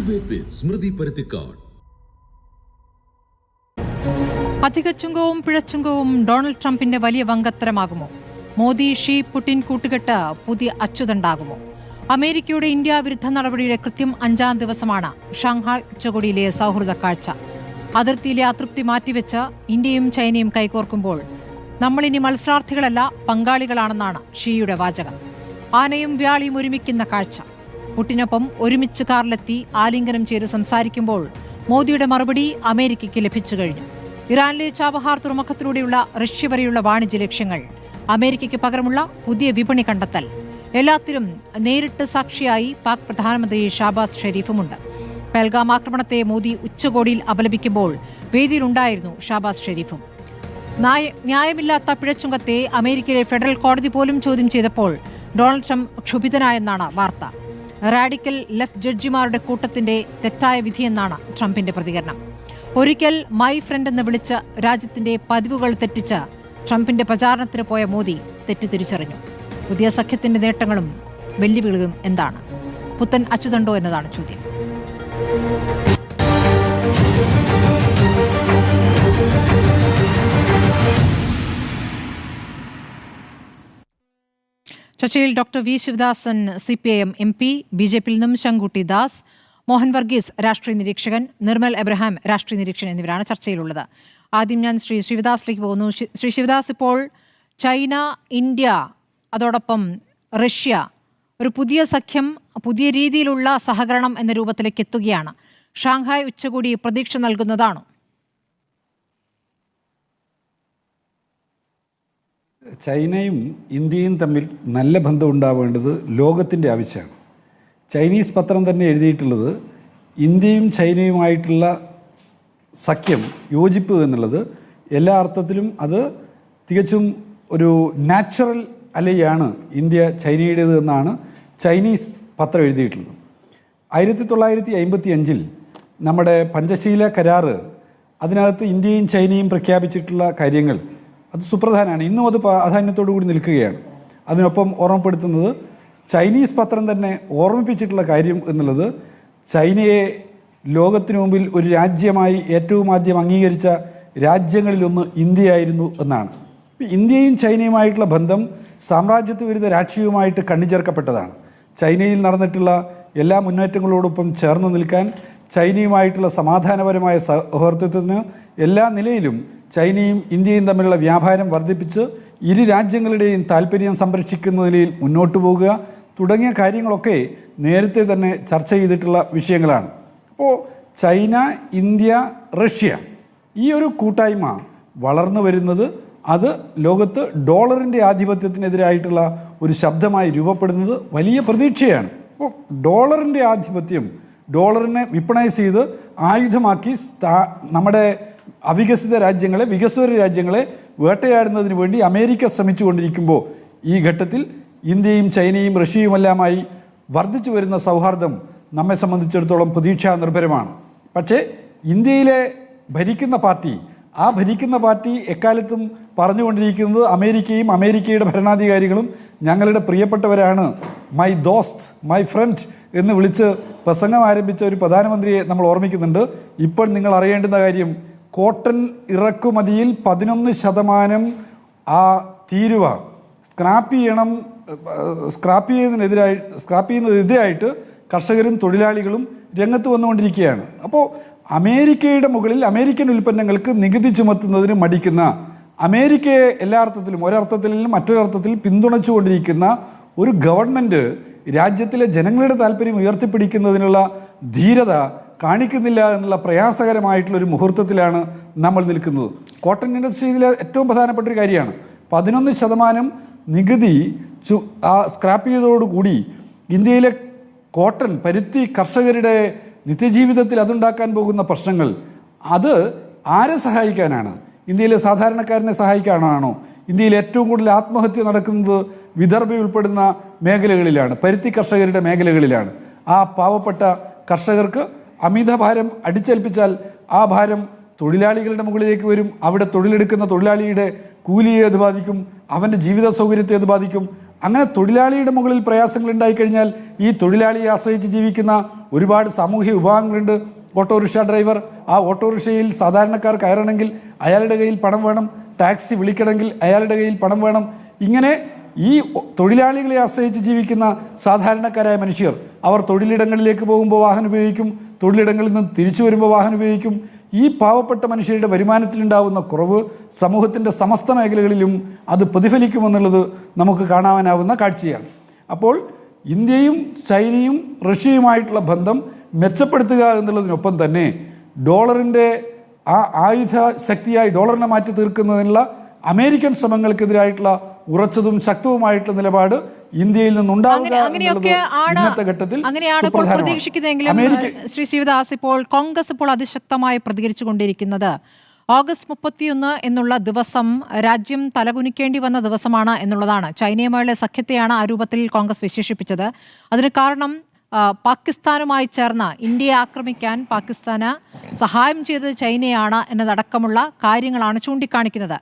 Debate വിത്ത് സ്മൃതി പരുത്തിക്കാട്. അധിക ചുങ്കവും പിഴച്ചുങ്കവും Donald ട്രംപിന്റെ വലിയ വങ്കത്തരമാകുമോ? മോദി ഷീ പുടിൻ കൂട്ടുകെട്ട് പുതിയ അച്ചുതണ്ടാകുമോ? അമേരിക്കയുടെ ഇന്ത്യ വിരുദ്ധ നടപടിയുടെ കൃത്യം 5-ാം ദിവസമാണ് ഷാങ്ഹായ് ഉച്ചകോടിയിലെ സൗഹൃദ കാഴ്ച. അതിർത്തിയിലെ അതൃപ്തി മാറ്റിവെച്ച് ഇന്ത്യയും ചൈനയും കൈകോർക്കുമ്പോൾ നമ്മളിനി മത്സരാർത്ഥികളല്ല, പങ്കാളികളാണെന്നാണ് ഷീയുടെ വാചകം. ആനയും വ്യാളിയും ഒരുമിക്കുന്ന കാഴ്ച. പുടിനൊപ്പം ഒരുമിച്ച് കാറിലെത്തി ആലിംഗനം ചെയ്ത് സംസാരിക്കുമ്പോൾ മോദിയുടെ മറുപടി അമേരിക്കയ്ക്ക് ലഭിച്ചു കഴിഞ്ഞു. ഇറാനിലെ ചാബഹാർ തുറമുഖത്തിലൂടെയുള്ള റഷ്യ വരെയുള്ള വാണിജ്യ ലക്ഷ്യങ്ങൾ, അമേരിക്കയ്ക്ക് പകരമുള്ള പുതിയ വിപണി കണ്ടെത്തൽ, എല്ലാത്തിലും നേരിട്ട് സാക്ഷിയായി പാക് പ്രധാനമന്ത്രി ഷാബാസ് ഷെരീഫുമുണ്ട്. പെൽഗാം ആക്രമണത്തെ മോദി ഉച്ചകോടിയിൽ അപലപിക്കുമ്പോൾ വേദിയിലുണ്ടായിരുന്നു ഷാബാസ് ഷെരീഫും. ന്യായമില്ലാത്ത പിഴച്ചുങ്കത്തെ അമേരിക്കയിലെ ഫെഡറൽ കോടതി പോലും ചോദ്യം ചെയ്തപ്പോൾ ഡൊണാൾഡ് ട്രംപ് ക്ഷുഭിതനായെന്നാണ് വാർത്ത. റാഡിക്കൽ ലെഫ്റ്റ് ജഡ്ജിമാരുടെ കൂട്ടത്തിന്റെ തെറ്റായ വിധിയെന്നാണ് ട്രംപിന്റെ പ്രതികരണം. ഒരിക്കൽ മൈ ഫ്രണ്ട് എന്ന് വിളിച്ച് രാജ്യത്തിന്റെ പതിവുകൾ തെറ്റിച്ച് ട്രംപിന്റെ പ്രചാരണത്തിന് പോയ മോദി തെറ്റ് തിരിച്ചറിഞ്ഞു. പുതിയ സഖ്യത്തിന്റെ നേട്ടങ്ങളും വെല്ലുവിളികളും എന്താണ്? പുത്തൻ അച്ചുതണ്ടോ എന്നതാണ് ചോദ്യം. ചർച്ചയിൽ doctor V Sivadasan CPIM MP, BJP-യിൽ നിന്നും ശങ്കുട്ടി ദാസ്, മോഹൻ വർഗീസ് രാഷ്ട്രീയ നിരീക്ഷകൻ, നിർമ്മൽ എബ്രഹാം രാഷ്ട്രീയ നിരീക്ഷകൻ എന്നിവരാണ് ചർച്ചയിലുള്ളത്. ആദ്യം ഞാൻ ശ്രീ ശിവദാസിലേക്ക് പോകുന്നു. ശ്രീ ശിവദാസ്, ഇപ്പോൾ ചൈന, ഇന്ത്യ, അതോടൊപ്പം റഷ്യ ഒരു പുതിയ സഖ്യം, പുതിയ രീതിയിലുള്ള സഹകരണം എന്ന രൂപത്തിലേക്ക് എത്തുകയാണ്. ഷാങ്ഹായ് ഉച്ചകോടി പ്രതീക്ഷ നൽകുന്നതാണോ? ചൈനയും ഇന്ത്യയും തമ്മിൽ നല്ല ബന്ധം ഉണ്ടാവേണ്ടത് ലോകത്തിൻ്റെ ആവശ്യമാണ്. ചൈനീസ് പത്രം തന്നെ എഴുതിയിട്ടുള്ളത് ഇന്ത്യയും ചൈനയുമായിട്ടുള്ള സഖ്യം, യോജിപ്പ് എന്നുള്ളത് എല്ലാ അർത്ഥത്തിലും അത് തികച്ചും ഒരു നാച്ചുറൽ അലയാണ് ഇന്ത്യ ചൈനയുടേത് എന്നാണ് ചൈനീസ് പത്രം എഴുതിയിട്ടുള്ളത്. 1955 നമ്മുടെ പഞ്ചശീല കരാറ്, അതിനകത്ത് ഇന്ത്യയും ചൈനയും പ്രഖ്യാപിച്ചിട്ടുള്ള കാര്യങ്ങൾ അത് സുപ്രധാനമാണ്. ഇന്നും അത് പ്രാധാന്യത്തോടു കൂടി നിൽക്കുകയാണ്. അതിനൊപ്പം ഓർമ്മപ്പെടുത്തുന്നത് ചൈനീസ് പത്രം തന്നെ ഓർമ്മിപ്പിച്ചിട്ടുള്ള കാര്യം എന്നുള്ളത് ചൈനയെ ലോകത്തിനു മുമ്പിൽ ഒരു രാജ്യമായി ഏറ്റവും ആദ്യം അംഗീകരിച്ച രാജ്യങ്ങളിലൊന്ന് ഇന്ത്യയായിരുന്നു എന്നാണ്. ഇന്ത്യയും ചൈനയുമായിട്ടുള്ള ബന്ധം സാമ്രാജ്യത്വ വിരുദ്ധ രാഷ്ട്രീയവുമായിട്ട് കണ്ണിച്ചേർക്കപ്പെട്ടതാണ്. ചൈനയിൽ നടന്നിട്ടുള്ള എല്ലാ മുന്നേറ്റങ്ങളോടൊപ്പം ചേർന്ന് നിൽക്കാൻ, ചൈനയുമായിട്ടുള്ള സമാധാനപരമായ സൗഹൃദത്തിന് എല്ലാ നിലയിലും ചൈനയും ഇന്ത്യയും തമ്മിലുള്ള വ്യാപാരം വർദ്ധിപ്പിച്ച് ഇരു രാജ്യങ്ങളുടെയും താല്പര്യം സംരക്ഷിക്കുന്ന നിലയിൽ മുന്നോട്ട് പോകുക തുടങ്ങിയ കാര്യങ്ങളൊക്കെ നേരത്തെ തന്നെ ചർച്ച ചെയ്തിട്ടുള്ള വിഷയങ്ങളാണ്. അപ്പോൾ ചൈന, ഇന്ത്യ, റഷ്യ ഈ ഒരു കൂട്ടായ്മ വളർന്നു വരുന്നത് അത് ലോകത്ത് ഡോളറിൻ്റെ ആധിപത്യത്തിനെതിരായിട്ടുള്ള ഒരു ശബ്ദമായി രൂപപ്പെടുന്നത് വലിയ പ്രതീക്ഷയാണ്. അപ്പോൾ ഡോളറിൻ്റെ ആധിപത്യം, ഡോളറിനെ വിപണൈസ് ചെയ്ത് ആയുധമാക്കി നമ്മുടെ അവികസിത രാജ്യങ്ങളെ, വികസ്വര രാജ്യങ്ങളെ വേട്ടയാടുന്നതിന് വേണ്ടി അമേരിക്ക ശ്രമിച്ചുകൊണ്ടിരിക്കുമ്പോൾ ഈ ഘട്ടത്തിൽ ഇന്ത്യയും ചൈനയും റഷ്യയുമെല്ലാമായി വർദ്ധിച്ചു വരുന്ന സൗഹാർദ്ദം നമ്മെ സംബന്ധിച്ചിടത്തോളം പ്രതീക്ഷാ നിർഭരമാണ്. പക്ഷേ ഇന്ത്യയിലെ ഭരിക്കുന്ന പാർട്ടി എക്കാലത്തും പറഞ്ഞുകൊണ്ടിരിക്കുന്നത് അമേരിക്കയും അമേരിക്കയുടെ ഭരണാധികാരികളും ഞങ്ങളുടെ പ്രിയപ്പെട്ടവരാണ്, മൈ ദോസ്ത്, മൈ ഫ്രണ്ട് എന്ന് വിളിച്ച് പ്രസംഗം ആരംഭിച്ച ഒരു പ്രധാനമന്ത്രിയെ നമ്മൾ ഓർമ്മിക്കുന്നുണ്ട്. ഇപ്പോൾ നിങ്ങൾ അറിയേണ്ടുന്ന കാര്യം, കോട്ടൺ ഇറക്കുമതിയിൽ 11% ആ തീരുവ സ്ക്രാപ്പ് ചെയ്യുന്നതിനെതിരായിട്ട് കർഷകരും തൊഴിലാളികളും രംഗത്ത് വന്നുകൊണ്ടിരിക്കുകയാണ്. അപ്പോൾ അമേരിക്കയുടെ മുകളിൽ അമേരിക്കൻ ഉൽപ്പന്നങ്ങൾക്ക് നികുതി ചുമത്തുന്നതിന് മടിക്കുന്ന, അമേരിക്കയെ എല്ലാ അർത്ഥത്തിലും, ഒരർത്ഥത്തിലും മറ്റൊരർത്ഥത്തിൽ പിന്തുണച്ചുകൊണ്ടിരിക്കുന്ന ഒരു ഗവൺമെൻറ് രാജ്യത്തിലെ ജനങ്ങളുടെ താല്പര്യം ഉയർത്തിപ്പിടിക്കുന്നതിനുള്ള ധീരത കാണിക്കുന്നില്ല എന്നുള്ള പ്രയാസകരമായിട്ടുള്ളൊരു മുഹൂർത്തത്തിലാണ് നമ്മൾ നിൽക്കുന്നത്. കോട്ടൺ ഇൻഡസ്ട്രിയിലെ ഏറ്റവും പ്രധാനപ്പെട്ട ഒരു കാര്യമാണ് 11% നികുതി സ്ക്രാപ്പ് ചെയ്തതോടുകൂടി ഇന്ത്യയിലെ കോട്ടൺ, പരുത്തി കർഷകരുടെ നിത്യജീവിതത്തിൽ അതുണ്ടാക്കാൻ പോകുന്ന പ്രശ്നങ്ങൾ, അത് ആരെ സഹായിക്കാനാണ്? ഇന്ത്യയിലെ സാധാരണക്കാരനെ സഹായിക്കാനാണോ? ഇന്ത്യയിൽ ഏറ്റവും കൂടുതൽ ആത്മഹത്യ നടക്കുന്നത് വിദർഭ ഉൾപ്പെടുന്ന മേഖലകളിലാണ്, പരുത്തി കർഷകരുടെ മേഖലകളിലാണ്. ആ പാവപ്പെട്ട കർഷകർക്ക് അമിതഭാരം അടിച്ചേൽപ്പിച്ചാൽ ആ ഭാരം തൊഴിലാളികളുടെ മുകളിലേക്ക് വരും. അവിടെ തൊഴിലെടുക്കുന്ന തൊഴിലാളിയുടെ കൂലിയെ അത് ബാധിക്കും, അവൻ്റെ ജീവിത സൗകര്യത്തെ അത് ബാധിക്കും. അങ്ങനെ തൊഴിലാളിയുടെ മുകളിൽ പ്രയാസങ്ങൾ ഉണ്ടായിക്കഴിഞ്ഞാൽ ഈ തൊഴിലാളിയെ ആശ്രയിച്ച് ജീവിക്കുന്ന ഒരുപാട് സാമൂഹ്യ വിഭാഗങ്ങളുണ്ട്. ഓട്ടോറിക്ഷ ഡ്രൈവർ, ആ ഓട്ടോറിക്ഷയിൽ സാധാരണക്കാർ കയറണമെങ്കിൽ അയാളുടെ കയ്യിൽ പണം വേണം, ടാക്സി വിളിക്കണമെങ്കിൽ അയാളുടെ കയ്യിൽ പണം വേണം. ഇങ്ങനെ ഈ തൊഴിലാളികളെ ആശ്രയിച്ച് ജീവിക്കുന്ന സാധാരണക്കാരായ മനുഷ്യർ അവർ തൊഴിലിടങ്ങളിലേക്ക് പോകുമ്പോൾ വാഹനം ഉപയോഗിക്കും, തൊഴിലിടങ്ങളിൽ നിന്ന് തിരിച്ചു വരുമ്പോൾ വാഹനം ഉപയോഗിക്കും. ഈ പാവപ്പെട്ട മനുഷ്യരുടെ വരുമാനത്തിലുണ്ടാകുന്ന കുറവ് സമൂഹത്തിൻ്റെ സമസ്ത മേഖലകളിലും അത് പ്രതിഫലിക്കുമെന്നുള്ളത് നമുക്ക് കാണാനാവുന്ന കാഴ്ചയാണ്. അപ്പോൾ ഇന്ത്യയും ചൈനയും റഷ്യയുമായിട്ടുള്ള ബന്ധം മെച്ചപ്പെടുത്തുക എന്നുള്ളതിനൊപ്പം തന്നെ ഡോളറിൻ്റെ ആ ആയുധ ശക്തിയായി ഡോളറിനെ മാറ്റി തീർക്കുന്നതിനുള്ള അമേരിക്കൻ ശ്രമങ്ങൾക്കെതിരായിട്ടുള്ള ഉറച്ചതും ശക്തവുമായിട്ടുള്ള നിലപാട് ഇന്ത്യയിൽ നിന്നുണ്ടാവുക ഇന്നത്തെ ഘട്ടത്തിൽ പ്രതീക്ഷിക്കുന്നതെങ്കിലും ശ്രീ ശിവദാസ്, ഇപ്പോൾ കോൺഗ്രസ് ഇപ്പോൾ അതിശക്തമായി പ്രതികരിച്ചുകൊണ്ടിരിക്കുന്നത് ഓഗസ്റ്റ് 31 എന്നുള്ള ദിവസം രാജ്യം തലകുനിക്കേണ്ടി വന്ന ദിവസമാണ് എന്നുള്ളതാണ്. ചൈനയുമായുള്ള സഖ്യത്തെയാണ് ആ രൂപത്തിൽ കോൺഗ്രസ് വിശേഷിപ്പിച്ചത്. അതിന് കാരണം പാകിസ്ഥാനുമായി ചേർന്ന് ഇന്ത്യയെ ആക്രമിക്കാൻ പാകിസ്ഥാന് സഹായം ചെയ്തത് ചൈനയാണ് എന്നതടക്കമുള്ള കാര്യങ്ങളാണ് ചൂണ്ടിക്കാണിക്കുന്നത്.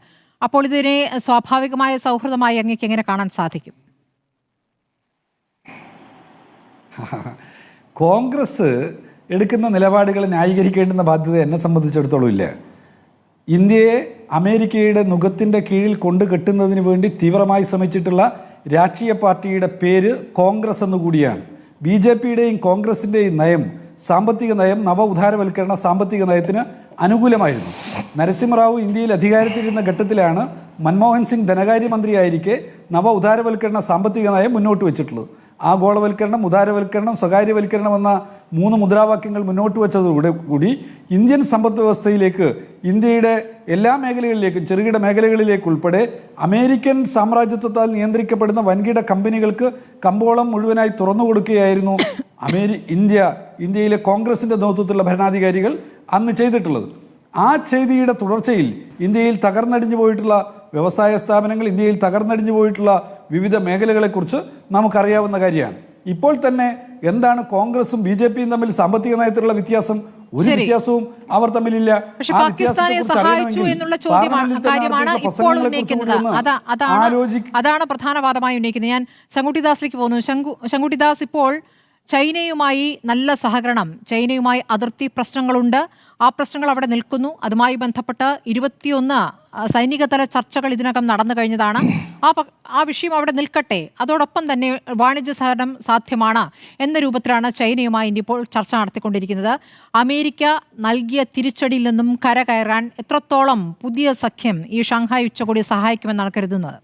അപ്പോൾ ഇതിനെ സ്വാഭാവികമായ സൗഹൃദമായി അങ്ങേക്ക് എങ്ങനെ കാണാൻ സാധിക്കും? കോൺഗ്രസ് എടുക്കുന്ന നിലപാടുകൾ ന്യായീകരിക്കേണ്ടുന്ന ബാധ്യത എന്നെ സംബന്ധിച്ചിടത്തോളം ഇല്ല. ഇന്ത്യയെ അമേരിക്കയുടെ നുഖത്തിൻ്റെ കീഴിൽ കൊണ്ടുകെട്ടുന്നതിന് വേണ്ടി തീവ്രമായി ശ്രമിച്ചിട്ടുള്ള രാഷ്ട്രീയ പാർട്ടിയുടെ പേര് കോൺഗ്രസ് എന്നുകൂടിയാണ്. BJPയുടെയും കോൺഗ്രസിൻ്റെയും നയം, സാമ്പത്തിക നയം നവ ഉദാരവൽക്കരണ സാമ്പത്തിക നയത്തിന് അനുകൂലമായിരുന്നു. നരസിംഹറാവു ഇന്ത്യയിൽ അധികാരത്തിലിരുന്ന ഘട്ടത്തിലാണ് മൻമോഹൻ സിംഗ് ധനകാര്യമന്ത്രിയായിരിക്കെ നവ ഉദാരവൽക്കരണ സാമ്പത്തിക നയം മുന്നോട്ട് വെച്ചിട്ടുള്ളത്. ആഗോളവൽക്കരണം, ഉദാരവൽക്കരണം, സ്വകാര്യവൽക്കരണം എന്ന 3 മുദ്രാവാക്യങ്ങൾ മുന്നോട്ട് വെച്ചതോടെ കൂടി ഇന്ത്യൻ സമ്പദ് വ്യവസ്ഥയിലേക്ക്, ഇന്ത്യയുടെ എല്ലാ മേഖലകളിലേക്കും ചെറുകിട മേഖലകളിലേക്കുൾപ്പെടെ അമേരിക്കൻ സാമ്രാജ്യത്വത്താൽ നിയന്ത്രിക്കപ്പെടുന്ന വൻകിട കമ്പനികൾക്ക് കമ്പോളം മുഴുവനായി തുറന്നു കൊടുക്കുകയായിരുന്നു ഇന്ത്യയിലെ കോൺഗ്രസിൻ്റെ നേതൃത്വത്തിലുള്ള ഭരണാധികാരികൾ അന്ന് ചെയ്തിട്ടുള്ളത്. ആ ചെയ്തിയുടെ തുടർച്ചയിൽ ഇന്ത്യയിൽ തകർന്നടിഞ്ഞു പോയിട്ടുള്ള വ്യവസായ സ്ഥാപനങ്ങൾ, ഇന്ത്യയിൽ തകർന്നടിഞ്ഞു പോയിട്ടുള്ള വിവിധ മേഖലകളെക്കുറിച്ച് നമുക്കറിയാവുന്ന കാര്യമാണ്. ഇപ്പോൾ തന്നെ എന്താണ് കോൺഗ്രസും BJPയും തമ്മിൽ സാമ്പത്തിക നയത്തിലുള്ള വ്യത്യാസം? ഒരു വ്യത്യാസവും അവർ തമ്മിലില്ല. അതാണ് പ്രധാന വാദമായി ഉന്നയിക്കുന്നത്. ഞാൻ ശങ്കുട്ടിദാസിലേക്ക് പോകുന്നു. ശങ്കുട്ടിദാസ്, ഇപ്പോൾ ചൈനയുമായി നല്ല സഹകരണം, ചൈനയുമായി അതിർത്തി പ്രശ്നങ്ങളുണ്ട്, ആ പ്രശ്നങ്ങൾ അവിടെ നിൽക്കുന്നു. അതുമായി ബന്ധപ്പെട്ട് 21 സൈനികതല ചർച്ചകൾ ഇതിനകം നടന്നു കഴിഞ്ഞതാണ്. ആ വിഷയം അവിടെ നിൽക്കട്ടെ. അതോടൊപ്പം തന്നെ വാണിജ്യ സഹകരണം സാധ്യമാണ് എന്ന രൂപത്തിലാണ് ചൈനയുമായി ഇന്ത്യ ഇപ്പോൾ ചർച്ച നടത്തിക്കൊണ്ടിരിക്കുന്നത്. അമേരിക്ക നൽകിയ തിരിച്ചടിയിൽ നിന്നും കരകയറാൻ എത്രത്തോളം പുതിയ സഖ്യം ഈ ഷാങ്ഹായ് ഉച്ചകോടി സഹായിക്കുമെന്നാണ് കരുതുന്നത്?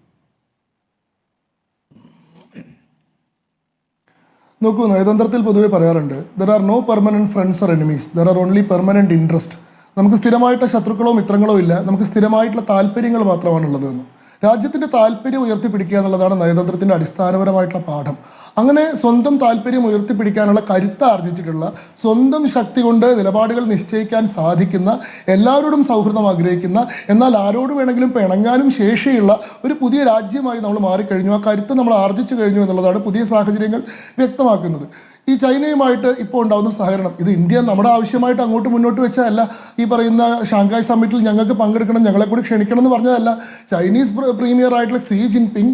നോക്കൂ, നയതന്ത്രത്തിൽ പൊതുവെ പറയാറുണ്ട്, there are no permanent friends or enemies, there are only permanent interest. നമുക്ക് സ്ഥിരമായിട്ട് ശത്രുക്കളോ മിത്രങ്ങളോ ഇല്ല, നമുക്ക് സ്ഥിരമായിട്ടുള്ള താല്പര്യങ്ങൾ മാത്രമാണുള്ളത് എന്ന്. രാജ്യത്തിൻ്റെ താല്പര്യം ഉയർത്തിപ്പിടിക്കുക എന്നുള്ളതാണ് നയതന്ത്രത്തിൻ്റെ അടിസ്ഥാനപരമായിട്ടുള്ള പാഠം. അങ്ങനെ സ്വന്തം താല്പര്യം ഉയർത്തിപ്പിടിക്കാനുള്ള കരുത്ത് ആർജിച്ചിട്ടുള്ള, സ്വന്തം ശക്തി കൊണ്ട് നിലപാടുകൾ നിശ്ചയിക്കാൻ സാധിക്കുന്ന, എല്ലാവരോടും സൗഹൃദം ആഗ്രഹിക്കുന്ന, എന്നാൽ ആരോട് വേണമെങ്കിലും പിണങ്ങാനും ശേഷിയുള്ള ഒരു പുതിയ രാജ്യമായി നമ്മൾ മാറിക്കഴിഞ്ഞു. ആ കരുത്ത് നമ്മൾ ആർജിച്ചു കഴിഞ്ഞു എന്നുള്ളതാണ് പുതിയ സാഹചര്യങ്ങൾ വ്യക്തമാക്കുന്നത്. ഈ ചൈനയുമായിട്ട് ഇപ്പോൾ ഉണ്ടാകുന്ന സഹകരണം, ഇത് ഇന്ത്യ നമ്മുടെ ആവശ്യമായിട്ട് അങ്ങോട്ട് മുന്നോട്ട് വെച്ചതല്ല. ഈ പറയുന്ന ഷാങ്ഹായ് സമ്മിറ്റിൽ ഞങ്ങൾക്ക് പങ്കെടുക്കണം, ഞങ്ങളെ കൂടി ക്ഷണിക്കണം എന്ന് പറഞ്ഞതല്ല. ചൈനീസ് പ്രീമിയർ ആയിട്ടുള്ള സി ജിൻപിങ്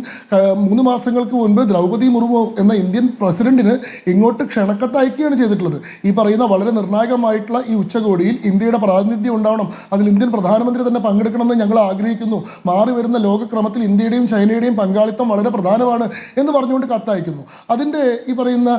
3 മാസങ്ങൾക്ക് മുൻപ് ദ്രൗപദി മുർമു എന്ന ഇന്ത്യൻ പ്രസിഡന്റിന് ഇങ്ങോട്ട് ക്ഷണക്കത്ത് അയക്കുകയാണ് ചെയ്തിട്ടുള്ളത്. ഈ പറയുന്ന വളരെ നിർണായകമായിട്ടുള്ള ഈ ഉച്ചകോടിയിൽ ഇന്ത്യയുടെ പ്രാതിനിധ്യം ഉണ്ടാവണം, അതിൽ ഇന്ത്യൻ പ്രധാനമന്ത്രി തന്നെ പങ്കെടുക്കണമെന്ന് ഞങ്ങൾ ആഗ്രഹിക്കുന്നു, മാറി വരുന്ന ലോകക്രമത്തിൽ ഇന്ത്യയുടെയും ചൈനയുടെയും പങ്കാളിത്തം വളരെ പ്രധാനമാണ് എന്ന് പറഞ്ഞുകൊണ്ട് കത്തയക്കുന്നു. അതിൻ്റെ ഈ പറയുന്ന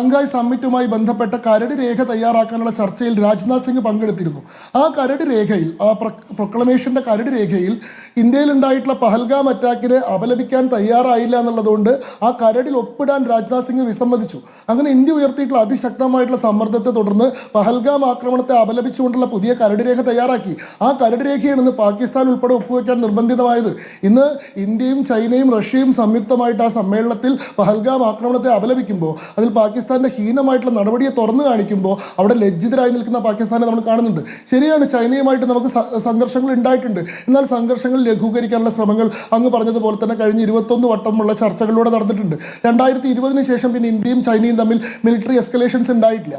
ഷാങ്ഹായ് സമ്മിറ്റുമായി ബന്ധപ്പെട്ട കരട് രേഖ തയ്യാറാക്കാനുള്ള ചർച്ചയിൽ രാജ്നാഥ് സിംഗ് പങ്കെടുത്തിരുന്നു. ആ കരട് രേഖയിൽ, ആ പ്രൊക്ലമേഷൻ്റെ കരട് രേഖയിൽ ഇന്ത്യയിലുണ്ടായിട്ടുള്ള പഹൽഗാം അറ്റാക്കിനെ അപലപിക്കാൻ തയ്യാറായില്ല എന്നുള്ളതുകൊണ്ട് ആ കരടിൽ ഒപ്പിടാൻ രാജ്നാഥ് സിംഗ് വിസമ്മതിച്ചു. അങ്ങനെ ഇന്ത്യ ഉയർത്തിയിട്ടുള്ള അതിശക്തമായിട്ടുള്ള സമ്മർദ്ദത്തെ തുടർന്ന് പഹൽഗാം ആക്രമണത്തെ അപലപിച്ചുകൊണ്ടുള്ള പുതിയ കരട് രേഖ തയ്യാറാക്കി. ആ കരട് രേഖയാണ് ഇന്ന് പാകിസ്ഥാൻ ഉൾപ്പെടെ ഒപ്പുവെക്കാൻ നിർബന്ധിതമായത്. ഇന്ന് ഇന്ത്യയും ചൈനയും റഷ്യയും സംയുക്തമായിട്ട് ആ സമ്മേളനത്തിൽ പഹൽഗാം ആക്രമണത്തെ അപലപിക്കുമ്പോൾ അതിൽ പാകിസ്ഥാൻ പാകിസ്ഥാന്റെ ഹീനമായിട്ടുള്ള നടപടിയെ തുറന്നു കാണിക്കുമ്പോൾ അവിടെ ലജ്ജിതരായി നിൽക്കുന്ന പാകിസ്ഥാനെ നമ്മൾ കാണുന്നുണ്ട്. ശരിയാണ്, ചൈനയുമായിട്ട് നമുക്ക് സംഘർഷങ്ങൾ ഉണ്ടായിട്ടുണ്ട്. എന്നാൽ സംഘർഷങ്ങൾ ലഘൂകരിക്കാനുള്ള ശ്രമങ്ങൾ അങ്ങ് പറഞ്ഞതുപോലെ തന്നെ കഴിഞ്ഞ 21 വട്ടമുള്ള ചർച്ചകളിലൂടെ നടന്നിട്ടുണ്ട്. 2020 ശേഷം പിന്നെ ഇന്ത്യയും ചൈനയും തമ്മിൽ മിലിറ്ററി എസ്കലേഷൻസ് ഉണ്ടായിട്ടില്ല.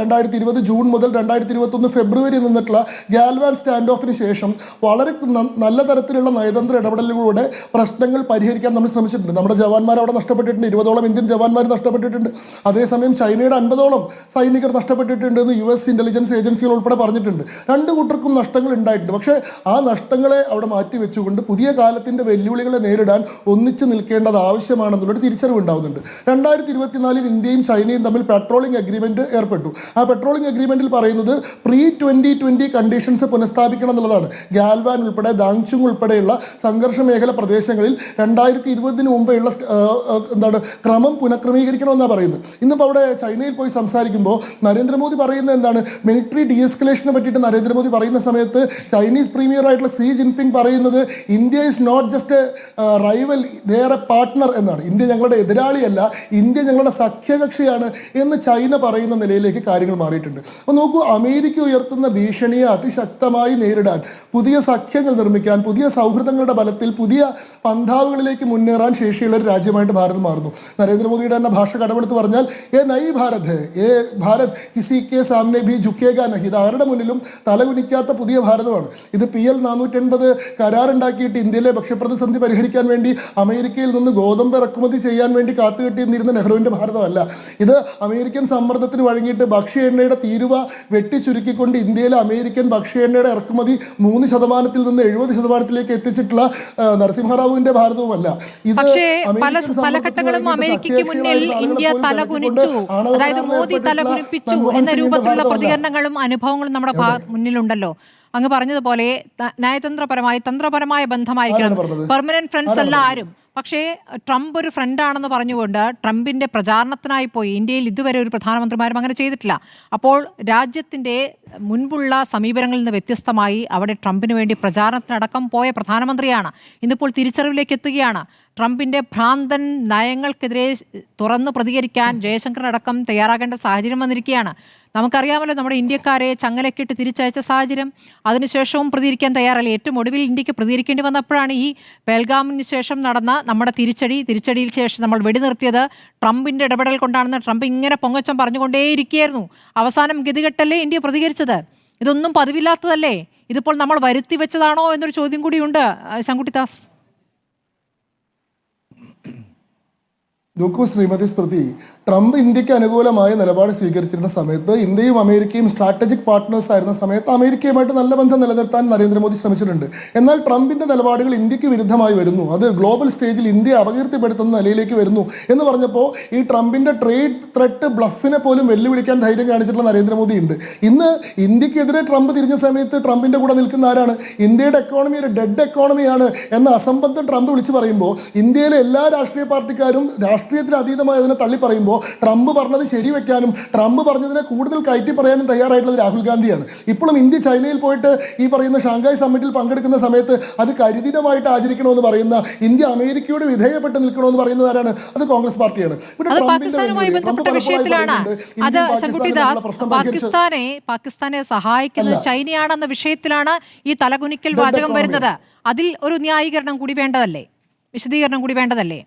2020 ജൂൺ മുതൽ 2021 ഫെബ്രുവരി നിന്നിട്ടുള്ള ഗാൽവാൻ സ്റ്റാൻഡ് ഓഫിന് ശേഷം വളരെ നല്ല തരത്തിലുള്ള നയതന്ത്ര ഇടപെടലുകളിലൂടെ പ്രശ്നങ്ങൾ പരിഹരിക്കാൻ നമ്മൾ ശ്രമിച്ചിട്ടുണ്ട്. നമ്മുടെ ജവാന്മാർ അവിടെ നഷ്ടപ്പെട്ടിട്ടുണ്ട്, 20ഓളം ഇന്ത്യൻ ജവാന്മാർ നഷ്ടപ്പെട്ടിട്ടുണ്ട്. അതേസമയം ചൈനയുടെ 50ഓളം സൈനികർ നഷ്ടപ്പെട്ടിട്ടുണ്ട് എന്ന് US ഇന്റലിജൻസ് ഏജൻസികൾ ഉൾപ്പെടെ പറഞ്ഞിട്ടുണ്ട്. രണ്ടു കൂട്ടർക്കും നഷ്ടങ്ങൾ ഉണ്ടായിട്ടുണ്ട്. പക്ഷേ ആ നഷ്ടങ്ങളെ അവിടെ മാറ്റി വെച്ചുകൊണ്ട് പുതിയ കാലത്തിന്റെ വെല്ലുവിളികളെ നേരിടാൻ ഒന്നിച്ചു നിൽക്കേണ്ടത് ആവശ്യമാണെന്നുള്ളൊരു തിരിച്ചറിവ് ഉണ്ടാവുന്നുണ്ട്. 2024 ഇന്ത്യയും ചൈനയും തമ്മിൽ പെട്രോളിംഗ് അഗ്രിമെന്റ് ഏർപ്പെട്ടു. ആ പെട്രോളിംഗ് അഗ്രിമെന്റിൽ പറയുന്നത് pre-2020 കണ്ടീഷൻസ് പുനഃസ്ഥാപിക്കണം എന്നുള്ളതാണ്. ഗാൽവാൻ ഉൾപ്പെടെ ദാങ്ചുങ് ഉൾപ്പെടെയുള്ള സംഘർഷ മേഖല പ്രദേശങ്ങളിൽ 2020 മുമ്പെയുള്ള ക്രമം പുനഃക്രമീകരിക്കണമെന്നാണ് പറയുന്നത്. ഇന്നിപ്പോൾ അവിടെ ചൈനയിൽ പോയി സംസാരിക്കുമ്പോൾ നരേന്ദ്രമോദി പറയുന്നത് എന്താണ്? മിലിറ്ററി ഡീഎസ്കലേഷനെ പറ്റിയിട്ട് നരേന്ദ്രമോദി പറയുന്ന സമയത്ത് ചൈനീസ് പ്രീമിയർ ആയിട്ടുള്ള സി ജിൻപിങ് പറയുന്നത് India is not just rival, they are A partner എന്നാണ്. ഇന്ത്യ ഞങ്ങളുടെ എതിരാളിയല്ല, ഇന്ത്യ ഞങ്ങളുടെ സഖ്യകക്ഷിയാണ് എന്ന് ചൈന പറയുന്ന നിലയിലേക്ക് കാര്യങ്ങൾ മാറിയിട്ടുണ്ട്. അപ്പോൾ നോക്കൂ, അമേരിക്ക ഉയർത്തുന്ന ഭീഷണിയെ അതിശക്തമായി നേരിടാൻ, പുതിയ സഖ്യങ്ങൾ നിർമ്മിക്കാൻ, പുതിയ സൗഹൃദങ്ങളുടെ ബലത്തിൽ പുതിയ പന്ഥാവുകളിലേക്ക് മുന്നേറാൻ ശേഷിയുള്ള ഒരു രാജ്യമായിട്ട് ഭാരതം മാറുന്നു. നരേന്ദ്രമോദിയുടെ തന്നെ ഭാഷ കടമെടുത്ത് പറഞ്ഞാൽ ഏ നൈ ഭാരത് ഹേ, ഏ ഭാരത് കിസി കെ സാമനെ ഭി ജുക്കേഗാ നഹി, ഇത് ആരുടെ മുന്നിലും തലകുനിക്കാത്ത പുതിയ ഭാരതമാണ്. ഇത് PL 480 കരാറുണ്ടാക്കിയിട്ട് ഇന്ത്യയിലെ ഭക്ഷ്യപ്രതിസന്ധി പരിഹരിക്കാൻ വേണ്ടി അമേരിക്കയിൽ നിന്ന് ഗോതമ്പ് ഇറക്കുമതി ചെയ്യാൻ വേണ്ടി കാത്തുകെട്ടിയിരുന്ന നെഹ്റുവിൻ്റെ ഭാരതമല്ല. ഇത് അമേരിക്കൻ സമ്മർദ്ദത്തിന് വഴങ്ങിയിട്ട് ഭക്ഷ്യ എണ്ണയുടെ തീരുവ വെട്ടിച്ചുരുക്കിക്കൊണ്ട് ഇന്ത്യയിലെ അമേരിക്കൻ ഭക്ഷ്യ എണ്ണയുടെ ഇറക്കുമതി 3% നിന്ന് 70% എത്തിച്ചിട്ടുള്ള നരസിംഹറാവുവിന്റെ ഭാരതവുമല്ല. ഇത് പല ഘട്ടങ്ങളും അമേരിക്കയ്ക്ക് മുന്നിൽ ഇന്ത്യ തലകുനിച്ചു, അതായത് മോദി തലകുനിപ്പിച്ചു എന്ന രൂപത്തിലുള്ള പ്രതികരണങ്ങളും അനുഭവങ്ങളും നമ്മുടെ മുന്നിലുണ്ടല്ലോ. അങ്ങ് പറഞ്ഞതുപോലെ തന്ത്രപരമായ ബന്ധമായിരിക്കണം, പെർമനന്റ് ഫ്രണ്ട്സ് അല്ല ആരും. പക്ഷേ ട്രംപ് ഒരു ഫ്രണ്ടാണെന്ന് പറഞ്ഞുകൊണ്ട് ട്രംപിന്റെ പ്രചാരണത്തിനായി പോയി ഇന്ത്യയിൽ ഇതുവരെ ഒരു പ്രധാനമന്ത്രിമാരും അങ്ങനെ ചെയ്തിട്ടില്ല. അപ്പോൾ രാജ്യത്തിന്റെ മുൻപുള്ള സമീപനങ്ങളിൽ നിന്ന് വ്യത്യസ്തമായി അവിടെ ട്രംപിന് വേണ്ടി പ്രചാരണത്തിനടക്കം പോയ പ്രധാനമന്ത്രിയാണ്. ഇന്നിപ്പോൾ തിരിച്ചറിവിലേക്ക് എത്തുകയാണ്. ട്രംപിന്റെ ഭ്രാന്തൻ നയങ്ങൾക്കെതിരെ തുറന്ന് പ്രതികരിക്കാൻ ജയശങ്കറിനടക്കം തയ്യാറാകേണ്ട സാഹചര്യം വന്നിരിക്കുകയാണ്. നമുക്കറിയാമല്ലോ നമ്മുടെ ഇന്ത്യക്കാരെ ചങ്ങലക്കിട്ട് തിരിച്ചയച്ച സാഹചര്യം. അതിനുശേഷവും പ്രതികരിക്കാൻ തയ്യാറല്ല. ഏറ്റവും ഒടുവിൽ ഇന്ത്യക്ക് പ്രതികരിക്കേണ്ടി വന്നപ്പോഴാണ് ഈ പെഹൽഗാമിന് ശേഷം നടന്ന നമ്മുടെ തിരിച്ചടിയിൽ ശേഷം നമ്മൾ വെടിനിർത്തിയത് ട്രംപിന്റെ ഇടപെടൽ കൊണ്ടാണെന്ന് ട്രംപ് ഇങ്ങനെ പൊങ്ങച്ചം പറഞ്ഞുകൊണ്ടേയിരിക്കുകയായിരുന്നു. അവസാനം ഗതികെട്ടല്ലേ ഇന്ത്യ പ്രതികരിച്ചത്? ഇതൊന്നും പതിവില്ലാത്തതല്ലേ? ഇതിപ്പോൾ നമ്മൾ വരുത്തി വെച്ചതാണോ എന്നൊരു ചോദ്യം കൂടിയുണ്ട്. ശങ്കുട്ടിദാസ്. നോക്കൂ ശ്രീമതി സ്മൃതി, ട്രംപ് ഇന്ത്യക്ക് അനുകൂലമായ നിലപാട് സ്വീകരിച്ചിരുന്ന സമയത്ത് ഇന്ത്യയും അമേരിക്കയും സ്ട്രാറ്റജിക് പാർട്ട്നേഴ്സ് ആയിരുന്ന സമയത്ത് അമേരിക്കയുമായിട്ട് നല്ല ബന്ധം നിലനിർത്താൻ നരേന്ദ്രമോദി ശ്രമിച്ചിട്ടുണ്ട്. എന്നാൽ ട്രംപിന്റെ നിലപാടുകൾ ഇന്ത്യക്ക് വിരുദ്ധമായി വരുന്നു, അത് ഗ്ലോബൽ സ്റ്റേജിൽ ഇന്ത്യയെ അപകീർത്തിപ്പെടുത്തുന്ന നിലയിലേക്ക് വരുന്നു എന്ന് പറഞ്ഞപ്പോൾ ഈ ട്രംപിന്റെ ട്രേഡ് ത്രെട്ട് ബ്ലഫിനെ പോലും വെല്ലുവിളിക്കാൻ ധൈര്യം കാണിച്ചിട്ടുള്ള നരേന്ദ്രമോദി ഉണ്ട്. ഇന്ന് ഇന്ത്യക്കെതിരെ ട്രംപ് തിരിഞ്ഞ സമയത്ത് ട്രംപിന്റെ കൂടെ നിൽക്കുന്ന ആരാണ്? ഇന്ത്യയുടെ എക്കോണമി ഒരു ഡെഡ് എക്കോണമിയാണ് എന്ന അസംബന്ധം ട്രംപ് വിളിച്ചു പറയുമ്പോൾ ഇന്ത്യയിലെ എല്ലാ രാഷ്ട്രീയ പാർട്ടിക്കാരും രാഷ്ട്രീയത്തിന് അതീതമായി അതിനെ തള്ളി പറയുമ്പോൾ ട്രംപ് പറഞ്ഞത് ശരിവെക്കാനും ട്രംപ് പറഞ്ഞതിനെ കൂടുതൽ കയറ്റി പറയാനും തയ്യാറായിട്ടുള്ളത് രാഹുൽ ഗാന്ധിയാണ്. ഇപ്പോഴും ഇന്ത്യ ചൈനയിൽ പോയിട്ട് ഈ പറയുന്ന ഷാങ്ഹായ് സമ്മിറ്റിൽ പങ്കെടുക്കുന്ന സമയത്ത് അത് കരിദിനമായിട്ട് ആചരിക്കണമെന്ന് പറയുന്ന, ഇന്ത്യ അമേരിക്കയോട് വിധേയപ്പെട്ട് നിൽക്കണമെന്ന് പറയുന്നത് ആരാണ്? അത് കോൺഗ്രസ് പാർട്ടിയാണ്. പാകിസ്ഥാനുമായി ബന്ധപ്പെട്ട വിഷയത്തിലാണ് അത്. ശങ്കുട്ടിദാസ്, പാകിസ്ഥാനെ സഹായിക്കുന്നത് ചൈനയാണെന്ന വിഷയത്തിലാണ് ഈ തലകുനിക്കൽ വാചകം വരുന്നത്. അതിൽ ഒരു ന്യായീകരണം കൂടി വേണ്ടതല്ലേ, വിശദീകരണം കൂടി വേണ്ടതല്ലേ?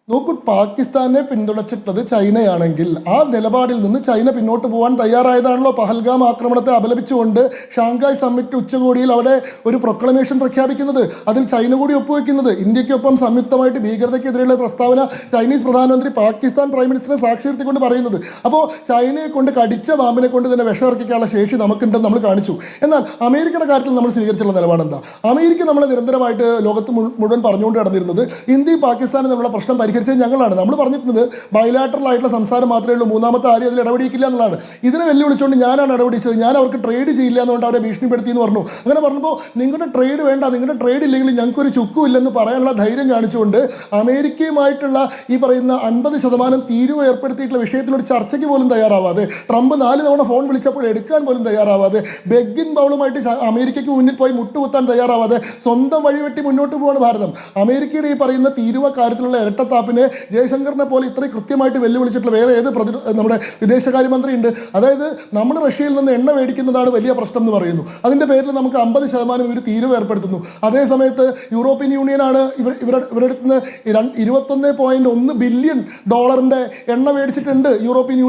നോക്കൂ, പാകിസ്ഥാനെ പിന്തുണച്ചിട്ടത് ചൈനയാണെങ്കിൽ ആ നിലപാടിൽ നിന്ന് ചൈന പിന്നോട്ട് പോകാൻ തയ്യാറായതാണല്ലോ. പഹൽഗാം ആക്രമണത്തെ അപലപിച്ചുകൊണ്ട് ഷാങ്ഹായ് സമ്മിറ്റ് ഉച്ചകോടിയിൽ അവിടെ ഒരു പ്രൊക്ലമേഷൻ പ്രഖ്യാപിക്കുന്നത്, അതിൽ ചൈന കൂടി ഒപ്പുവെക്കുന്നത്, ഇന്ത്യക്കൊപ്പം സംയുക്തമായിട്ട് ഭീകരതയ്ക്കെതിരെയുള്ള പ്രസ്താവന ചൈനീസ് പ്രധാനമന്ത്രി പാകിസ്ഥാൻ പ്രൈം മിനിസ്റ്ററെ സാക്ഷി നിർത്തിക്കൊണ്ട് പറയുന്നത്. അപ്പോൾ ചൈനയെ കൊണ്ട് കടിച്ച പാമ്പിനെ കൊണ്ട് തന്നെ വിഷമിറക്കിക്കാനുള്ള ശേഷി നമുക്കുണ്ടെന്ന് നമ്മൾ കാണിച്ചു. എന്നാൽ അമേരിക്കയുടെ കാര്യത്തിൽ നമ്മൾ സ്വീകരിച്ചുള്ള നിലപാട് എന്താ? അമേരിക്ക നമ്മളെ നിരന്തരമായിട്ട് ലോകത്ത് മുഴുവൻ പറഞ്ഞുകൊണ്ട് നടന്നിരുന്നത് ഇന്ത്യയും പാകിസ്ഥാനും തമ്മിലുള്ള പ്രശ്നം പരിഹരിച്ചത് ഞങ്ങളാണ്. നമ്മൾ പറഞ്ഞിട്ടുള്ളത് ബൈലാറ്ററൽ ആയിട്ടുള്ള സംസാരം മാത്രമേ ഉള്ളൂ, മൂന്നാമത്തെ ആരും അതിൽ ഇടപെടിക്കില്ല എന്നുള്ളതാണ്. ഇതിനെ വെല്ലുവിളിച്ചുകൊണ്ട് ഞാനാണ് ഇടപെടിച്ചത്, ഞാൻ അവർക്ക് ട്രേഡ് ചെയ്യില്ല എന്നുകൊണ്ട് അവരെ ഭീഷണിപ്പെടുത്തി എന്ന് പറഞ്ഞു. അങ്ങനെ പറഞ്ഞപ്പോൾ നിങ്ങളുടെ ട്രേഡ് വേണ്ട, നിങ്ങളുടെ ട്രേഡ് ഇല്ലെങ്കിൽ ഞങ്ങൾക്കൊരു ചുക്കും ഇല്ലെന്ന് പറയാനുള്ള ധൈര്യം കാണിച്ചുകൊണ്ട് അമേരിക്കയുമായിട്ടുള്ള ഈ പറയുന്ന 50% തീരുവ ഏർപ്പെടുത്തിയിട്ടുള്ള വിഷയത്തിലൊരു ചർച്ചയ്ക്ക് പോലും തയ്യാറാവാതെ, ട്രംപ് 4 തവണ ഫോൺ വിളിച്ചപ്പോൾ എടുക്കാൻ പോലും തയ്യാറാവാതെ, ബെഗിംഗ് ബൗളുമായിട്ട് അമേരിക്കയ്ക്ക് മുന്നിൽ പോയി മുട്ടുകുത്താൻ തയ്യാറാവാതെ സ്വന്തം വഴിവെട്ടി മുന്നോട്ട് പോവാണ് ഭാരതം. അമേരിക്കയുടെ ഈ പറയുന്ന തീരുവ കാര്യത്തിലുള്ള ഇരട്ടത്താപ്പ് ട്രംപിനെ ജയശങ്കറിനെ പോലെ ഇത്രയും കൃത്യമായിട്ട് വെല്ലുവിളിച്ചിട്ടുള്ള വേറെ ഏത് നമ്മുടെ വിദേശകാര്യമന്ത്രി ഉണ്ട്? അതായത് നമ്മൾ റഷ്യയിൽ നിന്ന് എണ്ണ മേടിക്കുന്നതാണ് വലിയ പ്രശ്നം എന്ന് പറയുന്നു. അതിന്റെ പേരിൽ നമുക്ക് 50% ഇവർ തീരുവ ഏർപ്പെടുത്തുന്നു. അതേ സമയത്ത് യൂറോപ്യൻ യൂണിയനാണ് ഇവരുടെ അടുത്ത് നിന്ന് 21.1 ബില്യൺ ഡോളറിന്റെ എണ്ണ മേടിച്ചിട്ടുണ്ട് യൂറോപ്യൻ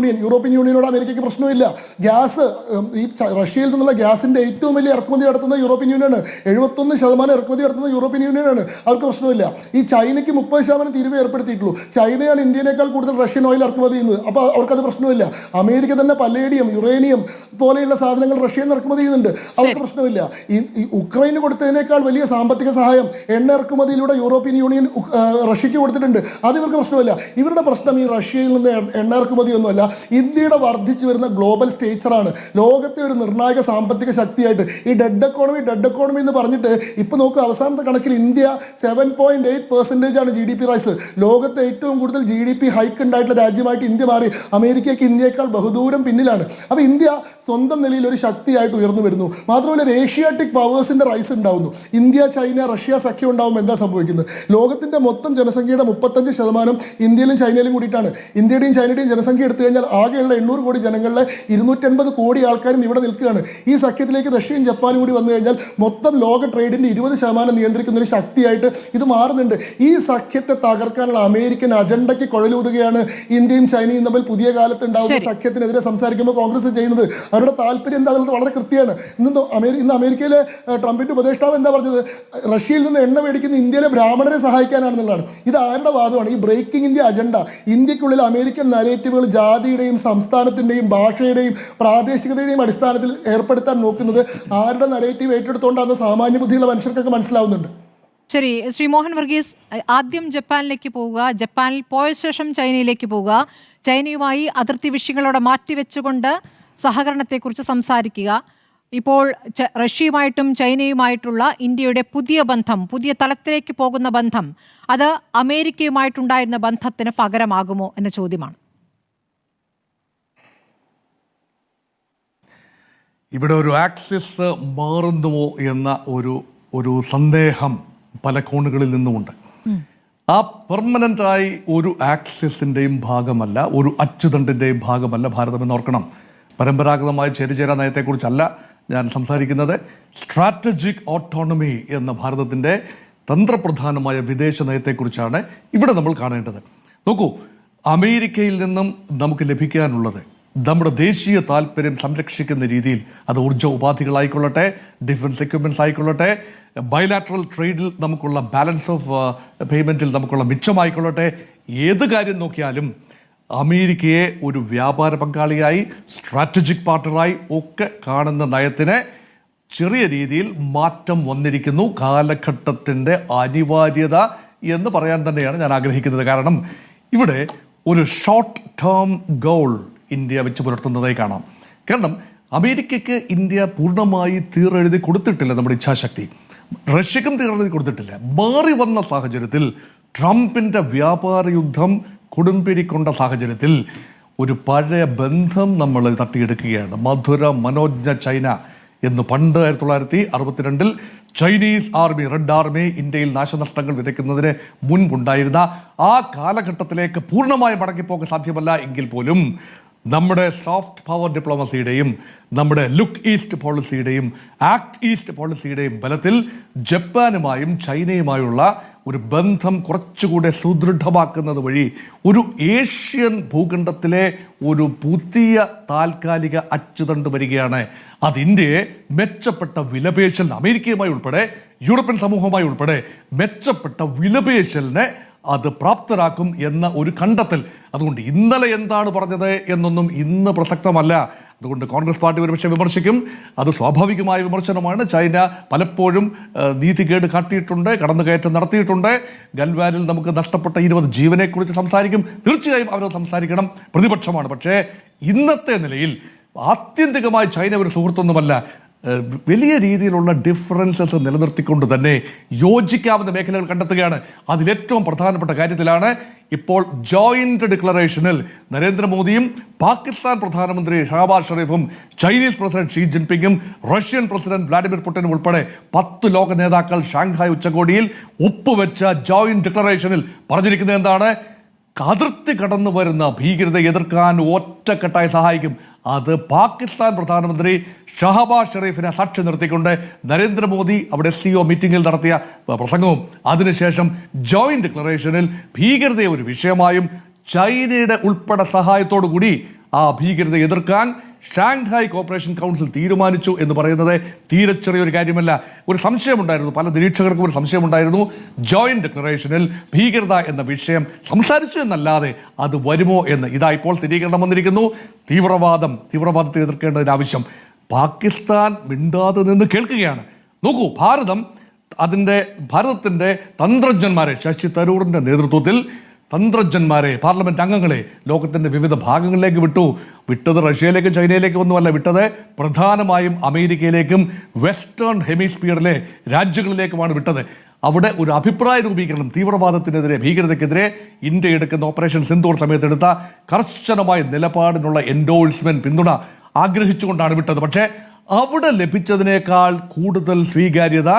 യൂണിയനോട് അമേരിക്കയ്ക്ക് പ്രശ്നമില്ല. ഗ്യാസ്, ഈ റഷ്യയിൽ നിന്നുള്ള ഗ്യാസിന്റെ ഏറ്റവും വലിയ ഇറക്കുമതി നടത്തുന്ന യൂറോപ്യൻ യൂണിയനാണ്. 71% ഇറക്കുമതി നടത്തുന്ന യൂറോപ്യൻ യൂണിയനാണ്. അവർക്ക് പ്രശ്നമില്ല. ഈ ചൈനയ്ക്ക് 30% തീരുവ ഏർപ്പെടുത്തിയിട്ടുള്ളൂ. ചൈനയാണ് ഇന്ത്യനേക്കാൾ കൂടുതൽ റഷ്യൻ ഓയിൽ ഇറക്കുമതി ചെയ്യുന്നത്. അപ്പോൾ അവർക്കത് പ്രശ്നമില്ല. അമേരിക്ക തന്നെ പലേഡിയം, യുറേനിയം പോലെയുള്ള സാധനങ്ങൾ റഷ്യയിൽ നിന്ന് ഇറക്കുമതി ചെയ്യുന്നുണ്ട്. അവർക്ക് പ്രശ്നമില്ല. ഈ ഉക്രൈന് കൊടുത്തതിനേക്കാൾ വലിയ സാമ്പത്തിക സഹായം എണ്ണ ഇറക്കുമതിയിലൂടെ യൂറോപ്യൻ യൂണിയൻ റഷ്യക്ക് കൊടുത്തിട്ടുണ്ട്. അത് ഇവർക്ക് പ്രശ്നമില്ല. ഇവരുടെ പ്രശ്നം ഈ റഷ്യയിൽ നിന്ന് എണ്ണ ഇറക്കുമതിയൊന്നുമല്ല, ഇന്ത്യയുടെ വർദ്ധിച്ചു വരുന്ന ഗ്ലോബൽ സ്റ്റേച്ചറാണ്. ലോകത്തെ ഒരു നിർണായക സാമ്പത്തിക ശക്തിയായിട്ട് ഈ ഡെഡ് എക്കോണമി എന്ന് പറഞ്ഞിട്ട് ഇപ്പൊ നോക്കുക, അവസാനത്തെ കണക്കിൽ ഇന്ത്യ 7.8% ആണ് GDP റൈസ്. ലോകത്തെ ഏറ്റവും കൂടുതൽ GDP ഹൈക്ക് ഉണ്ടായിട്ടുള്ള രാജ്യമായിട്ട് ഇന്ത്യ മാറി. അമേരിക്കയ്ക്ക് ഇന്ത്യയേക്കാൾ ബഹുദൂരം പിന്നിലാണ്. അപ്പോൾ ഇന്ത്യ സ്വന്തം നിലയിൽ ഒരു ശക്തിയായിട്ട് ഉയർന്നു വരുന്നു. മാത്രമല്ല ഒരു ഏഷ്യാറ്റിക് പവേഴ്സിന്റെ റൈസ് ഉണ്ടാവുന്നു. ഇന്ത്യ, ചൈന, റഷ്യ സഖ്യം ഉണ്ടാവുമ്പോൾ എന്താ സംഭവിക്കുന്നത്? ലോകത്തിന്റെ മൊത്തം ജനസംഖ്യയുടെ 35% ഇന്ത്യയിലും ചൈനയിലും കൂടിയിട്ടാണ്. ഇന്ത്യയുടെയും ചൈനയുടെയും ജനസംഖ്യ എടുത്തു കഴിഞ്ഞാൽ ആകെയുള്ള 800 കോടി ജനങ്ങളിലെ 280 കോടി ആൾക്കാരും ഇവിടെ നിൽക്കുകയാണ്. ഈ സഖ്യത്തിലേക്ക് റഷ്യയും ജപ്പാനും കൂടി വന്നു കഴിഞ്ഞാൽ മൊത്തം ലോക ട്രേഡിന്റെ 20% നിയന്ത്രിക്കുന്ന ഒരു ശക്തിയായിട്ട് ഇത് മാറുന്നുണ്ട്. ഈ സഖ്യത്തെ തകർക്കാനുള്ള അമേരിക്കൻ അജണ്ടയ്ക്ക് കുഴലൂതുകയാണ് ഇന്ത്യയും ചൈനയും തമ്മിൽ പുതിയ കാലത്ത് ഉണ്ടാവുന്ന സഖ്യത്തിനെതിരെ സംസാരിക്കുമ്പോൾ കോൺഗ്രസ് ചെയ്യുന്നത്. അവരുടെ താല്പര്യം എന്താ എന്നുള്ളത് വളരെ കൃത്യമാണ്. ഇന്ന് അമേരിക്കയിലെ ട്രംപിന്റെ ഉപദേഷ്ടാവ് എന്താ പറഞ്ഞത്? റഷ്യയിൽ നിന്ന് എണ്ണ മേടിക്കുന്ന ഇന്ത്യയിലെ ബ്രാഹ്മണരെ സഹായിക്കാനാണെന്നുള്ളതാണ്. ഇത് ആരുടെ വാദമാണ്? ഈ ബ്രേക്കിംഗ് ഇന്ത്യ അജണ്ട, ഇന്ത്യക്കുള്ളിൽ അമേരിക്കൻ നരേറ്റീവുകൾ ജാതിയുടെയും സംസ്ഥാനത്തിന്റെയും ഭാഷയുടെയും പ്രാദേശികതയുടെയും അടിസ്ഥാനത്തിൽ ഏർപ്പെടുത്താൻ നോക്കുന്നത് ആരുടെ നരേറ്റീവ് ഏറ്റെടുത്തുകൊണ്ടാണെന്ന് സാമാന്യ ബുദ്ധിയുള്ള മനുഷ്യർക്കൊക്കെ മനസ്സിലാവുന്നുണ്ട്. ശരി, ശ്രീ മോഹൻ വർഗീസ്, ആദ്യം ജപ്പാനിലേക്ക് പോവുക, ജപ്പാനിൽ പോയ ശേഷം ചൈനയിലേക്ക് പോവുക, ചൈനയുമായി അതിർത്തി വിഷയങ്ങളോടെ മാറ്റിവെച്ചുകൊണ്ട് സഹകരണത്തെക്കുറിച്ച് സംസാരിക്കുക. ഇപ്പോൾ റഷ്യയുമായിട്ടും ചൈനയുമായിട്ടുള്ള ഇന്ത്യയുടെ പുതിയ ബന്ധം, പുതിയ തലത്തിലേക്ക് പോകുന്ന ബന്ധം, അത് അമേരിക്കയുമായിട്ടുണ്ടായിരുന്ന ബന്ധത്തിന് പകരമാകുമോ എന്ന ചോദ്യമാണ്. ഇവിടെ ഒരു ആക്സിസ് മാറുന്നുവോ എന്ന ഒരു സന്ദേഹം പല കോണുകളിൽ നിന്നുമുണ്ട്. ആ പെർമനൻ്റായി ഒരു ആക്സിസിൻ്റെയും ഭാഗമല്ല, ഒരു അച്ചുതണ്ടിൻ്റെയും ഭാഗമല്ല ഭാരതമെന്ന് ഓർക്കണം. പരമ്പരാഗതമായ ചേരിചേരാ നയത്തെക്കുറിച്ചല്ല ഞാൻ സംസാരിക്കുന്നത്. സ്ട്രാറ്റജിക് ഓട്ടോണമി എന്ന ഭാരതത്തിൻ്റെ തന്ത്രപ്രധാനമായ വിദേശ നയത്തെക്കുറിച്ചാണ് ഇവിടെ നമ്മൾ കാണേണ്ടത്. നോക്കൂ, അമേരിക്കയിൽ നിന്നും നമുക്ക് ലഭിക്കാനുള്ളത് നമ്മുടെ ദേശീയ താല്പര്യം സംരക്ഷിക്കുന്ന രീതിയിൽ, അത് ഊർജ്ജ ഉപാധികളായിക്കൊള്ളട്ടെ, ഡിഫൻസ് എക്യുപ്മെൻറ്റ്സ് ആയിക്കൊള്ളട്ടെ, ബൈലാറ്ററൽ ട്രേഡിൽ നമുക്കുള്ള ബാലൻസ് ഓഫ് പേയ്മെൻറ്റിൽ നമുക്കുള്ള മിച്ചമായിക്കൊള്ളട്ടെ, ഏത് കാര്യം നോക്കിയാലും അമേരിക്കയെ ഒരു വ്യാപാര പങ്കാളിയായി, സ്ട്രാറ്റജിക് പാർട്ണറായി ഒക്കെ കാണുന്ന നയത്തിന് ചെറിയ രീതിയിൽ മാറ്റം വന്നിരിക്കുന്നു. കാലഘട്ടത്തിൻ്റെ അനിവാര്യത എന്ന് പറയാൻ തന്നെയാണ് ഞാൻ ആഗ്രഹിക്കുന്നത്. കാരണം ഇവിടെ ഒരു ഷോർട്ട് ടേം ഗോൾ ഇന്ത്യ വെച്ച് പുലർത്തുന്നതായി കാണാം. കാരണം അമേരിക്കയ്ക്ക് ഇന്ത്യ പൂർണ്ണമായി തീരെഴുതി കൊടുത്തിട്ടില്ല നമ്മുടെ ഇച്ഛാശക്തി. റഷ്യക്കും തീരെഴുതി കൊടുത്തിട്ടില്ല. മാറി വന്ന സാഹചര്യത്തിൽ, ട്രംപിൻ്റെ വ്യാപാര യുദ്ധം കൊടുമ്പിരിക്കൊണ്ട സാഹചര്യത്തിൽ ഒരു പഴയ ബന്ധം നമ്മൾ തട്ടിയെടുക്കുകയാണ്. മധുര മനോജ്ഞ ചൈന എന്ന് പണ്ട് 1962 ചൈനീസ് ആർമി, റെഡ് ആർമി ഇന്ത്യയിൽ നാശനഷ്ടങ്ങൾ വിതയ്ക്കുന്നതിന് മുൻപുണ്ടായിരുന്ന ആ കാലഘട്ടത്തിലേക്ക് പൂർണ്ണമായി മടങ്ങിപ്പോക്ക് സാധ്യമല്ല എങ്കിൽ പോലും നമ്മുടെ സോഫ്റ്റ് പവർ ഡിപ്ലോമസിയുടെയും നമ്മുടെ ലുക്ക് ഈസ്റ്റ് പോളിസിയുടെയും ആക്ട് ഈസ്റ്റ് പോളിസിയുടെയും ബലത്തിൽ ജപ്പാനുമായും ചൈനയുമായുള്ള ഒരു ബന്ധം കുറച്ചുകൂടെ സുദൃഢമാക്കുന്നത് വഴി ഒരു ഏഷ്യൻ ഭൂഖണ്ഡത്തിലെ ഒരു പുതിയ താൽക്കാലിക അച്ചുതണ്ട് വരികയാണ്. അത് ഇന്ത്യയെ മെച്ചപ്പെട്ട വിലപേശൽ, അമേരിക്കയുമായി ഉൾപ്പെടെ യൂറോപ്യൻ സമൂഹവുമായി ഉൾപ്പെടെ മെച്ചപ്പെട്ട വിലപേശലിനെ അത് പ്രാപ്തരാക്കും എന്ന ഒരു കണ്ടെത്തൽ. അതുകൊണ്ട് ഇന്നലെ എന്താണ് പറഞ്ഞത് എന്നൊന്നും ഇന്ന് പ്രസക്തമല്ല. അതുകൊണ്ട് കോൺഗ്രസ് പാർട്ടി ഒരുപക്ഷെ വിമർശിക്കും. അത് സ്വാഭാവികമായ വിമർശനമാണ്. ചൈന പലപ്പോഴും നീതികേട് കാട്ടിയിട്ടുണ്ട്, കടന്നുകയറ്റം നടത്തിയിട്ടുണ്ട്. ഗൽവാനിൽ നമുക്ക് നഷ്ടപ്പെട്ട 20 ജീവനെക്കുറിച്ച് സംസാരിക്കും. തീർച്ചയായും അവർ സംസാരിക്കണം, പ്രതിപക്ഷമാണ്. പക്ഷേ ഇന്നത്തെ നിലയിൽ ആത്യന്തികമായി ചൈന ഒരു സുഹൃത്തൊന്നുമല്ല. വലിയ രീതിയിലുള്ള ഡിഫറൻസസ് നിലനിർത്തിക്കൊണ്ട് തന്നെ യോജിക്കാവുന്ന മേഖലകൾ കണ്ടെത്തുകയാണ്. അതിലേറ്റവും പ്രധാനപ്പെട്ട കാര്യത്തിലാണ് ഇപ്പോൾ ജോയിന്റ് ഡിക്ലറേഷനിൽ നരേന്ദ്രമോദിയും പാകിസ്ഥാൻ പ്രധാനമന്ത്രി ഷഹബാസ് ഷെരീഫും ചൈനീസ് പ്രസിഡന്റ് ഷീ ജിൻപിങ്ങും റഷ്യൻ പ്രസിഡന്റ് വ്ളാഡിമിർ പുടിനും ഉൾപ്പെടെ 10 ലോക നേതാക്കൾ ഷാങ്ഹായ് ഉച്ചകോടിയിൽ ഒപ്പുവെച്ച ജോയിന്റ് ഡിക്ലറേഷനിൽ പറഞ്ഞിരിക്കുന്നത് എന്താണ്? അതിർത്തി കടന്നു വരുന്ന ഭീകരതയെ എതിർക്കാൻ ഒറ്റക്കെട്ടായി സഹായിക്കും. അത് പാകിസ്ഥാൻ പ്രധാനമന്ത്രി ഷഹബാസ് ഷെരീഫിനെ സാക്ഷി നിർത്തിക്കൊണ്ട് നരേന്ദ്രമോദി അവിടെ SCO മീറ്റിംഗിൽ നടത്തിയ പ്രസംഗവും അതിനുശേഷം ജോയിന്റ് ഡിക്ലറേഷനിൽ ഭീകരതയെ ഒരു വിഷയമായും ചൈനയുടെ ഉൾപ്പെടെ സഹായത്തോടു കൂടി ആ ഭീകരതയെ എതിർക്കാൻ ഷാങ്ഹായ് കോപ്പറേഷൻ കൗൺസിൽ തീരുമാനിച്ചു എന്ന് പറയുന്നത് തീരെ ചെറിയൊരു കാര്യമല്ല. ഒരു സംശയമുണ്ടായിരുന്നു, പല നിരീക്ഷകർക്കും ഒരു സംശയമുണ്ടായിരുന്നു, ജോയിന്റ് ഡിക്ലറേഷനിൽ ഭീകരത എന്ന വിഷയം സംസാരിച്ചു എന്നല്ലാതെ അത് വരുമോ എന്ന്. ഇതാ ഇപ്പോൾ സ്ഥിരീകരണം വന്നിരിക്കുന്നു. തീവ്രവാദത്തെ എതിർക്കേണ്ടതിന് ആവശ്യം പാകിസ്ഥാൻ മിണ്ടാതെ നിന്ന് കേൾക്കുകയാണ്. നോക്കൂ, ഭാരതത്തിന്റെ തന്ത്രജ്ഞന്മാരെ ശശി തരൂറിന്റെ നേതൃത്വത്തിൽ തന്ത്രജ്ഞന്മാരെ, പാർലമെന്റ് അംഗങ്ങളെ ലോകത്തിന്റെ വിവിധ ഭാഗങ്ങളിലേക്ക് വിട്ടത് റഷ്യയിലേക്കും ചൈനയിലേക്കും ഒന്നുമല്ല വിട്ടത്, പ്രധാനമായും അമേരിക്കയിലേക്കും വെസ്റ്റേൺ ഹെമിസ്ഫിയറിലെ രാജ്യങ്ങളിലേക്കുമാണ് വിട്ടത്. അവിടെ ഒരു അഭിപ്രായ രൂപീകരണം, തീവ്രവാദത്തിനെതിരെ, ഭീകരതയ്ക്കെതിരെ ഇന്ത്യ എടുക്കുന്ന ഓപ്പറേഷൻ സിന്ദൂർ സമയത്ത് എടുത്ത കർശനമായ നിലപാടിനുള്ള എൻഡോഴ്സ്മെന്റ്, പിന്തുണ ആഗ്രഹിച്ചുകൊണ്ടാണ് വിട്ടത്. പക്ഷേ അവിടെ ലഭിച്ചതിനേക്കാൾ കൂടുതൽ സ്വീകാര്യത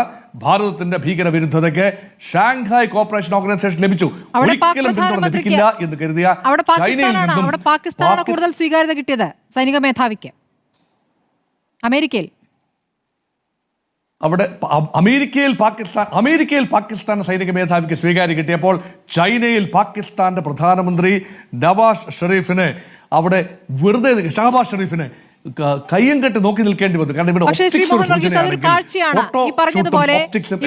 ഭാരതത്തിന്റെ ഭീകരവിരുദ്ധതയ്ക്ക് ഷാങ്ഹായ് കോപ്പറേഷൻ ഓർഗനൈസേഷൻ ലഭിച്ചു. ഒരിക്കലും പിന്തുണ ലഭിക്കില്ല എന്ന് കരുതിയ പാകിസ്ഥാനാണ് കൂടുതൽ സ്വീകാര്യത കിട്ടിയത് സൈനിക മേധാവിക്ക്. അമേരിക്കയിൽ പാകിസ്ഥാൻ സൈനിക മേധാവിക്ക് സ്വീകാര്യത കിട്ടിയപ്പോൾ ചൈനയിൽ പാകിസ്ഥാന്റെ പ്രധാനമന്ത്രി നവാസ് ഷെരീഫിന് അവിടെ വെറുതെ ഷഹബാസ് ഷെരീഫിന് കയ്യും കെട്ടി നോക്കി നിൽക്കേണ്ടി വന്നു. കാരണം ഇവിടെ കാഴ്ചയാണ് ഈ പറഞ്ഞതുപോലെ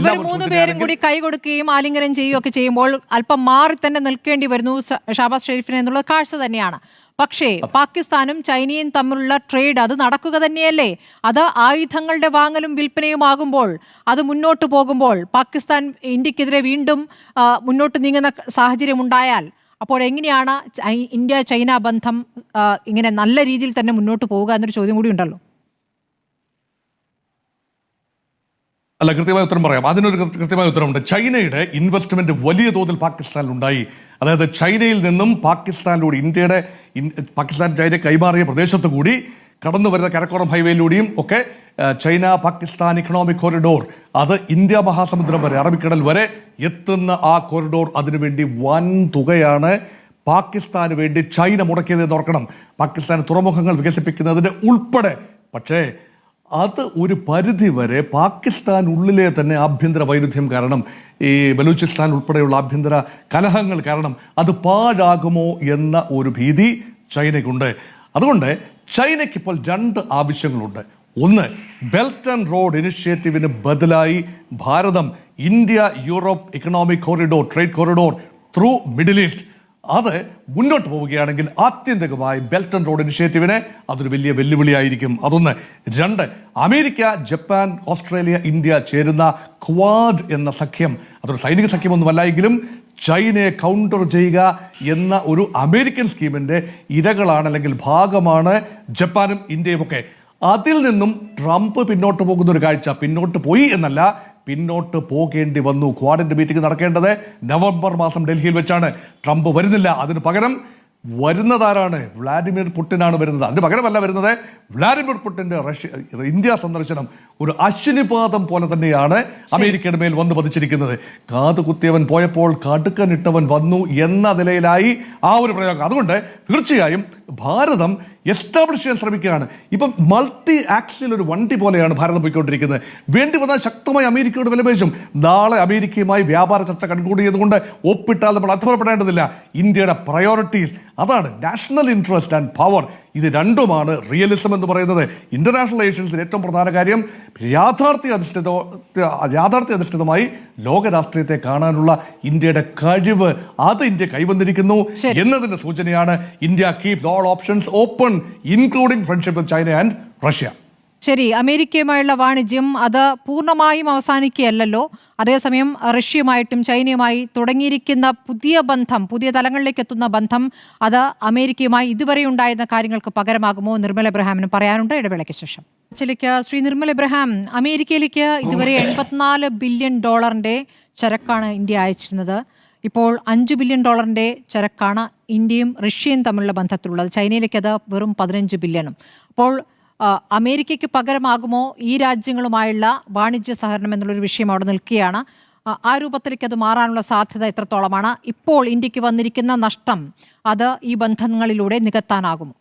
ഇവർ 3 പേരും കൂടി കൈ കൊടുക്കുകയും ആലിംഗനം ചെയ്യുകയൊക്കെ ചെയ്യുമ്പോൾ അല്പം മാറി തന്നെ നിൽക്കേണ്ടി വരുന്നു ഷഹബാസ് ഷെരീഫിന് എന്നുള്ള കാഴ്ച തന്നെയാണ്. പക്ഷേ പാകിസ്ഥാനും ചൈനയും തമ്മിലുള്ള ട്രേഡ് അത് നടക്കുക തന്നെയല്ലേ? അത് ആയുധങ്ങളുടെ വാങ്ങലും വിൽപ്പനയും ആകുമ്പോൾ, അത് മുന്നോട്ട് പോകുമ്പോൾ, പാകിസ്ഥാൻ ഇന്ത്യക്കെതിരെ വീണ്ടും മുന്നോട്ട് നീങ്ങുന്ന സാഹചര്യം ഉണ്ടായാൽ അപ്പോൾ എങ്ങനെയാണ് ഇന്ത്യ ചൈന ബന്ധം ഇങ്ങനെ നല്ല രീതിയിൽ തന്നെ മുന്നോട്ട് പോവുക എന്നൊരു ചോദ്യം കൂടി ഉണ്ടല്ലോ. അല്ല, കൃത്യമായ ഉത്തരം പറയാം. അതിനൊരു കൃത്യമായ ഉത്തരമുണ്ട്. ചൈനയുടെ ഇൻവെസ്റ്റ്മെന്റ് വലിയ തോതിൽ പാകിസ്ഥാനിലുണ്ടായി. അതായത് ചൈനയിൽ നിന്നും പാകിസ്ഥാനിലൂടെ പാകിസ്ഥാൻ ചൈന കൈമാറിയ പ്രദേശത്ത് കൂടി കടന്നു വരുന്ന കരക്കോറം ഹൈവേയിലൂടെയും ഒക്കെ ചൈന പാകിസ്ഥാൻ ഇക്കണോമിക് കോറിഡോർ, അത് ഇന്ത്യ മഹാസമുദ്രം വരെ, അറബിക്കടൽ വരെ എത്തുന്ന ആ കോറിഡോർ, അതിനുവേണ്ടി വൻ തുകയാണ് പാകിസ്ഥാന് വേണ്ടി ചൈന മുടക്കിയതെന്ന് ഓർക്കണം. പാകിസ്ഥാൻ തുറമുഖങ്ങൾ വികസിപ്പിക്കുന്നതിന് ഉൾപ്പെടെ. പക്ഷേ അത് ഒരു പരിധി വരെ പാകിസ്ഥാൻ ഉള്ളിലെ തന്നെ ആഭ്യന്തര വൈരുദ്ധ്യം കാരണം, ഈ ബലൂചിസ്ഥാൻ ഉൾപ്പെടെയുള്ള ആഭ്യന്തര കലഹങ്ങൾ കാരണം അത് പാഴാകുമോ എന്ന ഒരു ഭീതി ചൈനയ്ക്കുണ്ട്. അതുകൊണ്ട് ചൈനയ്ക്ക് ഇപ്പോൾ 2 ആവശ്യങ്ങളുണ്ട്. ഒന്ന്, ബെൽറ്റ് ആൻഡ് റോഡ് ഇനിഷ്യേറ്റീവിന് ബദലായി Bharatham India Europe economic corridor, trade corridor through Middle East, അത് മുന്നോട്ട് പോവുകയാണെങ്കിൽ ആത്യന്തികമായി ബെൽറ്റ് ആൻഡ് റോഡ് ഇനിഷ്യേറ്റീവിന് അതൊരു വലിയ വെല്ലുവിളിയായിരിക്കും. അതൊന്ന്. 2, അമേരിക്ക, ജപ്പാൻ, ഓസ്ട്രേലിയ, ഇന്ത്യ ചേരുന്ന ക്വാഡ് എന്ന സഖ്യം, അതൊരു സൈനിക സഖ്യമൊന്നുമല്ല എങ്കിലും ചൈനയെ കൗണ്ടർ ചെയ്യുക എന്ന ഒരു അമേരിക്കൻ സ്കീമിന്റെ ഇരകളാണ്, അല്ലെങ്കിൽ ഭാഗമാണ് ജപ്പാനും ഇന്ത്യയും ഒക്കെ. അതിൽ നിന്നും ട്രംപ് പിന്നോട്ട് പോകുന്ന ഒരു കാഴ്ച, പിന്നോട്ട് പോയി എന്നല്ല, പിന്നോട്ട് പോകേണ്ടി വന്നു. ക്വാഡിന്റെ മീറ്റിംഗ് നടക്കേണ്ടത് നവംബർ മാസം ഡൽഹിയിൽ വെച്ചാണ്. ട്രംപ് വരുന്നില്ല. അതിന് പകരം വരുന്നതാരാണ്? വ്ളാഡിമിർ പുടിനാണ് വരുന്നത്. അതിന് പകരമല്ല വരുന്നത്. വ്ളാഡിമിർ പുടിന്റെ ഇന്ത്യ സന്ദർശനം ഒരു അശ്വിനിപാതം പോലെ തന്നെയാണ് അമേരിക്കയുടെ മേൽ വന്ന് പതിച്ചിരിക്കുന്നത്. കാതുകുത്തിയവൻ പോയപ്പോൾ കടുക്കനിട്ടവൻ വന്നു എന്ന നിലയിലായി ആ ഒരു പ്രയോഗം. അതുകൊണ്ട് തീർച്ചയായും ഭാരതം എസ്റ്റാബ്ലിഷ് ചെയ്യാൻ ശ്രമിക്കുകയാണ്. ഇപ്പം മൾട്ടി ആക്സിൽ ഒരു വണ്ടി പോലെയാണ് ഭാരതം പോയിക്കൊണ്ടിരിക്കുന്നത്. വേണ്ടി വന്നാൽ ശക്തമായി അമേരിക്കയോട് വിലപേശും. നാളെ അമേരിക്കയുമായി വ്യാപാര ചർച്ച കൺക്ലൂഡ് ഒപ്പിട്ടാൽ നമ്മൾ അത്ഭുതപ്പെടേണ്ടതില്ല. ഇന്ത്യയുടെ പ്രയോറിറ്റീസ് അതാണ്, നാഷണൽ ഇൻട്രസ്റ്റ് ആൻഡ് പവർ. ഇത് രണ്ടുമാണ് റിയലിസം എന്ന് പറയുന്നത്. ഇന്റർനാഷണൽ റിലേഷൻസിൽ ഏറ്റവും പ്രധാന കാര്യം യാഥാർത്ഥ്യ അധിഷ്ഠിതമായി ലോക രാഷ്ട്രീയത്തെ കാണാനുള്ള ഇന്ത്യയുടെ കഴിവ്, അത് ഇന്ത്യ കൈവന്നിരിക്കുന്നു എന്നതിന്റെ സൂചനയാണ് India keep all options open including friendship with China and Russia. ശരി, അമേരിക്കയുമായുള്ള വാണിജ്യം അത് പൂർണ്ണമായും അവസാനിക്കുകയല്ലോ. അതേസമയം റഷ്യയുമായിട്ടും ചൈനയുമായി തുടങ്ങിയിരിക്കുന്ന പുതിയ ബന്ധം, പുതിയ തലങ്ങളിലേക്ക് എത്തുന്ന ബന്ധം, അത് അമേരിക്കയുമായി ഇതുവരെ ഉണ്ടായിരുന്ന കാര്യങ്ങൾക്ക് പകരമാകുമോ? നിർമ്മല എബ്രഹാമിന് പറയാനുണ്ട്. ഇടവേളയ്ക്ക് ശേഷം. ശ്രീ നിർമ്മൽ എബ്രഹാം, അമേരിക്കയിലേക്ക് ഇതുവരെ $84 ബില്യൺ ചരക്കാണ് ഇന്ത്യ അയച്ചിരുന്നത്. ഇപ്പോൾ $5 ബില്യൺ ചരക്കാണ് ഇന്ത്യയും റഷ്യയും തമ്മിലുള്ള ബന്ധത്തിലുള്ളത്. ചൈനയിലേക്ക് അത് വെറും 15 ബില്യണും. അപ്പോൾ അമേരിക്കയ്ക്ക് പകരമാകുമോ ഈ രാജ്യങ്ങളുമായുള്ള വാണിജ്യ സഹകരണം എന്നുള്ളൊരു വിഷയം അവിടെ നിൽക്കുകയാണ്. ആ രൂപത്തിലേക്ക് അത് മാറാനുള്ള സാധ്യത എത്രത്തോളമാണ്? ഇപ്പോൾ ഇന്ത്യക്ക് വന്നിരിക്കുന്ന നഷ്ടം അത് ഈ ബന്ധങ്ങളിലൂടെ നികത്താനാകുമോ?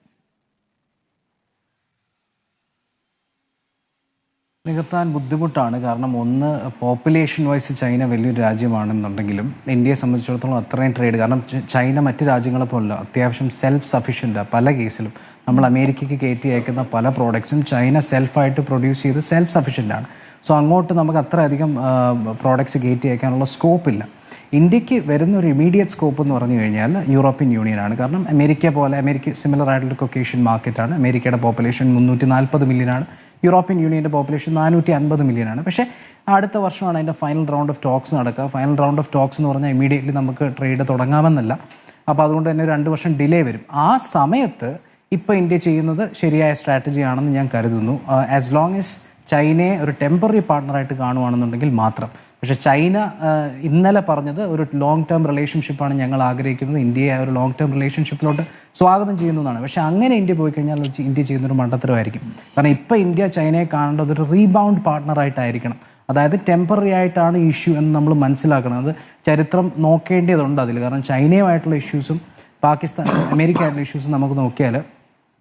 നികത്താൻ ബുദ്ധിമുട്ടാണ്. കാരണം ഒന്ന്, പോപ്പുലേഷൻ വൈസ് ചൈന വലിയൊരു രാജ്യമാണെന്നുണ്ടെങ്കിലും ഇന്ത്യയെ സംബന്ധിച്ചിടത്തോളം അത്രയും ട്രേഡ്, കാരണം ചൈന മറ്റ് രാജ്യങ്ങളെ പോലല്ല, അത്യാവശ്യം സെൽഫ് സഫീഷ്യൻ്റാണ്. പല കേസിലും നമ്മൾ അമേരിക്കയ്ക്ക് കയറ്റി അയക്കുന്ന പല പ്രോഡക്ട്സും ചൈന സെൽഫായിട്ട് പ്രൊഡ്യൂസ് ചെയ്ത് സെൽഫ് സഫീഷ്യൻ്റാണ്. സോ അങ്ങോട്ട് നമുക്ക് അത്രയധികം പ്രോഡക്ട്സ് കയറ്റി അയക്കാനുള്ള സ്കോപ്പില്ല. ഇന്ത്യക്ക് വരുന്ന ഒരു ഇമീഡിയറ്റ് സ്കോപ്പ് എന്ന് പറഞ്ഞു കഴിഞ്ഞാൽ യൂറോപ്യൻ യൂണിയനാണ്. കാരണം അമേരിക്ക സിമിലർ ആയിട്ടുള്ള കൊക്കേഷ്യൻ മാർക്കറ്റാണ്. അമേരിക്കയുടെ പോപ്പുലേഷൻ 340 മില്യനാണ്. യൂറോപ്യൻ യൂണിയൻ്റെ പോപ്പുലേഷൻ 450 മില്യനാണ്. പക്ഷേ അടുത്ത വർഷമാണ് അതിൻ്റെ ഫൈനൽ റൗണ്ട് ഓഫ് ടോക്സ് നടക്കുക. ഫൈനൽ റൗണ്ട് ഓഫ് ടോക്സ് എന്ന് പറഞ്ഞാൽ ഇമീഡിയറ്റ്ലി നമുക്ക് ട്രേഡ് തുടങ്ങാമെന്നല്ല. അപ്പോൾ അതുകൊണ്ട് തന്നെ 2 വർഷം ഡിലേ വരും. ആ സമയത്ത് ഇപ്പോൾ ഇന്ത്യ ചെയ്യുന്നത് ശരിയായ സ്ട്രാറ്റജി ആണെന്ന് ഞാൻ കരുതുന്നു. ആസ് ലോങ് ആസ് ചൈനയെ ഒരു ടെമ്പററി പാർട്ണറായിട്ട് കാണുകയാണെന്നുണ്ടെങ്കിൽ മാത്രം. പക്ഷേ ചൈന ഇന്നലെ പറഞ്ഞത് ഒരു ലോങ് ടേം റിലേഷൻഷിപ്പാണ് ഞങ്ങൾ ആഗ്രഹിക്കുന്നത്, ഇന്ത്യയെ ഒരു ലോങ് ടേം റിലേഷൻഷിപ്പിലോട്ട് സ്വാഗതം ചെയ്യുന്നതാണ്. പക്ഷേ അങ്ങനെ ഇന്ത്യ പോയി കഴിഞ്ഞാൽ ഇന്ത്യ ചെയ്യുന്നൊരു മണ്ടത്തരമായിരിക്കും. കാരണം ഇപ്പോൾ ഇന്ത്യ ചൈനയെ കാണേണ്ടത് ഒരു റീബൗണ്ട് പാർട്ണറായിട്ടായിരിക്കണം. അതായത് ടെമ്പററി ആയിട്ടാണ് ഇഷ്യൂ എന്ന് നമ്മൾ മനസ്സിലാക്കണം. അത് ചരിത്രം നോക്കേണ്ടതുണ്ട് അതിൽ. കാരണം ചൈനയുമായിട്ടുള്ള ഇഷ്യൂസും അമേരിക്ക ആയിട്ടുള്ള ഇഷ്യൂസും നമുക്ക് നോക്കിയാൽ,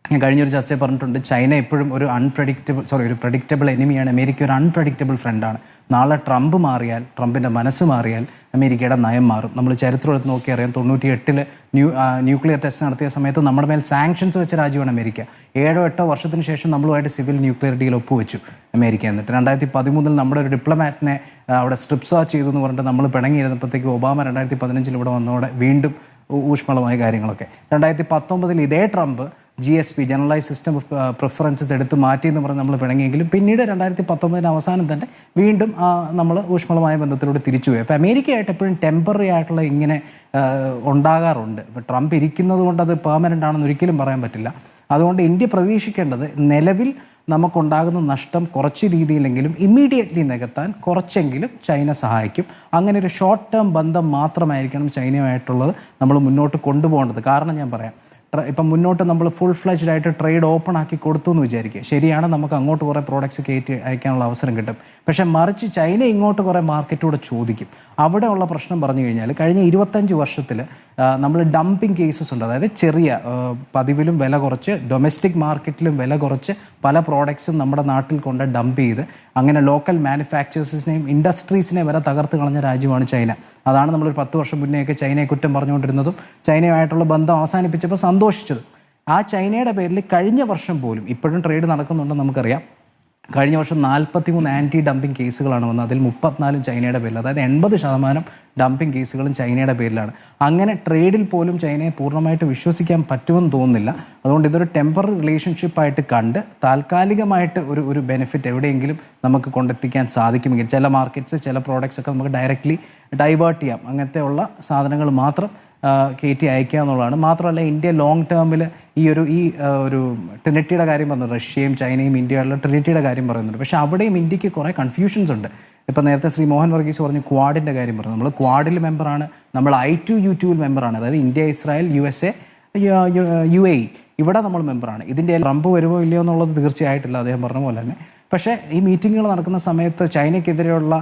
ഞാൻ കഴിഞ്ഞൊരു ചർച്ചയിൽ പറഞ്ഞിട്ടുണ്ട്, ചൈന എപ്പോഴും ഒരു പ്രഡിക്റ്റബിൾ എനിമിയാണ്. അമേരിക്ക ഒരു അൺപ്രഡിക്റ്റബിൾ ഫ്രണ്ടാണ്. നാളെ ട്രംപിൻ്റെ മനസ്സ് മാറിയാൽ അമേരിക്കയുടെ നയം മാറും. നമ്മൾ ചരിത്രം എടുത്ത് നോക്കിയറിയാം. 98 ന്യൂക്ലിയർ ടെസ്റ്റ് നടത്തിയ സമയത്ത് നമ്മുടെ മേൽ സാങ്ഷൻസ് വെച്ച രാജ്യമാണ് അമേരിക്ക. 7-8 വർഷത്തിന് ശേഷം നമ്മളുമായിട്ട് സിവിൽ ന്യൂക്ലിയർ ഡീൽ ഒപ്പുവെച്ചു അമേരിക്ക. എന്നിട്ട് 2013 നമ്മുടെ ഒരു ഡിപ്ലോമാറ്റിനെ അവിടെ സ്ട്രിപ്പ് സെർച്ച് ചെയ്തു എന്ന് പറഞ്ഞിട്ട് നമ്മൾ പിണങ്ങിയിരുന്നപ്പോഴത്തേക്ക് ഒബാമ 2015 ഇവിടെ വന്നതോടെ വീണ്ടും ഊഷ്മളമായ കാര്യങ്ങളൊക്കെ. 2019 ഇതേ Trump GSP generalise system of preferences എടുത്ത് മാറ്റി എന്ന് പറഞ്ഞ് നമ്മൾ പിണങ്ങിയെങ്കിലും പിന്നീട് 2019 അവസാനം തന്നെ വീണ്ടും നമ്മൾ ഊഷ്മളമായ ബന്ധത്തിലൂടെ തിരിച്ചുപോയി. അപ്പോൾ അമേരിക്കയായിട്ട് എപ്പോഴും ടെമ്പററി ആയിട്ടുള്ള ഇങ്ങനെ ഉണ്ടാകാറുണ്ട്. ഇപ്പോൾ ട്രംപ് ഇരിക്കുന്നത് കൊണ്ട് അത് പെർമനൻ്റ് ആണെന്ന് ഒരിക്കലും പറയാൻ പറ്റില്ല. അതുകൊണ്ട് ഇന്ത്യ പ്രതീക്ഷിക്കേണ്ടത് നിലവിൽ നമുക്കുണ്ടാകുന്ന നഷ്ടം കുറച്ച് രീതിയിലെങ്കിലും ഇമ്മീഡിയറ്റ്ലി നികത്താൻ കുറച്ചെങ്കിലും ചൈന സഹായിക്കും. അങ്ങനെ ഒരു ഷോർട്ട് ടേം ബന്ധം മാത്രമായിരിക്കണം ചൈനയുമായിട്ടുള്ളത് നമ്മൾ മുന്നോട്ട് കൊണ്ടുപോകേണ്ടത്. കാരണം ഞാൻ പറയാം, ഇപ്പം മുന്നോട്ട് നമ്മൾ ഫുൾ ഫ്ലെജ്ഡ് ആയിട്ട് ട്രേഡ് ഓപ്പൺ ആക്കി കൊടുത്തു എന്ന് വിചാരിക്കുക. ശരിയാണ്, നമുക്ക് അങ്ങോട്ട് കുറേ പ്രോഡക്റ്റ്സ് കയറ്റി അയക്കാനുള്ള അവസരം കിട്ടും. പക്ഷേ മറിച്ച് ചൈന ഇങ്ങോട്ട് കുറേ മാർക്കറ്റൂടെ ചോദിക്കും. അവിടെയുള്ള പ്രശ്നം പറഞ്ഞു കഴിഞ്ഞാൽ കഴിഞ്ഞ 25 വർഷത്തിൽ നമ്മൾ ഡംപിങ് കേസസ് ഉണ്ട്. അതായത് ചെറിയ പതിവിലും വില കുറച്ച്, ഡൊമസ്റ്റിക് മാർക്കറ്റിലും വില കുറച്ച് പല പ്രോഡക്ട്സും നമ്മുടെ നാട്ടിൽ കൊണ്ട് ഡംപ് ചെയ്ത് അങ്ങനെ ലോക്കൽ മാനുഫാക്ചേഴ്സിനെയും ഇൻഡസ്ട്രീസിനെയും വരെ തകർത്ത് കളഞ്ഞ രാജ്യമാണ് ചൈന. അതാണ് നമ്മളൊരു 10 വർഷം മുന്നേയൊക്കെ ചൈനയെ കുറ്റം പറഞ്ഞുകൊണ്ടിരുന്നതും ചൈനയുമായിട്ടുള്ള ബന്ധം അവസാനിപ്പിച്ചപ്പോൾ സന്തോഷിച്ചതും. ആ ചൈനയുടെ പേരിൽ കഴിഞ്ഞ വർഷം പോലും, ഇപ്പോഴും ട്രേഡ് നടക്കുന്നുണ്ടെന്ന് നമുക്കറിയാം, കഴിഞ്ഞ വർഷം 43 ആൻറ്റി ഡംപിങ് കേസുകളാണ് വന്നത്. അതിൽ 34 ചൈനയുടെ പേരിൽ. അതായത് 80% ഡംപിങ് കേസുകളും ചൈനയുടെ പേരിലാണ്. അങ്ങനെ ട്രേഡിൽ പോലും ചൈനയെ പൂർണ്ണമായിട്ട് വിശ്വസിക്കാൻ പറ്റുമെന്ന് തോന്നുന്നില്ല. അതുകൊണ്ട് ഇതൊരു ടെമ്പററി റിലേഷൻഷിപ്പായിട്ട് കണ്ട് താൽക്കാലികമായിട്ട് ഒരു ബെനിഫിറ്റ് എവിടെയെങ്കിലും നമുക്ക് കൊണ്ടെത്തിക്കാൻ സാധിക്കുമെങ്കിൽ ചില മാർക്കറ്റ്സ്, ചില പ്രോഡക്റ്റ്സ് ഒക്കെ നമുക്ക് ഡയറക്റ്റ്ലി ഡൈവേർട്ട് ചെയ്യാം. അങ്ങനത്തെ ഉള്ള സാധനങ്ങൾ മാത്രം കയറ്റി അയക്കുക എന്നുള്ളതാണ്. മാത്രമല്ല ഇന്ത്യ ലോങ് ടേമിൽ ഈ ഒരു ട്രിനിറ്റിയുടെ കാര്യം പറഞ്ഞു, റഷ്യയും ചൈനയും ഇന്ത്യയുള്ള ട്രിനിറ്റിയുടെ കാര്യം പറയുന്നുണ്ട്. പക്ഷേ അവിടെയും ഇന്ത്യക്ക് കുറേ കൺഫ്യൂഷൻസ് ഉണ്ട്. ഇപ്പം നേരത്തെ ശ്രീ മോഹൻ വർഗീസ് പറഞ്ഞു ക്വാഡിൻ്റെ കാര്യം പറഞ്ഞു. നമ്മൾ ക്വാഡിൽ മെമ്പറാണ്, നമ്മൾ I2U2 മെമ്പറാണ്. അതായത് ഇന്ത്യ, ഇസ്രായേൽ, USA, UAE ഇവിടെ നമ്മൾ മെമ്പറാണ്. ഇതിൻ്റെ ട്രംപ് വരുമോ ഇല്ലയോ എന്നുള്ളത് തീർച്ചയായിട്ടില്ല, അദ്ദേഹം പറഞ്ഞ പോലെ തന്നെ. പക്ഷേ ഈ മീറ്റിങ്ങുകൾ നടക്കുന്ന സമയത്ത് ചൈനയ്ക്കെതിരെയുള്ള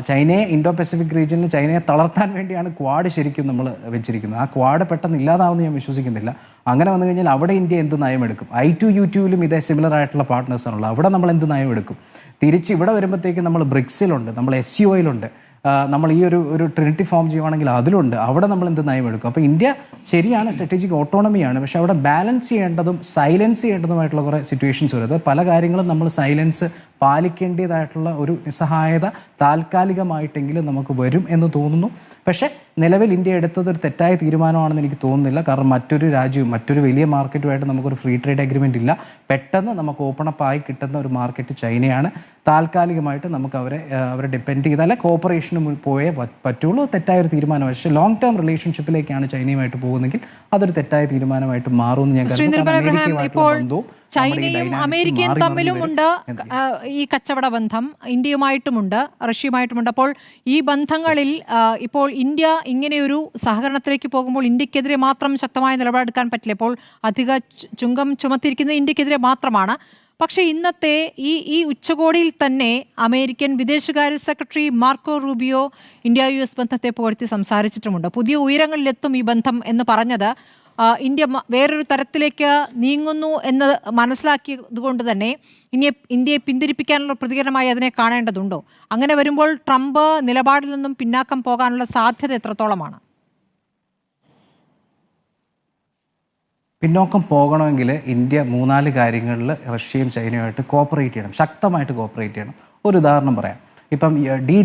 ചൈനയെ ഇൻഡോ പസഫിക് റീജിയനിൽ ചൈനയെ തളർത്താൻ വേണ്ടിയാണ് ക്വാഡ് ശരിക്കും നമ്മൾ വെച്ചിരിക്കുന്നത്. ആ ക്വാഡ് പെട്ടെന്ന് ഇല്ലാതാവുമെന്ന് ഞാൻ വിശ്വസിക്കുന്നില്ല. അങ്ങനെ വന്നു കഴിഞ്ഞാൽ അവിടെ ഇന്ത്യ എന്ത് നയമെടുക്കും? I2U2 ഇതേ സിമിലർ ആയിട്ടുള്ള പാർട്ട്നേഴ്സാണുള്ളത്. അവിടെ നമ്മൾ എന്ത് നയമെടുക്കും? തിരിച്ച് ഇവിടെ വരുമ്പോഴത്തേക്ക് നമ്മൾ ബ്രിക്സിലുണ്ട്, നമ്മൾ SCOയിലുണ്ട്, നമ്മൾ ഈ ഒരു ട്രിനിറ്റി ഫോം ചെയ്യുവാണെങ്കിൽ അതിലുണ്ട്. അവിടെ നമ്മൾ എന്ത് നയമെടുക്കും? അപ്പോൾ ഇന്ത്യ ശരിയാണ്, സ്ട്രാറ്റജിക് ഓട്ടോണമിയാണ്. പക്ഷെ അവിടെ ബാലൻസ് ചെയ്യേണ്ടതും സൈലൻസ് ചെയ്യേണ്ടതുമായിട്ടുള്ള കുറേ സിറ്റുവേഷൻസ് വരുന്നത്. പല കാര്യങ്ങളും നമ്മൾ സൈലൻസ് പാലിക്കേണ്ടതായിട്ടുള്ള ഒരു നിസ്സഹായത താൽക്കാലികമായിട്ടെങ്കിലും നമുക്ക് വരും എന്ന് തോന്നുന്നു. പക്ഷേ നിലവിൽ ഇന്ത്യ എടുത്തത് ഒരു തെറ്റായ തീരുമാനമാണെന്ന് എനിക്ക് തോന്നുന്നില്ല. കാരണം മറ്റൊരു രാജ്യവും മറ്റൊരു വലിയ മാർക്കറ്റുമായിട്ട് നമുക്കൊരു ഫ്രീ ട്രേഡ് അഗ്രിമെൻ്റ് ഇല്ല. പെട്ടെന്ന് നമുക്ക് ഓപ്പൺ അപ്പ് ആയി കിട്ടുന്ന ഒരു മാർക്കറ്റ് ചൈനയാണ്. താൽക്കാലികമായിട്ട് നമുക്ക് അവരെ ഡിപ്പെൻഡ് ചെയ്താലേ കോപ്പറേഷന് പോയേ പറ്റുള്ളൂ. തെറ്റായൊരു തീരുമാനമാണ്. പക്ഷേ ലോങ് ടേം റിലേഷൻഷിപ്പിലേക്കാണ് ചൈനയുമായിട്ട് പോകുന്നതെങ്കിൽ അതൊരു തെറ്റായ തീരുമാനമായിട്ട് മാറുമെന്ന് ഞാൻ കരുതുന്നു. ഇപ്പോൾ ചൈനയും അമേരിക്കയും തമ്മിലുമുണ്ട് ഈ കച്ചവട ബന്ധം, ഇന്ത്യയുമായിട്ടുമുണ്ട്, റഷ്യയുമായിട്ടുമുണ്ട്. അപ്പോൾ ഈ ബന്ധങ്ങളിൽ ഇപ്പോൾ ഇന്ത്യ ഇങ്ങനെയൊരു സഹകരണത്തിലേക്ക് പോകുമ്പോൾ ഇന്ത്യക്കെതിരെ മാത്രം ശക്തമായ നിലപാടെടുക്കാൻ പറ്റില്ല. ഇപ്പോൾ അധിക ചുങ്കം ചുമത്തിയിരിക്കുന്നത് ഇന്ത്യക്കെതിരെ മാത്രമാണ്. പക്ഷേ ഇന്നത്തെ ഈ ഉച്ചകോടിയിൽ തന്നെ അമേരിക്കൻ വിദേശകാര്യ secretary Marco Rubio India US ബന്ധത്തെ പുകഴ്ത്തി സംസാരിച്ചിട്ടുമുണ്ട്. പുതിയ ഉയരങ്ങളിലെത്തും ഈ ബന്ധം എന്ന് പറഞ്ഞത് ഇന്ത്യ വേറൊരു തരത്തിലേക്ക് നീങ്ങുന്നു എന്ന് മനസ്സിലാക്കിയത് കൊണ്ട് തന്നെ ഇന്ത്യയെ പിന്തിരിപ്പിക്കാനുള്ള പ്രതികരണമായി അതിനെ കാണേണ്ടതുണ്ടോ? അങ്ങനെ വരുമ്പോൾ ട്രംപ് നിലപാടിൽ നിന്നും പിന്നാക്കം പോകാനുള്ള സാധ്യത എത്രത്തോളമാണ്? പിന്നോക്കം പോകണമെങ്കിൽ ഇന്ത്യ 3-4 കാര്യങ്ങളിൽ റഷ്യയും ചൈനയുമായിട്ട് കോപ്പറേറ്റ് ചെയ്യണം, ശക്തമായിട്ട് കോപ്പറേറ്റ് ചെയ്യണം. ഒരു ഉദാഹരണം പറയാം. ഇപ്പം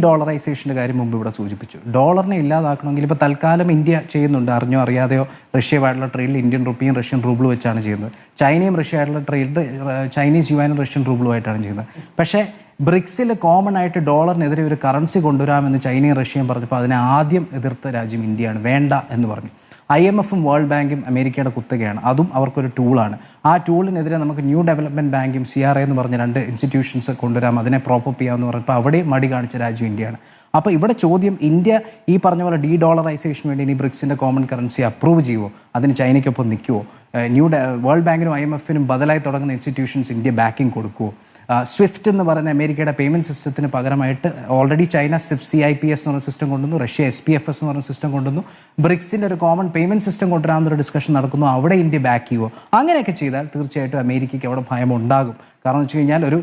ഡോളറൈസേഷൻ്റെ കാര്യം മുമ്പ് ഇവിടെ സൂചിപ്പിച്ചു. ഡോളറിനെ ഇല്ലാതാക്കണമെങ്കിൽ ഇപ്പോൾ തൽക്കാലം ഇന്ത്യ ചെയ്യുന്നുണ്ട്, അറിഞ്ഞോ അറിയാതെയോ റഷ്യയുമായിട്ടുള്ള ട്രേഡിൽ ഇന്ത്യൻ റുപ്പിയും റഷ്യൻ റൂബിളും വെച്ചാണ് ചെയ്യുന്നത്. ചൈനയും റഷ്യയായിട്ടുള്ള ട്രേഡ് ചൈനീസ് യുവാനും റഷ്യൻ റൂബിളുമായിട്ടാണ് ചെയ്യുന്നത്. പക്ഷേ ബ്രിക്സിൽ കോമൺ ആയിട്ട് ഡോളറിനെതിരെ ഒരു കറൻസി കൊണ്ടുവരാമെന്ന് ചൈനയും റഷ്യയും പറഞ്ഞപ്പോൾ അതിനെ ആദ്യം എതിർത്ത രാജ്യം ഇന്ത്യയാണ്. വേണ്ട എന്ന് പറഞ്ഞു. IMFും വേൾഡ് ബാങ്കും അമേരിക്കയുടെ കുത്തകയാണ്. അതും അവർക്കൊരു ടൂളാണ്. ആ ടൂളിനെതിരെ നമുക്ക് ന്യൂ ഡെവലപ്മെൻറ്റ് ബാങ്കും CRA എന്ന് പറഞ്ഞ 2 ഇൻസ്റ്റിറ്റ്യൂഷൻസ് കൊണ്ടുവരാം, അതിനെ പ്രോപ്പപ്പ് ചെയ്യാമെന്ന് പറഞ്ഞപ്പോൾ അവിടെയും മടി കാണിച്ച രാജ്യം ഇന്ത്യയാണ്. അപ്പോൾ ഇവിടെ ചോദ്യം, ഇന്ത്യ ഈ പറഞ്ഞ പോലെ ഡോളറൈസേഷന് വേണ്ടി ഇനി ബ്രിക്സിൻ്റെ കോമൺ കറൻസി അപ്രൂവ് ചെയ്യുമോ? അതിന് ചൈനയ്ക്കൊപ്പം നിൽക്കുമോ? വേൾഡ് ബാങ്കിനും IMFനും ബദലായി തുടങ്ങുന്ന ഇൻസ്റ്റിറ്റ്യൂഷൻസ് ഇന്ത്യ ബാക്കിംഗ് കൊടുക്കുമോ? സ്വിഫ്റ്റ് എന്ന് പറയുന്ന അമേരിക്കയുടെ പേയ്മെൻറ്റ് സിസ്റ്റത്തിന് പകരമായിട്ട് ഓൾറെഡി ചൈന CIPS എന്ന് പറഞ്ഞ സിസ്റ്റം കൊണ്ടുവന്നു, റഷ്യ SPFS എന്ന് പറഞ്ഞ സിസ്റ്റം കൊണ്ടുവന്നു. ബ്രിക്സിൻ്റെ ഒരു കോമൺ പേയ്മെൻറ്റ് സിസ്റ്റം കൊണ്ടുവരാമെന്നൊരു ഡിസ്കഷൻ നടക്കുന്നു. അവിടെ ഇന്ത്യ ബാക്ക് ചെയ്യുമോ? അങ്ങനെയൊക്കെ ചെയ്താൽ തീർച്ചയായിട്ടും അമേരിക്കയ്ക്ക് അവിടെ ഭയം ഉണ്ടാകും. കാരണം എന്ന് വെച്ച് കഴിഞ്ഞാൽ ഒരു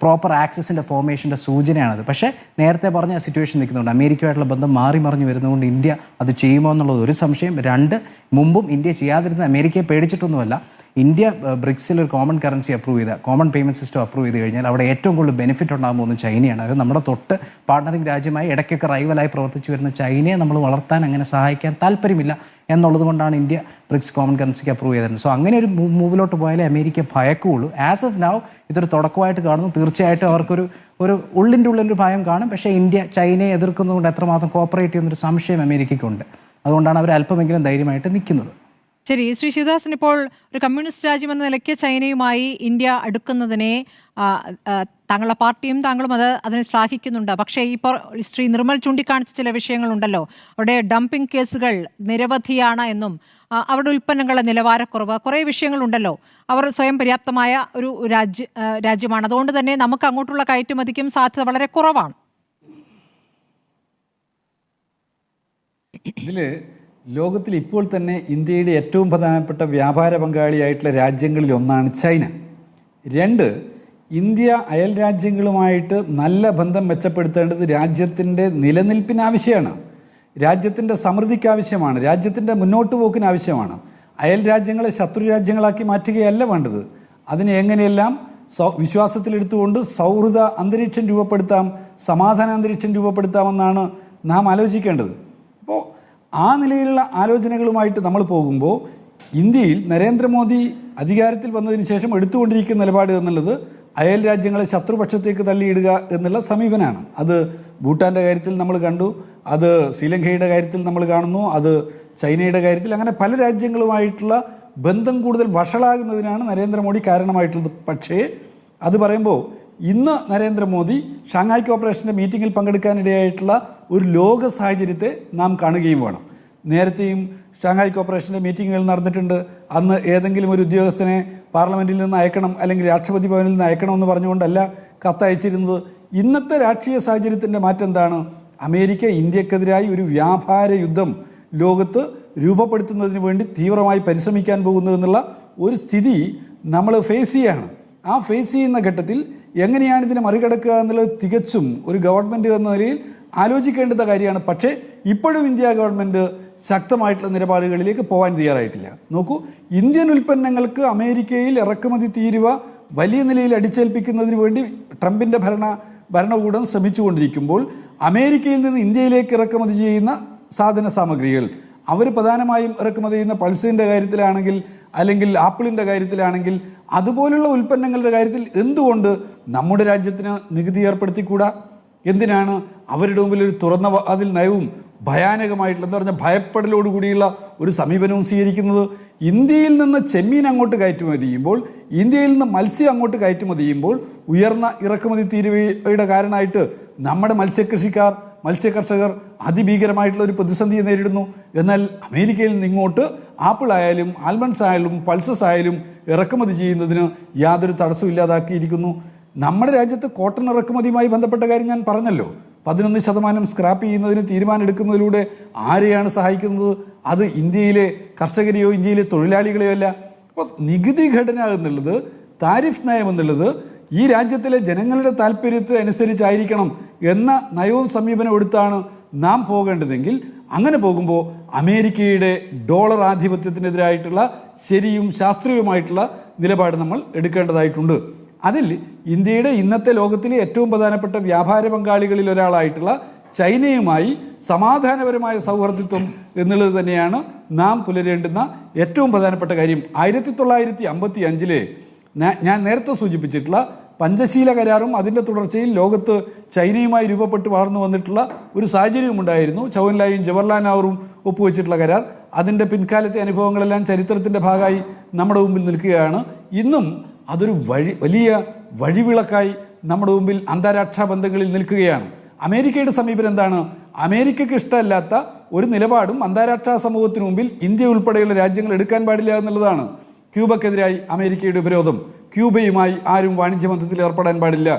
പ്രോപ്പർ ആക്സസിൻ്റെ ഫോർമേഷൻ്റെ സൂചനയാണത്. പക്ഷേ നേരത്തെ പറഞ്ഞ സിറ്റുവേഷൻ നിൽക്കുന്നുണ്ട്. അമേരിക്കയുമായിട്ടുള്ള ബന്ധം മാറി മറിഞ്ഞ് വരുന്നതുകൊണ്ട് ഇന്ത്യ അത് ചെയ്യുമോ എന്നുള്ളത് ഒരു സംശയം. 2, മുമ്പും ഇന്ത്യ ചെയ്യാതിരുന്ന അമേരിക്കയെ പേടിച്ചിട്ടൊന്നുമല്ല. ഇന്ത്യ ബ്രിക്സിൽ ഒരു കോമൺ കറൻസി അപ്രൂവ് ചെയ്ത, കോമൺ പേയ്മെൻറ്റ് സിസ്റ്റം അപ്രൂവ് ചെയ്ത് കഴിഞ്ഞാൽ അവിടെ ഏറ്റവും കൂടുതൽ ബെനിഫിറ്റ് ഉണ്ടാകുമ്പോൾ ഒന്ന് ചൈനയാണ്. അത് നമ്മുടെ തൊട്ട് പാർട്ണറിംഗ് രാജ്യമായി ഇടയ്ക്കൊക്കെ റൈവലായി പ്രവർത്തിച്ചു വരുന്ന ചൈനയെ നമ്മൾ വളർത്താൻ അങ്ങനെ സഹായിക്കാൻ താല്പര്യമില്ല എന്നുള്ളത് കൊണ്ടാണ് ഇന്ത്യ ബ്രിക്സ് കോമൺ കറൻസിക്ക് അപ്രൂവ് ചെയ്തിരുന്നത്. സോ അങ്ങനെ ഒരു മൂവിലോട്ട് പോയാലേ അമേരിക്ക ഭയക്കുള്ളൂ. ആസ് ഓഫ് നൗ ഇതൊരു തുടക്കമായിട്ട് കാണുന്നു. തീർച്ചയായിട്ടും അവർക്കൊരു ഉള്ളിൻ്റെ ഉള്ളിലൊരു ഭയം കാണും. പക്ഷേ ഇന്ത്യ ചൈനയെ എതിർക്കുന്നതുകൊണ്ട് എത്രമാത്രം കോപ്പറേറ്റ് ചെയ്യുന്നൊരു സംശയം അമേരിക്കയ്ക്കുണ്ട്. അതുകൊണ്ടാണ് അവർ അല്പമെങ്കിലും ധൈര്യമായിട്ട് നിൽക്കുന്നത്. ശരി, ശ്രീ ശിവദാസൻ, ഇപ്പോൾ ഒരു കമ്മ്യൂണിസ്റ്റ് രാജ്യം എന്ന നിലയ്ക്ക് ചൈനയുമായി ഇന്ത്യ അടുക്കുന്നതിനെ താങ്കളുടെ പാർട്ടിയും താങ്കളും അതിനെ ശ്ലാഘിക്കുന്നുണ്ട്. പക്ഷേ ഇപ്പോൾ ശ്രീ നിർമ്മൽ ചൂണ്ടിക്കാണിച്ച ചില വിഷയങ്ങളുണ്ടല്ലോ. അവിടെ ഡംപിംഗ് കേസുകൾ നിരവധിയാണ് എന്നും അവരുടെ ഉൽപ്പന്നങ്ങളുടെ നിലവാരക്കുറവ്, കുറേ വിഷയങ്ങളുണ്ടല്ലോ. അവർ സ്വയം പര്യാപ്തമായ ഒരു രാജ്യമാണ്. അതുകൊണ്ട് തന്നെ നമുക്ക് അങ്ങോട്ടുള്ള കയറ്റുമതിക്കും സാധ്യത വളരെ കുറവാണ്. ഇതിൽ ലോകത്തിൽ ഇപ്പോൾ തന്നെ ഇന്ത്യയുടെ ഏറ്റവും പ്രധാനപ്പെട്ട വ്യാപാര പങ്കാളിയായിട്ടുള്ള രാജ്യങ്ങളിൽ ഒന്നാണ് ചൈന. 2, ഇന്ത്യ അയൽ രാജ്യങ്ങളുമായിട്ട് നല്ല ബന്ധം മെച്ചപ്പെടുത്തേണ്ടത് രാജ്യത്തിൻ്റെ നിലനിൽപ്പിന് ആവശ്യമാണ്, രാജ്യത്തിൻ്റെ സമൃദ്ധിക്ക് ആവശ്യമാണ്, രാജ്യത്തിൻ്റെ മുന്നോട്ട് പോക്കിന് ആവശ്യമാണ്. അയൽ രാജ്യങ്ങളെ ശത്രു രാജ്യങ്ങളാക്കി മാറ്റുകയല്ല വേണ്ടത്. അതിനെ എങ്ങനെയെല്ലാം വിശ്വാസത്തിലെടുത്തുകൊണ്ട് സൗഹൃദ അന്തരീക്ഷം രൂപപ്പെടുത്താം, സമാധാന അന്തരീക്ഷം രൂപപ്പെടുത്താമെന്നാണ് നാം ആലോചിക്കേണ്ടത്. അപ്പോൾ ആ നിലയിലുള്ള ആലോചനകളുമായിട്ട് നമ്മൾ പോകുമ്പോൾ ഇന്ത്യയിൽ നരേന്ദ്രമോദി അധികാരത്തിൽ വന്നതിന് ശേഷം എടുത്തുകൊണ്ടിരിക്കുന്ന നിലപാട് എന്നുള്ളത് അയൽ രാജ്യങ്ങളെ ശത്രുപക്ഷത്തേക്ക് തള്ളിയിടുക എന്നുള്ള സമീപനമാണ്. അത് ഭൂട്ടാൻ്റെ കാര്യത്തിൽ നമ്മൾ കണ്ടു, അത് ശ്രീലങ്കയുടെ കാര്യത്തിൽ നമ്മൾ കാണുന്നു, അത് ചൈനയുടെ കാര്യത്തിൽ, അങ്ങനെ പല രാജ്യങ്ങളുമായിട്ടുള്ള ബന്ധം കൂടുതൽ വഷളാകുന്നതിനാണ് നരേന്ദ്രമോദി കാരണമായിട്ടുള്ളത്. പക്ഷേ അത് പറയുമ്പോൾ ഇന്ന് നരേന്ദ്രമോദി ഷാങ്ഹായ് കോർപ്പറേഷൻ്റെ മീറ്റിങ്ങിൽ പങ്കെടുക്കാനിടയായിട്ടുള്ള ഒരു ലോക സാഹചര്യത്തെ നാം കാണുകയും വേണം. നേരത്തെയും ഷാങ്ഹായ് കോർപ്പറേഷൻ്റെ മീറ്റിങ്ങുകൾ നടന്നിട്ടുണ്ട്. അന്ന് ഏതെങ്കിലും ഒരു ഉദ്യോഗസ്ഥനെ പാർലമെൻറ്റിൽ നിന്ന് അയക്കണം അല്ലെങ്കിൽ രാഷ്ട്രപതി ഭവനിൽ നിന്ന് അയക്കണമെന്ന് പറഞ്ഞുകൊണ്ടല്ല കത്തയച്ചിരുന്നത്. ഇന്നത്തെ രാഷ്ട്രീയ സാഹചര്യത്തിൻ്റെ മാറ്റം എന്താണ്? അമേരിക്ക ഇന്ത്യക്കെതിരായി ഒരു വ്യാപാര യുദ്ധം ലോകത്ത് രൂപപ്പെടുത്തുന്നതിന് വേണ്ടി തീവ്രമായി പരിശ്രമിക്കാൻ പോകുന്നതെന്നുള്ള ഒരു സ്ഥിതി നമ്മൾ ഫേസ് ചെയ്യുകയാണ്. ആ ഫേസ് ചെയ്യുന്ന ഘട്ടത്തിൽ എങ്ങനെയാണ് ഇതിനെ മറികടക്കുക എന്നുള്ളത് തികച്ചും ഒരു ഗവൺമെൻറ് എന്ന നിലയിൽ ആലോചിക്കേണ്ടുന്ന കാര്യമാണ്. പക്ഷേ ഇപ്പോഴും ഇന്ത്യ ഗവൺമെൻറ് ശക്തമായിട്ടുള്ള നിലപാടുകളിലേക്ക് പോകാൻ തയ്യാറായിട്ടില്ല. നോക്കൂ, ഇന്ത്യൻ ഉൽപ്പന്നങ്ങൾക്ക് അമേരിക്കയിൽ ഇറക്കുമതി തീരുവ വലിയ നിലയിൽ അടിച്ചേൽപ്പിക്കുന്നതിന് വേണ്ടി ട്രംപിൻ്റെ ഭരണകൂടം ശ്രമിച്ചുകൊണ്ടിരിക്കുമ്പോൾ അമേരിക്കയിൽ നിന്ന് ഇന്ത്യയിലേക്ക് ഇറക്കുമതി ചെയ്യുന്ന സാധന സാമഗ്രികൾ, അവർ പ്രധാനമായും ഇറക്കുമതി ചെയ്യുന്ന പൾസിൻ്റെ കാര്യത്തിലാണെങ്കിൽ അല്ലെങ്കിൽ ആപ്പിളിൻ്റെ കാര്യത്തിലാണെങ്കിൽ അതുപോലുള്ള ഉൽപ്പന്നങ്ങളുടെ കാര്യത്തിൽ എന്തുകൊണ്ട് നമ്മുടെ രാജ്യത്തിന് നികുതി ഏർപ്പെടുത്തിക്കൂടാ? എന്തിനാണ് അവരുടെ മുമ്പിൽ ഒരു തുറന്ന അതിൽ നയവും ഭയാനകമായിട്ടുള്ള എന്താ പറഞ്ഞാൽ ഭയപ്പെടലോടുകൂടിയുള്ള ഒരു സമീപനവും സ്വീകരിക്കുന്നത്? ഇന്ത്യയിൽ നിന്ന് ചെമ്മീൻ അങ്ങോട്ട് കയറ്റുമതി ചെയ്യുമ്പോൾ, ഇന്ത്യയിൽ നിന്ന് മത്സ്യം അങ്ങോട്ട് കയറ്റുമതി ചെയ്യുമ്പോൾ ഉയർന്ന ഇറക്കുമതി തീരുവയുടെ കാരണമായിട്ട് നമ്മുടെ മത്സ്യ കർഷകർ അതിഭീകരമായിട്ടുള്ള ഒരു പ്രതിസന്ധിയെ നേരിടുന്നു. എന്നാൽ അമേരിക്കയിൽ നിന്ന് ഇങ്ങോട്ട് ആപ്പിൾ ആയാലും ആൽമണ്ട്സ് ആയാലും പൾസസ് ആയാലും ഇറക്കുമതി ചെയ്യുന്നതിന് യാതൊരു തടസ്സവും ഇല്ലാതാക്കിയിരിക്കുന്നു. നമ്മുടെ രാജ്യത്ത് കോട്ടൺ ഇറക്കുമതിയുമായി ബന്ധപ്പെട്ട കാര്യം ഞാൻ പറഞ്ഞല്ലോ. 11% സ്ക്രാപ്പ് ചെയ്യുന്നതിന് തീരുമാനമെടുക്കുന്നതിലൂടെ ആരെയാണ് സഹായിക്കുന്നത്? അത് ഇന്ത്യയിലെ കർഷകരെയോ ഇന്ത്യയിലെ തൊഴിലാളികളെയോ അല്ല. അപ്പോൾ നികുതി ഘടന എന്നുള്ളത്, താരിഫ് നയം എന്നുള്ളത് ഈ രാജ്യത്തിലെ ജനങ്ങളുടെ താല്പര്യത്തെ അനുസരിച്ചായിരിക്കണം എന്ന നയവും സമീപനം എടുത്താണ് നാം പോകേണ്ടതെങ്കിൽ, അങ്ങനെ പോകുമ്പോൾ അമേരിക്കയുടെ ഡോളർ ആധിപത്യത്തിനെതിരായിട്ടുള്ള ശരിയും ശാസ്ത്രീയവുമായിട്ടുള്ള നിലപാട് നമ്മൾ എടുക്കേണ്ടതായിട്ടുണ്ട്. അതിൽ ഇന്ത്യയുടെ ഇന്നത്തെ ലോകത്തിലെ ഏറ്റവും പ്രധാനപ്പെട്ട വ്യാപാര പങ്കാളികളിൽ ഒരാളായിട്ടുള്ള ചൈനയുമായി സമാധാനപരമായ സൗഹൃദത്വം എന്നുള്ളത് തന്നെയാണ് നാം പുലരേണ്ടുന്ന ഏറ്റവും പ്രധാനപ്പെട്ട കാര്യം. 1955 ഞാൻ നേരത്തെ സൂചിപ്പിച്ചിട്ടുള്ള പഞ്ചശീല കരാറും അതിൻ്റെ തുടർച്ചയിൽ ലോകത്ത് ചൈനയുമായി രൂപപ്പെട്ട് വളർന്നു വന്നിട്ടുള്ള ഒരു സാഹചര്യമുണ്ടായിരുന്നു. ചൗവൻലായും ജവഹർലാൽ നെഹ്റുവും ഒപ്പുവെച്ചിട്ടുള്ള കരാർ. അതിൻ്റെ പിൻകാലത്തെ അനുഭവങ്ങളെല്ലാം ചരിത്രത്തിൻ്റെ ഭാഗമായി നമ്മുടെ മുമ്പിൽ നിൽക്കുകയാണ്. ഇന്നും അതൊരു വലിയ വഴിവിളക്കായി നമ്മുടെ മുമ്പിൽ അന്താരാഷ്ട്ര ബന്ധങ്ങളിൽ നിൽക്കുകയാണ്. അമേരിക്കയുടെ സമീപനം എന്താണ്? അമേരിക്കയ്ക്ക് ഇഷ്ടമല്ലാത്ത ഒരു നിലപാടും അന്താരാഷ്ട്ര സമൂഹത്തിന് മുമ്പിൽ ഇന്ത്യ ഉൾപ്പെടെയുള്ള രാജ്യങ്ങൾ എടുക്കാൻ പാടില്ല എന്നുള്ളതാണ്. ക്യൂബക്കെതിരായി അമേരിക്കയുടെ ഉപരോധം. ക്യൂബയുമായി ആരും വാണിജ്യ ബന്ധത്തിൽ ഏർപ്പെടാൻ പാടില്ല.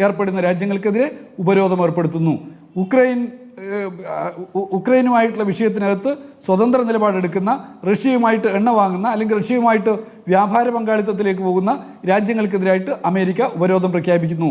ഏർപ്പെടുന്ന രാജ്യങ്ങൾക്കെതിരെ ഉപരോധം ഏർപ്പെടുത്തുന്നു. ഉക്രൈനുമായിട്ടുള്ള വിഷയത്തിനകത്ത് സ്വതന്ത്ര നിലപാടെടുക്കുന്ന, റഷ്യയുമായിട്ട് എണ്ണ വാങ്ങുന്ന അല്ലെങ്കിൽ റഷ്യയുമായിട്ട് വ്യാപാര പങ്കാളിത്തത്തിലേക്ക് പോകുന്ന രാജ്യങ്ങൾക്കെതിരായിട്ട് അമേരിക്ക ഉപരോധം പ്രഖ്യാപിക്കുന്നു.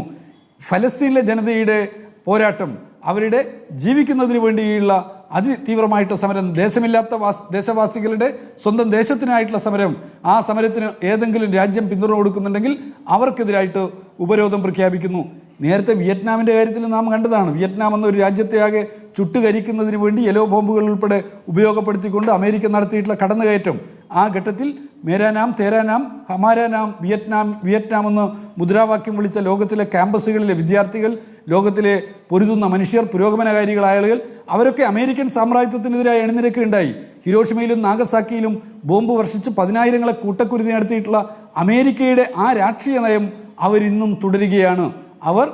ഫലസ്തീനിലെ ജനതയുടെ പോരാട്ടം, അവരുടെ ജീവിക്കുന്നതിന് വേണ്ടിയുള്ള അതിതീവ്രമായിട്ടുള്ള സമരം, ദേശമില്ലാത്ത ദേശവാസികളുടെ സ്വന്തം ദേശത്തിനായിട്ടുള്ള സമരം, ആ സമരത്തിന് ഏതെങ്കിലും രാജ്യം പിന്തുണ കൊടുക്കുന്നുണ്ടെങ്കിൽ അവർക്കെതിരായിട്ട് ഉപരോധം പ്രഖ്യാപിക്കുന്നു. നേരത്തെ വിയറ്റ്നാമിൻ്റെ കാര്യത്തിൽ നാം കണ്ടതാണ്. വിയറ്റ്നാം എന്നൊരു രാജ്യത്തെയാകെ ചുട്ടുകരിക്കുന്നതിന് വേണ്ടി യെല്ലോ ബോംബുകൾ ഉൾപ്പെടെ ഉപയോഗപ്പെടുത്തിക്കൊണ്ട് അമേരിക്ക നടത്തിയിട്ടുള്ള കടന്നുകയറ്റം. ആ ഘട്ടത്തിൽ മേരാ നാം തേരാ നാം ഹമാരാ നാം വിയറ്റ്നാം എന്ന് മുദ്രാവാക്യം വിളിച്ച ലോകത്തിലെ ക്യാമ്പസുകളിലെ വിദ്യാർത്ഥികൾ, ലോകത്തിലെ പൊരുതുന്ന മനുഷ്യർ, പുരോഗമനകാരികളായ ആളുകൾ, അവരൊക്കെ അമേരിക്കൻ സാമ്രാജ്യത്വത്തിനെതിരായി അണിനിരക്കുകയുണ്ടായി. ഹിരോഷിമയിലും നാഗസാക്കിയിലും ബോംബ് വർഷിച്ച് 10,000-ങ്ങളെ കൂട്ടക്കുരുതി നടത്തിയിട്ടുള്ള അമേരിക്കയുടെ ആ രാഷ്ട്രീയ നയം അവരിന്നും തുടരുകയാണ്. അവർ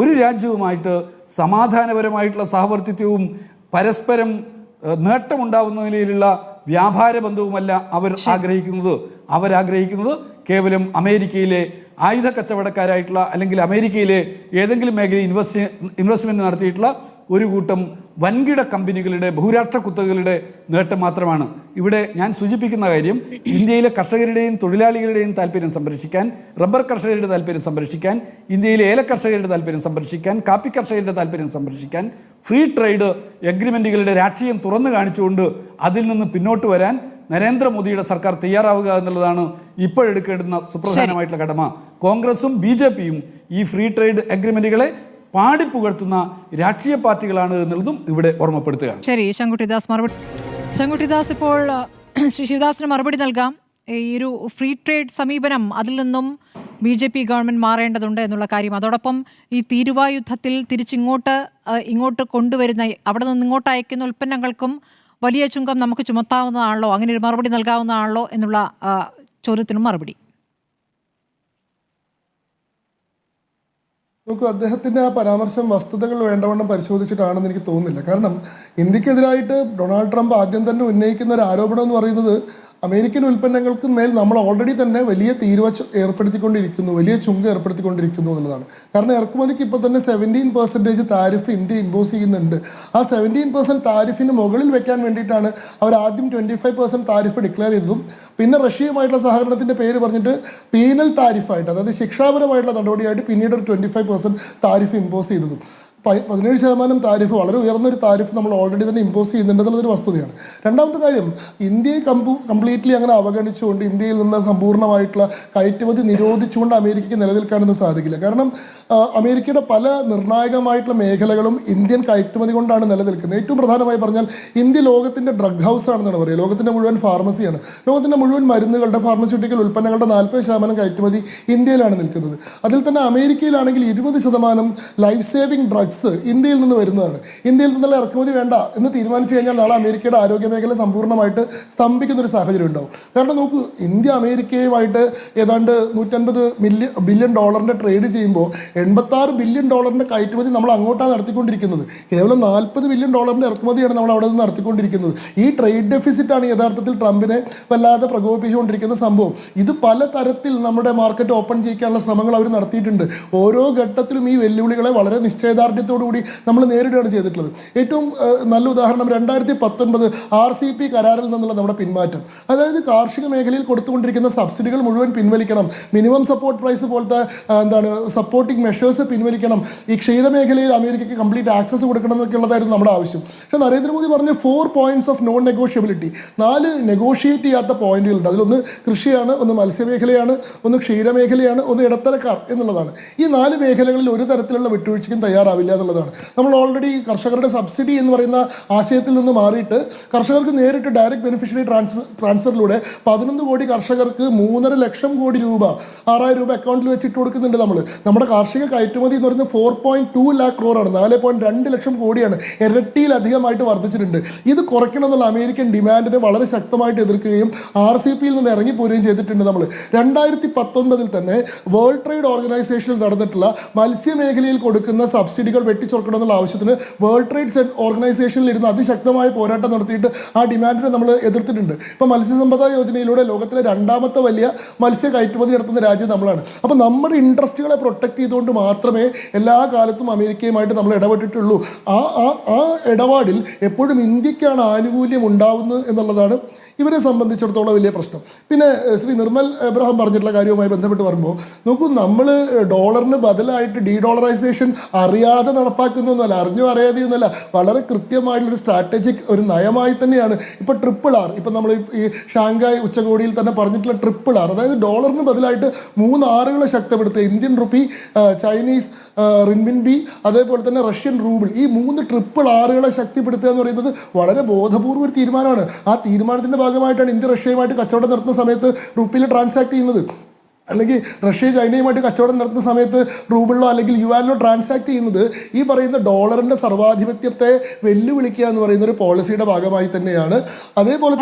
ഒരു രാജ്യവുമായിട്ട് സമാധാനപരമായിട്ടുള്ള സഹവർത്തിത്വവും പരസ്പരം നേട്ടമുണ്ടാവുന്ന നിലയിലുള്ള വ്യാപാര ബന്ധവുമല്ല അവരാഗ്രഹിക്കുന്നത് കേവലം അമേരിക്കയിലെ ആയുധ കച്ചവടക്കാരായിട്ടുള്ള അല്ലെങ്കിൽ അമേരിക്കയിലെ ഏതെങ്കിലും മേഖലയിൽ ഇൻവെസ്റ്റ്മെൻറ്റ് നടത്തിയിട്ടുള്ള ഒരു കൂട്ടം വൻകിട കമ്പനികളുടെ, ബഹുരാഷ്ട്ര കുത്തകകളുടെ നേട്ടം മാത്രമാണ്. ഇവിടെ ഞാൻ സൂചിപ്പിക്കുന്ന കാര്യം, ഇന്ത്യയിലെ കർഷകരുടെയും തൊഴിലാളികളുടെയും താല്പര്യം സംരക്ഷിക്കാൻ, റബ്ബർ കർഷകരുടെ താല്പര്യം സംരക്ഷിക്കാൻ, ഇന്ത്യയിലെ ഏല കർഷകരുടെ താല്പര്യം സംരക്ഷിക്കാൻ, കാപ്പി കർഷകരുടെ താല്പര്യം സംരക്ഷിക്കാൻ, ഫ്രീ ട്രേഡ് എഗ്രിമെൻറ്റുകളുടെ രാഷ്ട്രീയം തുറന്നു കാണിച്ചുകൊണ്ട് അതിൽ നിന്ന് പിന്നോട്ട് വരാൻ നരേന്ദ്രമോദിയുടെ സർക്കാർ തയ്യാറാവുക എന്നുള്ളതാണ് ഇപ്പോഴെടുക്കേണ്ടുന്ന സുപ്രധാനമായിട്ടുള്ള കടമ. കോൺഗ്രസും BJPയും ഈ ഫ്രീ ട്രേഡ് എഗ്രിമെന്റുകളെ പാടിപ്പുകഴ്ത്തുന്ന രാഷ്ട്രീയ പാർട്ടികളാണ് എന്നുള്ളതും ഇവിടെ ഓർമ്മപ്പെടുത്തുകയാണ്. ശരി, ശങ്കുട്ടിദാസ്, ഇപ്പോൾ ശ്രീ ശിവദാസിന് മറുപടി നൽകാം. ഈ ഒരു ഫ്രീ ട്രേഡ് സമീപനം, അതിൽ നിന്നും BJP ഗവൺമെന്റ് മാറേണ്ടതുണ്ട് എന്നുള്ള കാര്യം. അതോടൊപ്പം ഈ തീരുവ യുദ്ധത്തിൽ ഇങ്ങോട്ട് കൊണ്ടുവരുന്ന, അവിടെ നിന്ന് ഇങ്ങോട്ട് അയക്കുന്ന ഉൽപ്പന്നങ്ങൾക്കും വലിയ ചുങ്കം നമുക്ക് ചുമത്താവുന്നതാണല്ലോ, അങ്ങനെ ഒരു മറുപടി നൽകാവുന്നതാണല്ലോ എന്നുള്ള ചോദ്യത്തിനും മറുപടി. നമുക്ക് അദ്ദേഹത്തിൻ്റെ ആ പരാമർശം വസ്തുതകൾ വേണ്ടവണ്ണം പരിശോധിച്ചിട്ടാണെന്ന് എനിക്ക് തോന്നുന്നില്ല. കാരണം ഇന്ത്യക്കെതിരായിട്ട് ഡൊണാൾഡ് ട്രംപ് ആദ്യം തന്നെ ഉന്നയിക്കുന്ന ഒരു ആരോപണം എന്ന് പറയുന്നത് അമേരിക്കൻ ഉൽപ്പന്നങ്ങൾക്ക് മേൽ നമ്മൾ ഓൾറെഡി തന്നെ വലിയ തീരുവ ഏർപ്പെടുത്തിക്കൊണ്ടിരിക്കുന്നു, വലിയ ചുങ്കം ഏർപ്പെടുത്തിക്കൊണ്ടിരിക്കുന്നു എന്നുള്ളതാണ്. കാരണം ഇറക്കുമതിക്ക് ഇപ്പോൾ തന്നെ 17% താരിഫ് ഇന്ത്യ ഇമ്പോസ് ചെയ്യുന്നുണ്ട്. ആ 17% താരിഫിന് മുകളിൽ വെക്കാൻ വേണ്ടിയിട്ടാണ് അവർ ആദ്യം 25% താരിഫ് ഡിക്ലെയർ ചെയ്തതും പിന്നെ റഷ്യയുമായിട്ടുള്ള സഹകരണത്തിൻ്റെ പേര് പറഞ്ഞിട്ട് പീനൽ താരിഫായിട്ട്, അതായത് ശിക്ഷാപരമായിട്ടുള്ള നടപടിയായിട്ട് പിന്നീട് ഒരു 25% താരിഫ് ഇമ്പോസ് ചെയ്തതും. 17% താരിഫ്, വളരെ ഉയർന്നൊരു താരിഫ് നമ്മൾ ഓൾറെഡി തന്നെ ഇമ്പോസ് ചെയ്യുന്നുണ്ടെന്നുള്ളതൊരു വസ്തുതയാണ്. രണ്ടാമത്തെ കാര്യം, ഇന്ത്യയെ കംപ്ലീറ്റ്ലി അങ്ങനെ അവഗണിച്ചുകൊണ്ട് ഇന്ത്യയിൽ നിന്ന് സമ്പൂർണ്ണമായിട്ടുള്ള കയറ്റുമതി നിരോധിച്ചുകൊണ്ട് അമേരിക്കയ്ക്ക് നിലനിൽക്കാനൊന്നും സാധിക്കില്ല. കാരണം അമേരിക്കയുടെ പല നിർണായകമായിട്ടുള്ള മേഖലകളും ഇന്ത്യൻ കയറ്റുമതി കൊണ്ടാണ് നിലനിൽക്കുന്നത്. ഏറ്റവും പ്രധാനമായി പറഞ്ഞാൽ ഇന്ത്യ ലോകത്തിൻ്റെ ഡ്രഗ് ഹൗസ് ആണെന്നാണ് പറയുക. ലോകത്തിൻ്റെ മുഴുവൻ ഫാർമസിയാണ്. ലോകത്തിൻ്റെ മുഴുവൻ മരുന്നുകളുടെ, ഫാർമസ്യൂട്ടിക്കൽ ഉൽപ്പന്നങ്ങളുടെ 40% കയറ്റുമതി ഇന്ത്യയിലാണ് നിൽക്കുന്നത്. അതിൽ തന്നെ അമേരിക്കയിലാണെങ്കിൽ 20% ലൈഫ് സേവിങ് ഡ്രഗ്സ് ഇന്ത്യയിൽ നിന്ന് വരുന്നതാണ്. ഇന്ത്യയിൽ നിന്നുള്ള ഇറക്കുമതി വേണ്ട എന്ന് തീരുമാനിച്ചു കഴിഞ്ഞാൽ നാളെ അമേരിക്കയുടെ ആരോഗ്യ മേഖല സമ്പൂർണ്ണമായിട്ട് സ്തംഭിക്കുന്ന ഒരു സാഹചര്യം ഉണ്ടാവും. കാരണം നോക്കൂ, ഇന്ത്യ അമേരിക്കയുമായിട്ട് ഏതാണ്ട് $150 ബില്യൺ ട്രേഡ് ചെയ്യുമ്പോൾ $86 ബില്യൺ കയറ്റുമതി നമ്മൾ അങ്ങോട്ടാണ് നടത്തിക്കൊണ്ടിരിക്കുന്നത്. കേവലം $40 ബില്യൺ ഇറക്കുമതിയാണ് നമ്മൾ അവിടെ നിന്ന് നടത്തിക്കൊണ്ടിരിക്കുന്നത്. ഈ ട്രേഡ് ഡെഫിസിറ്റാണ് യഥാർത്ഥത്തിൽ ട്രംപിനെ വല്ലാതെ പ്രകോപിപ്പിച്ചുകൊണ്ടിരിക്കുന്ന സംഭവം. ഇത് പല തരത്തിൽ നമ്മുടെ മാർക്കറ്റ് ഓപ്പൺ ചെയ്യിക്കാനുള്ള ശ്രമങ്ങൾ അവർ നടത്തിയിട്ടുണ്ട്. ഓരോ ഘട്ടത്തിലും ഈ വെല്ലുവിളികളെ വളരെ നിശ്ചയദാർഢ്യത്തോടുകൂടി നമ്മൾ നേരിടുകയാണ് ചെയ്തിട്ടുള്ളത്. ഏറ്റവും നല്ല ഉദാഹരണം 2019 RCEP കരാറിൽ നിന്നുള്ള നമ്മുടെ പിന്മാറ്റം. അതായത് കാർഷിക മേഖലയിൽ കൊടുത്തുകൊണ്ടിരിക്കുന്ന സബ്സിഡികൾ മുഴുവൻ പിൻവലിക്കണം, മിനിമം സപ്പോർട്ട് പ്രൈസ് പോലത്തെ സപ്പോർട്ടിംഗ് മെഷേഴ്സ് പിൻവലിക്കണം, ഈ ക്ഷീരമേഖലയിൽ അമേരിക്കയ്ക്ക് കംപ്ലീറ്റ് ആക്സസ് കൊടുക്കണം എന്നൊക്കെ ഉള്ളതായിരുന്നു നമ്മുടെ ആവശ്യം. പക്ഷേ നരേന്ദ്രമോദി പറഞ്ഞ 4 points of non negotiability, 4 negotiate ചെയ്യാത്ത പോയിന്റുകളുണ്ട്. അതിലൊന്ന് കൃഷിയാണ്, ഒന്ന് മത്സ്യമേഖലയാണ്, ഒന്ന് ക്ഷീരമേഖലയാണ്, ഒന്ന് ഇടത്തരക്കാർ എന്നുള്ളതാണ്. ഈ 4 മേഖലകളിൽ ഒരു തരത്തിലുള്ള വിട്ടുവീഴ്ചയ്ക്കും തയ്യാറാവില്ല എന്നുള്ളതാണ്. നമ്മൾ ഓൾറെഡി കർഷകരുടെ സബ്സിഡി എന്ന് പറയുന്ന ആശയത്തിൽ നിന്ന് മാറിയിട്ട് കർഷകർക്ക് നേരിട്ട് ഡയറക്റ്റ് ബെനിഫിഷ്യറി ട്രാൻസ്ഫറിലൂടെ 11 കോടി കർഷകർക്ക് 3.5 ലക്ഷം കോടി രൂപ, 6,000 രൂപ അക്കൗണ്ടിൽ വെച്ചിട്ട് കൊടുക്കുന്നുണ്ട്. നമ്മുടെ കാർഷിക കയറ്റുമതി എന്ന് പറയുന്നത് 4.2 lakh crore ആണ്, 4.2 ലക്ഷം കോടിയാണ്, ഇരട്ടിയിലധികമായിട്ട് വർദ്ധിച്ചിട്ടുണ്ട്. ഇത് കുറയ്ക്കണം എന്നുള്ള അമേരിക്കൻ ഡിമാൻഡിനെ വളരെ ശക്തമായിട്ട് എതിർക്കുകയും RCEPയിൽ നിന്ന് ഇറങ്ങിപ്പോരുകയും ചെയ്തിട്ടുണ്ട്. നമ്മൾ 2019 തന്നെ വേൾഡ് ട്രേഡ് ഓർഗനൈസേഷനിൽ നടന്നിട്ടുള്ള മത്സ്യമേഖലയിൽ കൊടുക്കുന്ന സബ്സിഡികൾ വെട്ടിച്ചുറക്കണം എന്നുള്ള ആവശ്യത്തിന് വേൾഡ് ട്രേഡ് ഓർഗനൈസേഷനിൽ ഇരുന്ന് അതിശക്തമായ പോരാട്ടം നടത്തിയിട്ട് ആ ഡിമാൻഡിനെ നമ്മൾ എതിർത്തിട്ടുണ്ട്. ഇപ്പോൾ മത്സ്യസമ്പദാ യോജനയിലൂടെ ലോകത്തിലെ 2ാമത്തെ വലിയ മത്സ്യ കയറ്റുമതി നടത്തുന്ന രാജ്യം നമ്മളാണ്. അപ്പോൾ നമ്മുടെ ഇൻട്രസ്റ്റുകളെ പ്രൊട്ടക്ട് ചെയ്തുകൊണ്ട് മാത്രമേ എല്ലാ കാലത്തും അമേരിക്കയുമായിട്ട് നമ്മൾ ഇടപെട്ടിട്ടുള്ളൂ. ആ ഇടപാടിൽ എപ്പോഴും ഇന്ത്യക്കാണ് ആനുകൂല്യം ഉണ്ടാവുന്നത് എന്നുള്ളതാണ് ഇവരെ സംബന്ധിച്ചിടത്തോളം വലിയ പ്രശ്നം. പിന്നെ ശ്രീ നിർമ്മൽ എബ്രഹാം പറഞ്ഞിട്ടുള്ള കാര്യവുമായി ബന്ധപ്പെട്ട് പറയുമ്പോൾ നോക്കൂ, നമ്മൾ ഡോളറിന് ബദലായിട്ട് ഡീഡോളറൈസേഷൻ അറിയാതെ നടപ്പാക്കുന്നൊന്നുമല്ല, അറിഞ്ഞോ അറിയാതെയൊന്നുമല്ല, വളരെ കൃത്യമായിട്ടുള്ളൊരു സ്ട്രാറ്റജിക് ഒരു നയമായി തന്നെയാണ് ഇപ്പോൾ RRR. ഇപ്പം നമ്മൾ ഈ ഷാങ്ഹായ് ഉച്ചകോടിയിൽ തന്നെ പറഞ്ഞിട്ടുള്ള RRR, അതായത് ഡോളറിന് ബദലായിട്ട് 3 Rകളെ ശക്തിപ്പെടുത്തുക. ഇന്ത്യൻ റുപ്പി, ചൈനീസ് റിൻമിൻബി, അതേപോലെ തന്നെ റഷ്യൻ റൂബിൾ, ഈ 3 RRകളെ ശക്തിപ്പെടുത്തുക എന്ന് പറയുന്നത് വളരെ ബോധപൂർവ്വ ഒരു തീരുമാനമാണ്. ആ തീരുമാനത്തിൻ്റെ ഭാഗമായിട്ടാണ് ഇന്ത്യ റഷ്യയുമായിട്ട് കച്ചവടം നടത്തുന്ന സമയത്ത് റുപ്പിയിൽ ട്രാൻസാക്ട് ചെയ്യുന്നത്, അല്ലെങ്കിൽ റഷ്യ ചൈനയുമായിട്ട് കച്ചവടം നടത്തുന്ന സമയത്ത് റൂബിളിലോ അല്ലെങ്കിൽ യുവാനിലോ ട്രാൻസാക്ട് ചെയ്യുന്നത് ഈ പറയുന്ന ഡോളറിന്റെ സർവാധിപത്യത്തെ വെല്ലുവിളിക്കുക എന്ന് പറയുന്ന ഒരു പോളിസിയുടെ ഭാഗമായി തന്നെയാണ്. അതേപോലെ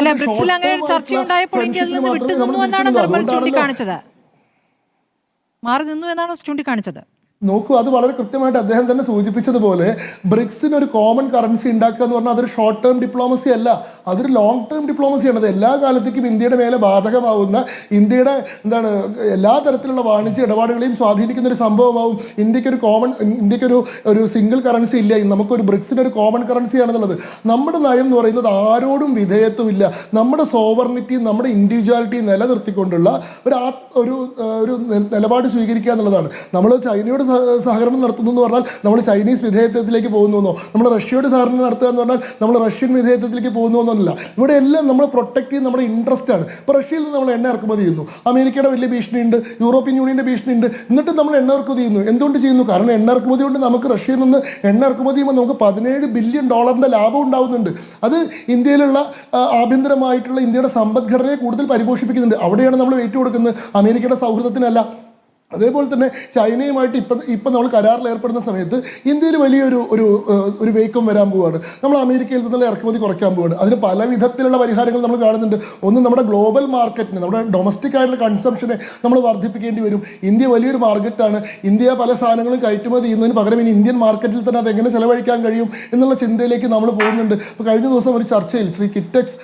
ചൂണ്ടിക്കാണിച്ചത് നോക്കൂ, അത് വളരെ കൃത്യമായിട്ട് അദ്ദേഹം തന്നെ സൂചിപ്പിച്ചതുപോലെ ബ്രിക്സിന് ഒരു കോമൺ കറൻസി ഉണ്ടാക്കുക എന്ന് പറഞ്ഞാൽ അതൊരു ഷോർട്ട് ടേം ഡിപ്ലോമസി അല്ല, അതൊരു ലോങ് ടേം ഡിപ്ലോമസിയാണ്. അത് എല്ലാ കാലത്തേക്കും ഇന്ത്യയുടെ മേലെ ബാധകമാവുന്ന, ഇന്ത്യയുടെ എല്ലാ തരത്തിലുള്ള വാണിജ്യ ഇടപാടുകളെയും സ്വാധീനിക്കുന്ന ഒരു സംഭവമാവും. ഇന്ത്യക്കൊരു സിംഗിൾ കറൻസി ഇല്ല, നമുക്കൊരു ബ്രിക്സിന് ഒരു കോമൺ കറൻസിയാണെന്നുള്ളത്. നമ്മുടെ നയം എന്ന് പറയുന്നത് ആരോടും വിധേയത്വമില്ല, നമ്മുടെ സോവർണിറ്റിയും നമ്മുടെ ഇൻഡിവിജ്വാലിറ്റിയും നിലനിർത്തിക്കൊണ്ടുള്ള ഒരു നിലപാട് സ്വീകരിക്കുക എന്നുള്ളതാണ്. നമ്മൾ ചൈനയോട് സഹകരണം നടത്തുന്നു എന്ന് പറഞ്ഞാൽ നമ്മൾ ചൈനീസ് വിധേയത്വത്തിലേക്ക് പോകുന്നോ, നമ്മൾ റഷ്യയോട് സഹകരണം നടത്തുക എന്ന് പറഞ്ഞാൽ നമ്മൾ റഷ്യൻ വിധേയത്വത്തിലേക്ക് പോകുന്നൊന്നുമല്ല. ഇവിടെ എല്ലാം നമ്മൾ പ്രൊട്ടക്ട് ചെയ്യുന്ന നമ്മുടെ ഇൻട്രസ്റ്റ് ആണ്. ഇപ്പോൾ റഷ്യയിൽ നിന്ന് നമ്മൾ എണ്ണ ഇറക്കുമതി ചെയ്യുന്നു, അമേരിക്കയുടെ വലിയ ഭീഷണിയുണ്ട്, യൂറോപ്യൻ യൂണിയൻ്റെ ഭീഷണിയുണ്ട്, എന്നിട്ട് നമ്മൾ എണ്ണ ഇറക്കുമതി ചെയ്യുന്നു. എന്തുകൊണ്ട് ചെയ്യുന്നു? കാരണം എണ്ണ ഇറക്കുമതി കൊണ്ട് നമുക്ക് റഷ്യയിൽ നിന്ന് എണ്ണ ഇറക്കുമതി ചെയ്യുമ്പോൾ നമുക്ക് $17 ബില്യൺ ലാഭം ഉണ്ടാവുന്നുണ്ട്. അത് ഇന്ത്യയിലുള്ള ആഭ്യന്തരമായിട്ടുള്ള ഇന്ത്യയുടെ സമ്പദ്ഘടനയെ കൂടുതൽ പരിപോഷിപ്പിക്കുന്നുണ്ട്. അവിടെയാണ് നമ്മൾ വെയിറ്റ് കൊടുക്കുന്നത്, അമേരിക്കയുടെ സൗഹൃദത്തിനല്ല. അതേപോലെ തന്നെ ചൈനയുമായിട്ട് ഇപ്പം നമ്മൾ കരാറിൽ ഏർപ്പെടുന്ന സമയത്ത് ഇന്ത്യയിൽ വലിയൊരു വേക്കം വരാൻ പോവുകയാണ്. നമ്മൾ അമേരിക്കയിൽ നിന്നുള്ള ഇറക്കുമതി കുറയ്ക്കാൻ പോവുകയാണ്. അതിന് പല വിധത്തിലുള്ള പരിഹാരങ്ങൾ നമ്മൾ കാണുന്നുണ്ട്. ഒന്ന്, നമ്മുടെ ഗ്ലോബൽ മാർക്കറ്റിന്, നമ്മുടെ ഡൊമസ്റ്റിക് ആയിട്ടുള്ള കൺസംഷനെ നമ്മൾ വർദ്ധിപ്പിക്കേണ്ടി വരും. ഇന്ത്യ വലിയൊരു മാർക്കറ്റാണ്. ഇന്ത്യ പല സാധനങ്ങളും കയറ്റുമതി ചെയ്യുന്നതിന് പകരം ഇനി ഇന്ത്യൻ മാർക്കറ്റിൽ തന്നെ അതെങ്ങനെ ചെലവഴിക്കാൻ കഴിയും എന്നുള്ള ചിന്തയിലേക്ക് നമ്മൾ പോകുന്നുണ്ട്. ഇപ്പോൾ കഴിഞ്ഞ ദിവസം ഒരു ചർച്ചയിൽ ശ്രീ കിറ്റെക്സ്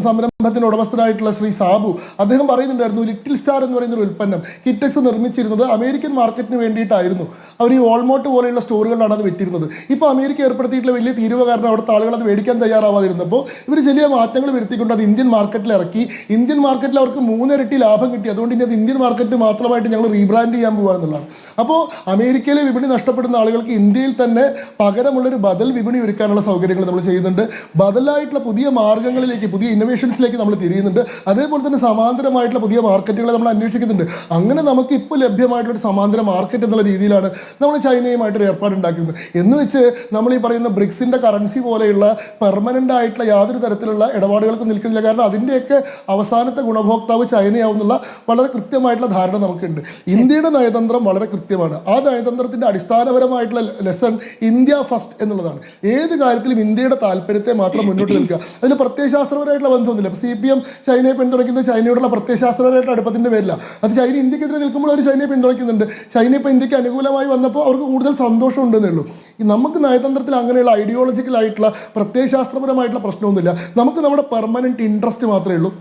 സംരംഭം ത്തിന് ഉടമസ്ഥനായിട്ടുള്ള ശ്രീ സാബു അദ്ദേഹം പറയുന്നുണ്ടായിരുന്നു, ലിറ്റിൽ സ്റ്റാർ എന്ന് പറയുന്ന ഒരു ഉൽപ്പന്നം കിറ്റക്സ് നിർമ്മിച്ചിരുന്നത് അമേരിക്കൻ മാർക്കറ്റിന് വേണ്ടിയിട്ടായിരുന്നു. അവർ ഈ വാൾമാർട്ട് പോലെയുള്ള സ്റ്റോറുകളിലാണ് അത് വിറ്റിരുന്നത്. ഇപ്പോൾ അമേരിക്ക ഏർപ്പെടുത്തിയിട്ടുള്ള വലിയ തീരുവ കാരണം അവിടുത്തെ ആളുകൾ അത് മേടിക്കാൻ തയ്യാറാവാതിരുന്നപ്പോൾ ഇവർ ചെറിയ മാറ്റങ്ങൾ വരുത്തിക്കൊണ്ട് അത് ഇന്ത്യൻ മാർക്കറ്റിൽ ഇറക്കി. ഇന്ത്യൻ മാർക്കറ്റിൽ അവർക്ക് 3 ഇരട്ടി ലാഭം കിട്ടി. അതുകൊണ്ട് ഇനി അത് ഇന്ത്യൻ മാർക്കറ്റ് മാത്രമായിട്ട് ഞങ്ങൾ റീബ്രാൻഡ് ചെയ്യാൻ പോകുകയാണെന്നുള്ളതാണ്. അപ്പോൾ അമേരിക്കയിലെ വിപണി നഷ്ടപ്പെടുന്ന ആളുകൾക്ക് ഇന്ത്യയിൽ തന്നെ പകരമുള്ളൊരു ബദൽ വിപണി ഒരുക്കാനുള്ള സൗകര്യങ്ങൾ നമ്മൾ ചെയ്യുന്നുണ്ട്. ബദലായിട്ടുള്ള പുതിയ മാർഗ്ഗങ്ങളിലേക്ക്, പുതിയ ഇന്നോവേഷൻസിലേക്ക് നമ്മൾ തിരിയുന്നുണ്ട്. അതേപോലെ തന്നെ സമാന്തരമായിട്ടുള്ള പുതിയ മാർക്കറ്റുകളെ നമ്മൾ അന്വേഷിക്കുന്നുണ്ട്. അങ്ങനെ നമുക്ക് ഇപ്പോൾ ലഭ്യമായിട്ടുള്ള ഒരു സമാന്തര മാർക്കറ്റ് എന്നുള്ള രീതിയിലാണ് നമ്മൾ ചൈനയുമായിട്ടൊരു ഏർപ്പാട് ഉണ്ടാക്കുന്നത്. എന്ന് വെച്ച് നമ്മൾ ഈ പറയുന്ന ബ്രിക്സിൻ്റെ കറൻസി പോലെയുള്ള പെർമനൻ്റ് ആയിട്ടുള്ള യാതൊരു തരത്തിലുള്ള ഇടപാടുകൾക്കും നിൽക്കുന്നില്ല. കാരണം അതിൻ്റെയൊക്കെ അവസാനത്തെ ഗുണഭോക്താവ് ചൈനയാവുന്നുള്ള വളരെ കൃത്യമായിട്ടുള്ള ധാരണ നമുക്കുണ്ട്. ഇന്ത്യയുടെ നയതന്ത്രം വളരെ കൃത്യമാണ്. ആ നയതന്ത്രത്തിൻ്റെ അടിസ്ഥാനപരമായിട്ടുള്ള ലെസൺ ഇന്ത്യ ഫസ്റ്റ് എന്നുള്ളതാണ്. ഏത് കാര്യത്തിലും ഇന്ത്യയുടെ താല്പര്യത്തെ മാത്രം മുന്നോട്ട് നിൽക്കുക. അതിന് പ്രത്യയശാസ്ത്രപരമായിട്ടുള്ള ബന്ധമൊന്നുമില്ല. ഇപ്പോൾ CPM ചൈനയെ പിന്തുണയ്ക്കുന്നത് ചൈനയോടുള്ള പ്രത്യയശാസ്ത്രപരമായിട്ടുള്ള അടുപ്പത്തിൻ്റെ പേരില്ല. അത് ചൈന ഇന്ത്യക്കെതിരെ നിൽക്കുമ്പോൾ അവർ ചൈനയെ പിന്തുണയ്ക്കുന്നുണ്ട്. ചൈന ഇപ്പോൾ ഇന്ത്യക്ക് അനുകൂലമായി വന്നപ്പോൾ അവർക്ക് കൂടുതൽ സന്തോഷം ഉണ്ടെന്നേ ഉള്ളൂ. നമുക്ക് നയതന്ത്രത്തിൽ അങ്ങനെയുള്ള ഐഡിയോളജിക്കലായിട്ടുള്ള പ്രത്യയശാസ്ത്രപരമായിട്ടുള്ള പ്രശ്നമൊന്നുമില്ല. നമുക്ക് നമ്മുടെ പെർമനൻറ്റ് ഇൻട്രസ്റ്റ് മാത്രമേ ഉള്ളൂ.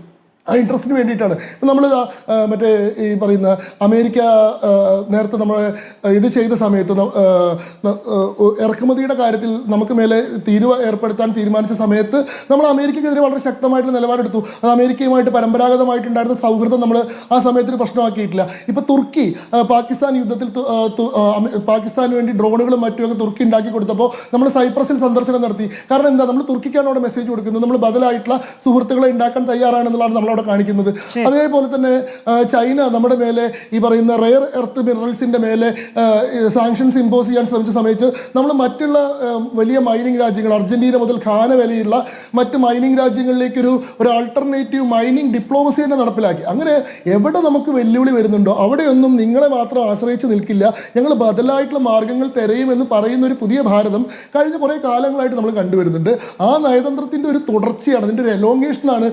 ആ ഇൻട്രസ്റ്റിന് വേണ്ടിയിട്ടാണ് നമ്മൾ മറ്റേ ഈ പറയുന്ന അമേരിക്ക നേരത്തെ നമ്മൾ ഇത് ചെയ്ത സമയത്ത് ഇറക്കുമതിയുടെ കാര്യത്തിൽ നമുക്ക് മേലെ തീരുവ ഏർപ്പെടുത്താൻ തീരുമാനിച്ച സമയത്ത് നമ്മൾ അമേരിക്കക്കെതിരെ വളരെ ശക്തമായിട്ടുള്ള നിലപാടെടുത്തു. അത് അമേരിക്കയുമായിട്ട് പരമ്പരാഗതമായിട്ടുണ്ടായിരുന്ന സൗഹൃദം നമ്മൾ ആ സമയത്തിന് പ്രശ്നമാക്കിയിട്ടില്ല. ഇപ്പോൾ തുർക്കി പാകിസ്ഥാൻ യുദ്ധത്തിൽ പാകിസ്ഥാന് വേണ്ടി ഡ്രോണുകളും മറ്റുമൊക്കെ തുർക്കി ഉണ്ടാക്കി കൊടുത്തപ്പോൾ നമ്മൾ സൈപ്രസിൽ സന്ദർശനം നടത്തി. കാരണം എന്താ, നമ്മൾ തുർക്കിക്കാണ് അവിടെ മെസ്സേജ് കൊടുക്കുന്നത്, നമ്മൾ ബദലായിട്ടുള്ള സുഹൃത്തുക്കളെ ഉണ്ടാക്കാൻ തയ്യാറാണെന്നുള്ളതാണ് നമ്മൾ അവിടെ കാണിക്കുന്നത്. അതേപോലെ തന്നെ ചൈന നമ്മുടെ മേലെ ഈ പറയുന്ന റെയർ എർത്ത് മിനറൽസിന്റെ മേലെ സാങ്ഷൻസ് ഇമ്പോസ് ചെയ്യാൻ ശ്രമിച്ച സമയത്ത് നമ്മൾ മറ്റുള്ള വലിയ മൈനിങ് രാജ്യങ്ങൾ, അർജന്റീന മുതൽ ഖാന വരെയുള്ള മറ്റ് മൈനിങ് രാജ്യങ്ങളിലേക്കൊരു ആൾട്ടർനേറ്റീവ് മൈനിങ് ഡിപ്ലോമസി തന്നെ നടപ്പിലാക്കി. അങ്ങനെ എവിടെ നമുക്ക് വെല്ലുവിളി വരുന്നുണ്ടോ അവിടെയൊന്നും നിങ്ങളെ മാത്രം ആശ്രയിച്ച് നിൽക്കില്ല, ഞങ്ങൾ ബദലായിട്ടുള്ള മാർഗങ്ങൾ തിരയുമെന്ന് പറയുന്ന ഒരു പുതിയ ഭാരതം കഴിഞ്ഞ കുറേ കാലങ്ങളായിട്ട് നമ്മൾ കണ്ടുവരുന്നുണ്ട്. ആ നയതന്ത്രത്തിന്റെ ഒരു തുടർച്ചയാണ്, അതിന്റെ ഒരു എലോങ്ങേഷനാണ്.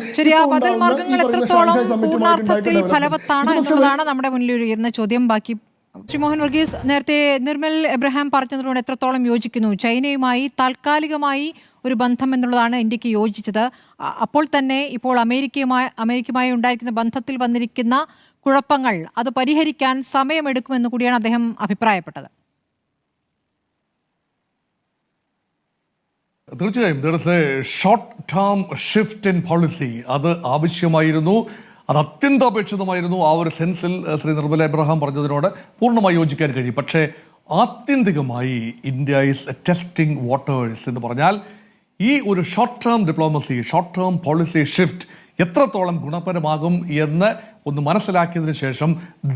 എത്രത്തോളം പൂർണ്ണാർത്ഥത്തിൽ ഫലവത്താണ് എന്നുള്ളതാണ് നമ്മുടെ മുന്നിൽ ഉയർന്ന ചോദ്യം. ബാക്കി ശ്രീ മോഹൻ വർഗീസ്, നേരത്തെ നിർമ്മൽ എബ്രഹാം പറഞ്ഞതിനോട് എത്രത്തോളം യോജിക്കുന്നു? ചൈനയുമായി താൽക്കാലികമായി ഒരു ബന്ധം എന്നുള്ളതാണ് ഇന്ത്യക്ക് യോജിച്ചത്. അപ്പോൾ തന്നെ ഇപ്പോൾ അമേരിക്കയുമായി ഉണ്ടായിരിക്കുന്ന ബന്ധത്തിൽ വന്നിരിക്കുന്ന കുഴപ്പങ്ങൾ അത് പരിഹരിക്കാൻ സമയമെടുക്കുമെന്ന് കൂടിയാണ് അദ്ദേഹം അഭിപ്രായപ്പെട്ടത്. തീർച്ചയായും short term shift in policy അത് ആവശ്യമായിരുന്നു, അത് അത്യന്താപേക്ഷിതമായിരുന്നു. ആ ഒരു സെൻസിൽ ശ്രീ നിർമ്മല എബ്രഹാം പറഞ്ഞതിനോട് പൂർണ്ണമായി യോജിക്കാൻ കഴിയും. പക്ഷേ ആത്യന്തികമായി ഇന്ത്യ ഈസ് ടെസ്റ്റിംഗ് വാട്ടേഴ്സ് എന്ന് പറഞ്ഞാൽ ഈ ഒരു short term diplomacy, short term policy shift എത്രത്തോളം ഗുണപരമാകും എന്ന് ഒന്ന് മനസ്സിലാക്കിയതിനു ശേഷം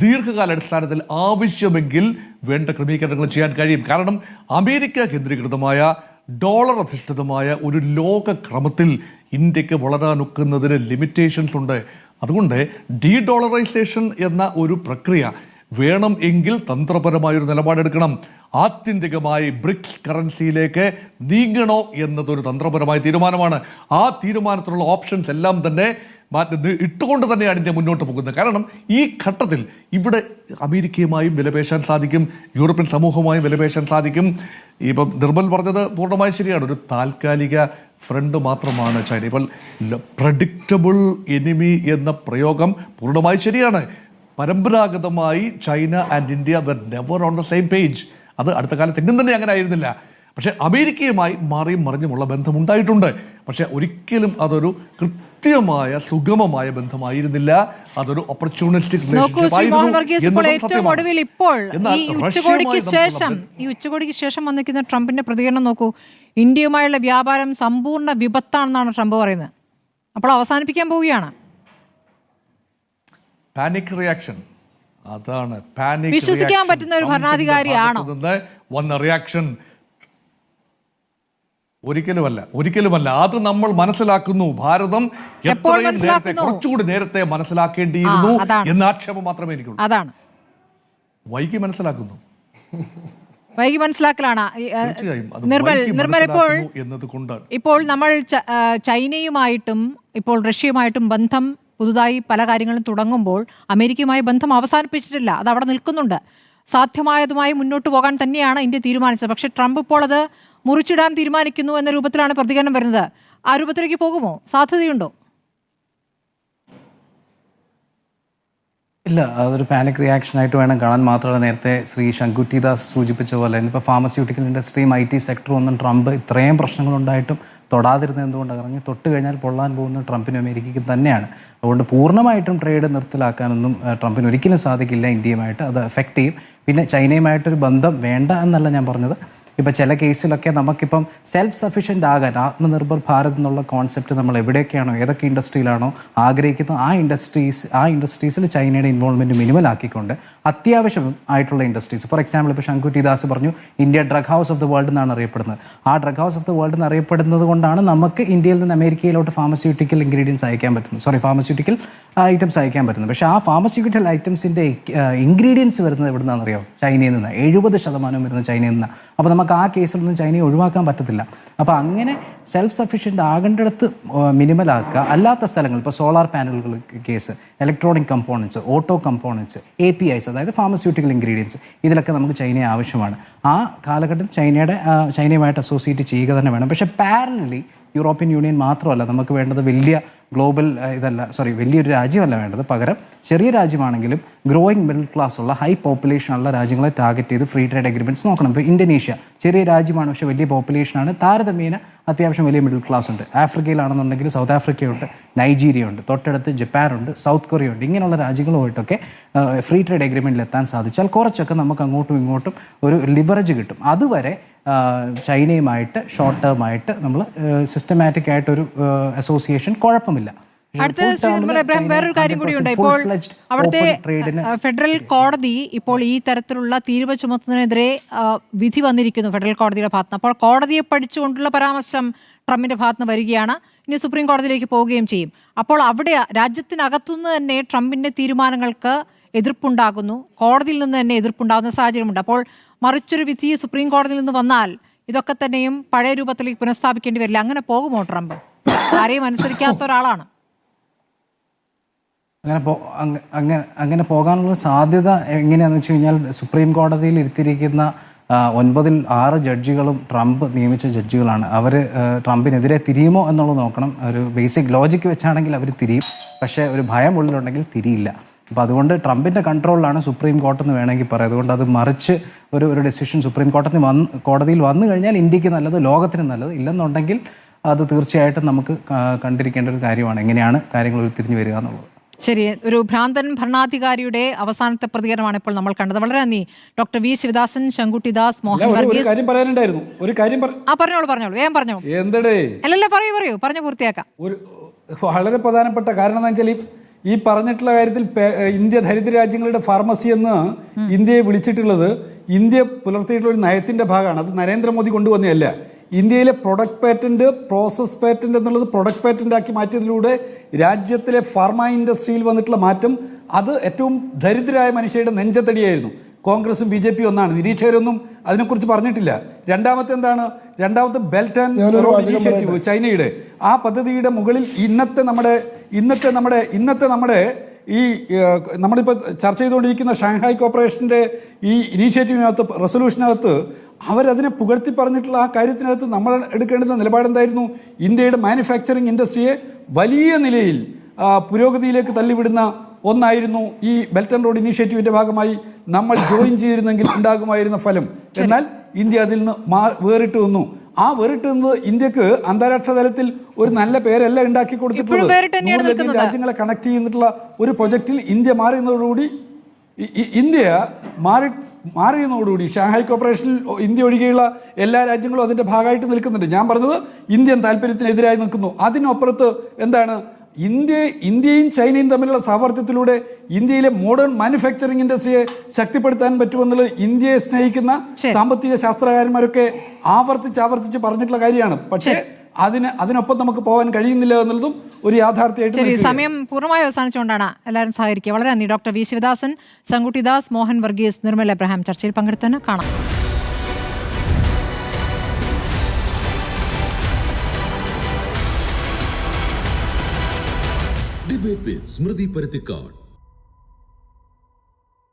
ദീർഘകാലാടിസ്ഥാനത്തിൽ ആവശ്യമെങ്കിൽ വേണ്ട ക്രമീകരണങ്ങൾ ചെയ്യാൻ കഴിയും. കാരണം അമേരിക്ക കേന്ദ്രീകൃതമായ ഡോളർ അധിഷ്ഠിതമായ ഒരു ലോകക്രമത്തിൽ ഇന്ത്യക്ക് വളരാനൊക്കുന്നതിന് ലിമിറ്റേഷൻസ് ഉണ്ട്. അതുകൊണ്ട് ഡീഡോളറൈസേഷൻ എന്ന ഒരു പ്രക്രിയ വേണം എങ്കിൽ തന്ത്രപരമായൊരു നിലപാടെടുക്കണം. ആത്യന്തികമായി ബ്രിക്സ് കറൻസിയിലേക്ക് നീങ്ങണോ എന്നതൊരു തന്ത്രപരമായ തീരുമാനമാണ്. ആ തീരുമാനത്തിലുള്ള ഓപ്ഷൻസ് എല്ലാം തന്നെ ഇട്ടുകൊണ്ട് തന്നെയാണ് ഇന്ത്യ മുന്നോട്ട് പോകുന്നത്. കാരണം ഈ ഘട്ടത്തിൽ ഇവിടെ അമേരിക്കയുമായും വിലപേശാൻ സാധിക്കും, യൂറോപ്യൻ സമൂഹവുമായും വിലപേശാൻ സാധിക്കും. ഇപ്പം നിർമ്മൽ പറഞ്ഞത് പൂർണ്ണമായും ശരിയാണ്. ഒരു താൽക്കാലിക ഫ്രണ്ട് മാത്രമാണ് ചൈന. ഇപ്പോൾ പ്രഡിക്റ്റബിൾ എനിമി എന്ന പ്രയോഗം പൂർണ്ണമായി ശരിയാണ്. പരമ്പരാഗതമായി China and India were never on the same page. അത് അടുത്ത കാലത്ത് എങ്ങും തന്നെ അങ്ങനെ ആയിരുന്നില്ല. പക്ഷേ അമേരിക്കയുമായി മാറിയും മറിഞ്ഞുമുള്ള ബന്ധമുണ്ടായിട്ടുണ്ട്. പക്ഷേ ഒരിക്കലും അതൊരു കൃത്യമായ സുഗമമായ ബന്ധമായിരുന്നില്ല. അതൊരു ഓപ്പർച്യൂണിസ്റ്റിക് ഏറ്റവും ഒടുവിൽ ഇപ്പോൾ ഈ ഉച്ചകോടിക്ക് ശേഷം വന്നിരിക്കുന്ന ട്രംപിന്റെ പ്രതികരണം നോക്കൂ. ഇന്ത്യയുമായുള്ള വ്യാപാരം സമ്പൂർണ്ണ വിപത്താണെന്നാണ് ട്രംപ് പറയുന്നത്. അപ്പോൾ അവസാനിപ്പിക്കാൻ പോവുകയാണ്. പാനിക് റിയാക്ഷൻ, അതാണ് വിശ്വസിക്കാൻ പറ്റുന്ന ഒരു ഭരണാധികാരിയാണോ വന്ന റിയാക്ഷൻ? ഒരിക്കലുമല്ല. അത് നമ്മൾ മനസ്സിലാക്കുന്നു. ഭാരതം എത്രയും നേരത്തെ, കുറച്ചുകൂടി നേരത്തെ മനസ്സിലാക്കേണ്ടിയിരുന്നു എന്ന ആക്ഷേപം മാത്രമേ എനിക്കുള്ളൂ. അതാണ് വൈകി മനസ്സിലാക്കുന്നു. വൈകി മനസ്സിലാക്കലാണ് നിർമ്മൽ. ഇപ്പോൾ നമ്മൾ ചൈനയുമായിട്ടും ഇപ്പോൾ റഷ്യയുമായിട്ടും ബന്ധം പുതുതായി പല കാര്യങ്ങളും തുടങ്ങുമ്പോൾ അമേരിക്കയുമായി ബന്ധം അവസാനിപ്പിച്ചിട്ടില്ല. അത് അവിടെ നിൽക്കുന്നുണ്ട്. സാധ്യമായതുമായി മുന്നോട്ട് പോകാൻ തന്നെയാണ് ഇന്ത്യ തീരുമാനിച്ചത്. പക്ഷേ ട്രംപ് ഇപ്പോൾ അത് മുറിച്ചിടാൻ തീരുമാനിക്കുന്നു എന്ന രൂപത്തിലാണ് പ്രതികരണം വരുന്നത്. ആ രൂപത്തിലേക്ക് പോകുമോ? സാധ്യതയുണ്ടോ? ഇല്ല, അതൊരു പാനിക് റിയാക്ഷൻ ആയിട്ട് വേണം കാണാൻ. മാത്രമല്ല, നേരത്തെ ശ്രീ ശങ്കുട്ടിദാസ് സൂചിപ്പിച്ച പോലെ തന്നെ ഇപ്പോൾ ഫാർമസ്യൂട്ടിക്കൽ ഇൻഡസ്ട്രിയും IT സെക്ടറും ഒന്നും ട്രംപ് ഇത്രയും പ്രശ്നങ്ങളുണ്ടായിട്ടും തൊടാതിരുന്നത് എന്തുകൊണ്ട് ഇറങ്ങി തൊട്ട് കഴിഞ്ഞാൽ പൊള്ളാൻ പോകുന്ന ട്രംപിനും അമേരിക്കയ്ക്കും തന്നെയാണ്. അതുകൊണ്ട് പൂർണ്ണമായിട്ടും ട്രേഡ് നിർത്തലാക്കാനൊന്നും ട്രംപിന് ഒരിക്കലും സാധിക്കില്ല. ഇന്ത്യയുമായിട്ട് അത് എഫക്റ്റ് ചെയ്യും. പിന്നെ ചൈനയുമായിട്ടൊരു ബന്ധം വേണ്ട എന്നല്ല ഞാൻ പറഞ്ഞത്. ഇപ്പോൾ ചില കേസിലൊക്കെ നമുക്കിപ്പം സെൽഫ് സഫീഷ്യൻ്റ് ആകാൻ, ആത്മനിർഭർ ഭാരത് എന്നുള്ള കോൺസെപ്റ്റ് നമ്മൾ എവിടെയൊക്കെയാണോ ഏതൊക്കെ ഇൻഡസ്ട്രിയിലാണോ ആഗ്രഹിക്കുന്നത് ആ ഇൻഡസ്ട്രീസിൽ ചൈനയുടെ ഇൻവോൾവ്മെൻറ്റ് മിനിമൽ ആക്കിക്കൊണ്ട് അത്യാവശ്യം ആയിട്ടുള്ള ഇൻഡസ്ട്രീസ്, ഫോർ എക്സാമ്പിൾ ഇപ്പോൾ ശങ്കുട്ടിദാസ് പറഞ്ഞു India drug house of the world എന്നാണ് അറിയപ്പെടുന്നത്. ആ drug house of the world എന്ന് അറിയപ്പെടുന്നത് കൊണ്ടാണ് നമുക്ക് ഇന്ത്യയിൽ നിന്ന് അമേരിക്കയിലോട്ട് ഫാർമസ്യൂട്ടിക്കൽ ഇൻഗ്രീഡിയൻസ് അയക്കാൻ പറ്റുന്നത്, ഫാർമസ്യൂട്ടിക്കൽ ഐറ്റംസ് അയക്കാൻ പറ്റുന്നത്. പക്ഷേ ആ ഫാർമസ്യൂട്ടിക്കൽ ഐറ്റംസിൻ്റെ ഇൻഗ്രീഡിയൻസ് വരുന്നത് എവിടെ നിന്നാണെന്ന് അറിയാമോ? ചൈനയിൽ നിന്ന്. 70% വരുന്നത് ചൈനയിൽ നിന്നാണ്. അപ്പോൾ നമുക്ക് ആ കേസിൽ നിന്ന് ചൈനയെ ഒഴിവാക്കാൻ പറ്റത്തില്ല. അപ്പോൾ അങ്ങനെ സെൽഫ് സഫീഷ്യൻ്റ് ആകേണ്ടിടത്ത് മിനിമലാക്കുക. അല്ലാത്ത സ്ഥലങ്ങൾ, ഇപ്പോൾ സോളാർ പാനലുകൾ case, electronic components, auto components, APIs അതായത് ഫാർമസ്യൂട്ടിക്കൽ ഇൻഗ്രീഡിയൻസ്, ഇതിലൊക്കെ നമുക്ക് ചൈനയെ ആവശ്യമാണ്. ആ കാലഘട്ടത്തിൽ ചൈനയുമായിട്ട് അസോസിയേറ്റ് ചെയ്യുക തന്നെ വേണം. പക്ഷേ പാരലലി യൂറോപ്യൻ യൂണിയൻ മാത്രമല്ല നമുക്ക് വേണ്ടത്, വലിയൊരു രാജ്യമല്ല വേണ്ടത്. പകരം ചെറിയ രാജ്യമാണെങ്കിലും ഗ്രോയിങ് മിഡിൽ ക്ലാസ് ഉള്ള ഹൈ പോപ്പുലേഷൻ ഉള്ള രാജ്യങ്ങളെ ടാർഗറ്റ് ചെയ്ത് ഫ്രീ ട്രേഡ് അഗ്രിമെൻറ്റ്സ് നോക്കണം. ഇപ്പോൾ ഇന്തോനേഷ്യ ചെറിയ രാജ്യമാണ്, പക്ഷേ വലിയ പോപ്പുലേഷനാണ്. താരതമ്യേന അത്യാവശ്യം വലിയ മിഡിൽ ക്ലാസ് ഉണ്ട്. ആഫ്രിക്കയിലാണെന്നുണ്ടെങ്കിൽ സൗത്ത് ആഫ്രിക്കയുണ്ട്, നൈജീരിയ ഉണ്ട്, തൊട്ടടുത്ത് ജപ്പാനുണ്ട്, സൗത്ത് കൊറിയ ഉണ്ട്. ഇങ്ങനെയുള്ള രാജ്യങ്ങളുമായിട്ടൊക്കെ ഫ്രീ ട്രേഡ് അഗ്രിമെൻറ്റിൽ എത്താൻ സാധിച്ചാൽ കുറച്ചൊക്കെ നമുക്ക് അങ്ങോട്ടും ഇങ്ങോട്ടും ഒരു ലിവറേജ് കിട്ടും. അതുവരെ ചൈനയുമായിട്ട് ഷോർട്ട് ടേം ആയിട്ട് നമ്മൾ സിസ്റ്റമാറ്റിക് ആയിട്ടൊരു അസോസിയേഷൻ കുഴപ്പമില്ല. അടുത്ത ശ്രീ നിർമ്മല ഇബ്രാഹിം, വേറൊരു കാര്യം കൂടിയുണ്ട്. ഇപ്പോൾ അവിടുത്തെ ഫെഡറൽ കോടതി ഇപ്പോൾ ഈ തരത്തിലുള്ള തീരുവ ചുമത്തുന്നതിനെതിരെ വിധി വന്നിരിക്കുന്നു ഫെഡറൽ കോടതിയുടെ ഭാഗത്തുനിന്ന്. അപ്പോൾ കോടതിയെ പഠിച്ചുകൊണ്ടുള്ള പരാമർശം ട്രംപിന്റെ ഭാഗത്തുനിന്ന് വരികയാണ്. ഇനി സുപ്രീം കോടതിയിലേക്ക് പോവുകയും ചെയ്യും. അപ്പോൾ അവിടെ രാജ്യത്തിനകത്തുനിന്ന് തന്നെ ട്രംപിന്റെ തീരുമാനങ്ങൾക്ക് എതിർപ്പുണ്ടാകുന്നു, കോടതിയിൽ നിന്ന് തന്നെ എതിർപ്പുണ്ടാകുന്ന സാഹചര്യമുണ്ട്. അപ്പോൾ മറിച്ചൊരു വിധി സുപ്രീം കോടതിയിൽ നിന്ന് വന്നാൽ ഇതൊക്കെ തന്നെയും പഴയ രൂപത്തിലേക്ക് പുനഃസ്ഥാപിക്കേണ്ടി വരില്ല. അങ്ങനെ പോകുമോ ട്രംപ്? ആരെയും അനുസരിക്കാത്ത ഒരാളാണ്. അങ്ങനെ പോകാനുള്ള സാധ്യത എങ്ങനെയാണെന്ന് വെച്ച് കഴിഞ്ഞാൽ, സുപ്രീം കോടതിയിൽ ഇരുത്തിയിരിക്കുന്ന 9-ൽ 6 ജഡ്ജികളും ട്രംപ് നിയമിച്ച ജഡ്ജികളാണ്. അവർ ട്രംപിനെതിരെ തിരിയുമോ എന്നുള്ളത് നോക്കണം. ഒരു ബേസിക് ലോജിക്ക് വെച്ചാണെങ്കിൽ അവർ തിരിയും, പക്ഷേ ഒരു ഭയം ഉള്ളിലുണ്ടെങ്കിൽ തിരിയില്ല. അപ്പോൾ അതുകൊണ്ട് ട്രംപിൻ്റെ കൺട്രോളിലാണ് സുപ്രീം കോർട്ടെന്ന് വേണമെങ്കിൽ പറയാം. അതുകൊണ്ട് അത് മറിച്ച് ഒരു ഡെസിഷൻ സുപ്രീം കോടതിയിൽ വന്നു കഴിഞ്ഞാൽ ഇന്ത്യക്ക് നല്ലത്, ലോകത്തിന് നല്ലത്. ഇല്ലെന്നുണ്ടെങ്കിൽ അത് തീർച്ചയായിട്ടും നമുക്ക് കണ്ടിരിക്കേണ്ട ഒരു കാര്യമാണ്, എങ്ങനെയാണ് കാര്യങ്ങൾ ഉരുത്തിരിഞ്ഞു വരിക എന്നുള്ളത്. ശരി, ഒരു ഭ്രാന്തൻ ഭരണാധികാരിയുടെ അവസാനത്തെ പ്രതികരണമാണ് ഇപ്പോൾ നമ്മൾ കണ്ടത്. വളരെ നന്ദി ഡോക്ടർ വി ശിവദാസൻ, ശങ്കുട്ടിദാസ്, മോഹൻ വർഗീസ്. പറഞ്ഞോളൂ, വേഗം പറഞ്ഞോളൂ. അല്ലല്ല, പറയൂ, പറഞ്ഞു പൂർത്തിയാക്കാം. വളരെ പ്രധാനപ്പെട്ട കാരണം എന്താ വെച്ചാൽ ഈ പറഞ്ഞിട്ടുള്ള കാര്യത്തിൽ ഇന്ത്യ ദരിദ്ര രാജ്യങ്ങളുടെ ഫാർമസി എന്ന് ഇന്ത്യയെ വിളിച്ചിട്ടുള്ളത് ഇന്ത്യ പുലർത്തിയിട്ടുള്ള ഒരു നയത്തിന്റെ ഭാഗമാണ്. അത് നരേന്ദ്രമോദി കൊണ്ടുവന്നതല്ല. ഇന്ത്യയിലെ പ്രൊഡക്റ്റ് പേറ്റന്റ്, പ്രോസസ് പേറ്റന്റ് എന്നുള്ളത് പ്രൊഡക്റ്റ് പേറ്റന്റ് ആക്കി മാറ്റിയതിലൂടെ രാജ്യത്തിലെ ഫാർമ ഇൻഡസ്ട്രിയിൽ വന്നിട്ടുള്ള മാറ്റം അത് ഏറ്റവും ദരിദ്രരായ മനുഷ്യരുടെ നെഞ്ചത്തടിയായിരുന്നു. കോൺഗ്രസും BJP ഒന്നാണ്. നിരീക്ഷകരൊന്നും അതിനെക്കുറിച്ച് പറഞ്ഞിട്ടില്ല. രണ്ടാമത്തെ ബെൽറ്റ് ആൻഡ് റോഡ് ഇനീഷ്യേറ്റീവ് ചൈനയുടെ ആ പദ്ധതിയുടെ മുകളിൽ ഇന്നത്തെ നമ്മുടെ ഈ നമ്മളിപ്പോൾ ചർച്ച ചെയ്തുകൊണ്ടിരിക്കുന്ന ഷാങ്ഹായ് കോർപ്പറേഷൻ്റെ ഈ ഇനീഷ്യേറ്റീവിനകത്ത്, റെസൊല്യൂഷനകത്ത് അവരതിനെ പുകഴ്ത്തി പറഞ്ഞിട്ടുള്ള ആ കാര്യത്തിനകത്ത് നമ്മൾ എടുക്കേണ്ടുന്ന നിലപാടെന്തായിരുന്നു? ഇന്ത്യയുടെ മാനുഫാക്ചറിങ് ഇൻഡസ്ട്രിയെ വലിയ നിലയിൽ പുരോഗതിയിലേക്ക് തള്ളിവിടുന്ന ഒന്നായിരുന്നു ഈ ബെൽറ്റ് ആൻഡ് റോഡ് ഇനീഷ്യേറ്റീവിൻ്റെ ഭാഗമായി നമ്മൾ ജോയിൻ ചെയ്തിരുന്നെങ്കിൽ ഉണ്ടാകുമായിരുന്ന ഫലം. എന്നാൽ ഇന്ത്യ അതിൽ നിന്ന് വേറിട്ട് നിന്നു. ആ വേറിട്ട് നിന്നത് ഇന്ത്യക്ക് അന്താരാഷ്ട്ര തലത്തിൽ ഒരു നല്ല പേരല്ല ഉണ്ടാക്കി കൊടുത്തിട്ടുള്ളത്. 100 രാജ്യങ്ങളെ കണക്ട് ചെയ്തിട്ടുള്ള ഒരു പ്രൊജക്റ്റിൽ ഇന്ത്യ മാറിയതോടുകൂടി ഷാങ്ഹായ് കോർപ്പറേഷനിൽ ഇന്ത്യ ഒഴികെയുള്ള എല്ലാ രാജ്യങ്ങളും അതിൻ്റെ ഭാഗമായിട്ട് നിൽക്കുന്നുണ്ട്. ഞാൻ പറഞ്ഞത് ഇന്ത്യൻ താല്പര്യത്തിനെതിരായി നിൽക്കുന്നു. അതിനപ്പുറത്ത് എന്താണ്, ഇന്ത്യയും ചൈനയും തമ്മിലുള്ള സാമർത്ഥ്യത്തിലൂടെ ഇന്ത്യയിലെ മോഡേൺ മാനുഫാക്ചറിംഗ് ഇൻഡസ്ട്രിയെ ശക്തിപ്പെടുത്താൻ പറ്റുമെന്നുള്ളത് ഇന്ത്യയെ സ്നേഹിക്കുന്ന സാമ്പത്തിക ശാസ്ത്രകാരന്മാരൊക്കെ ആവർത്തിച്ച് പറഞ്ഞിട്ടുള്ള കാര്യമാണ്. പക്ഷേ അതിനൊപ്പം നമുക്ക് പോകാൻ കഴിയുന്നില്ല എന്നുള്ളതും ഒരു യാഥാർത്ഥ്യമായിട്ട്. സമയം പൂർണ്ണമായി അവസാനിച്ചുകൊണ്ടാണ് എല്ലാവരും സഹകരിക്കുക. വളരെ നന്ദി ഡോക്ടർ വി ശിവദാസൻ, ശങ്കുട്ടിദാസ്, മോഹൻ വർഗീസ്, നിർമ്മല ഇബ്രാഹിം ചർച്ചയിൽ പങ്കെടുത്തതിന്. കാണാം. ഡിബേറ്റ് വിത്ത് സ്മൃതി പരുത്തിക്കാട്.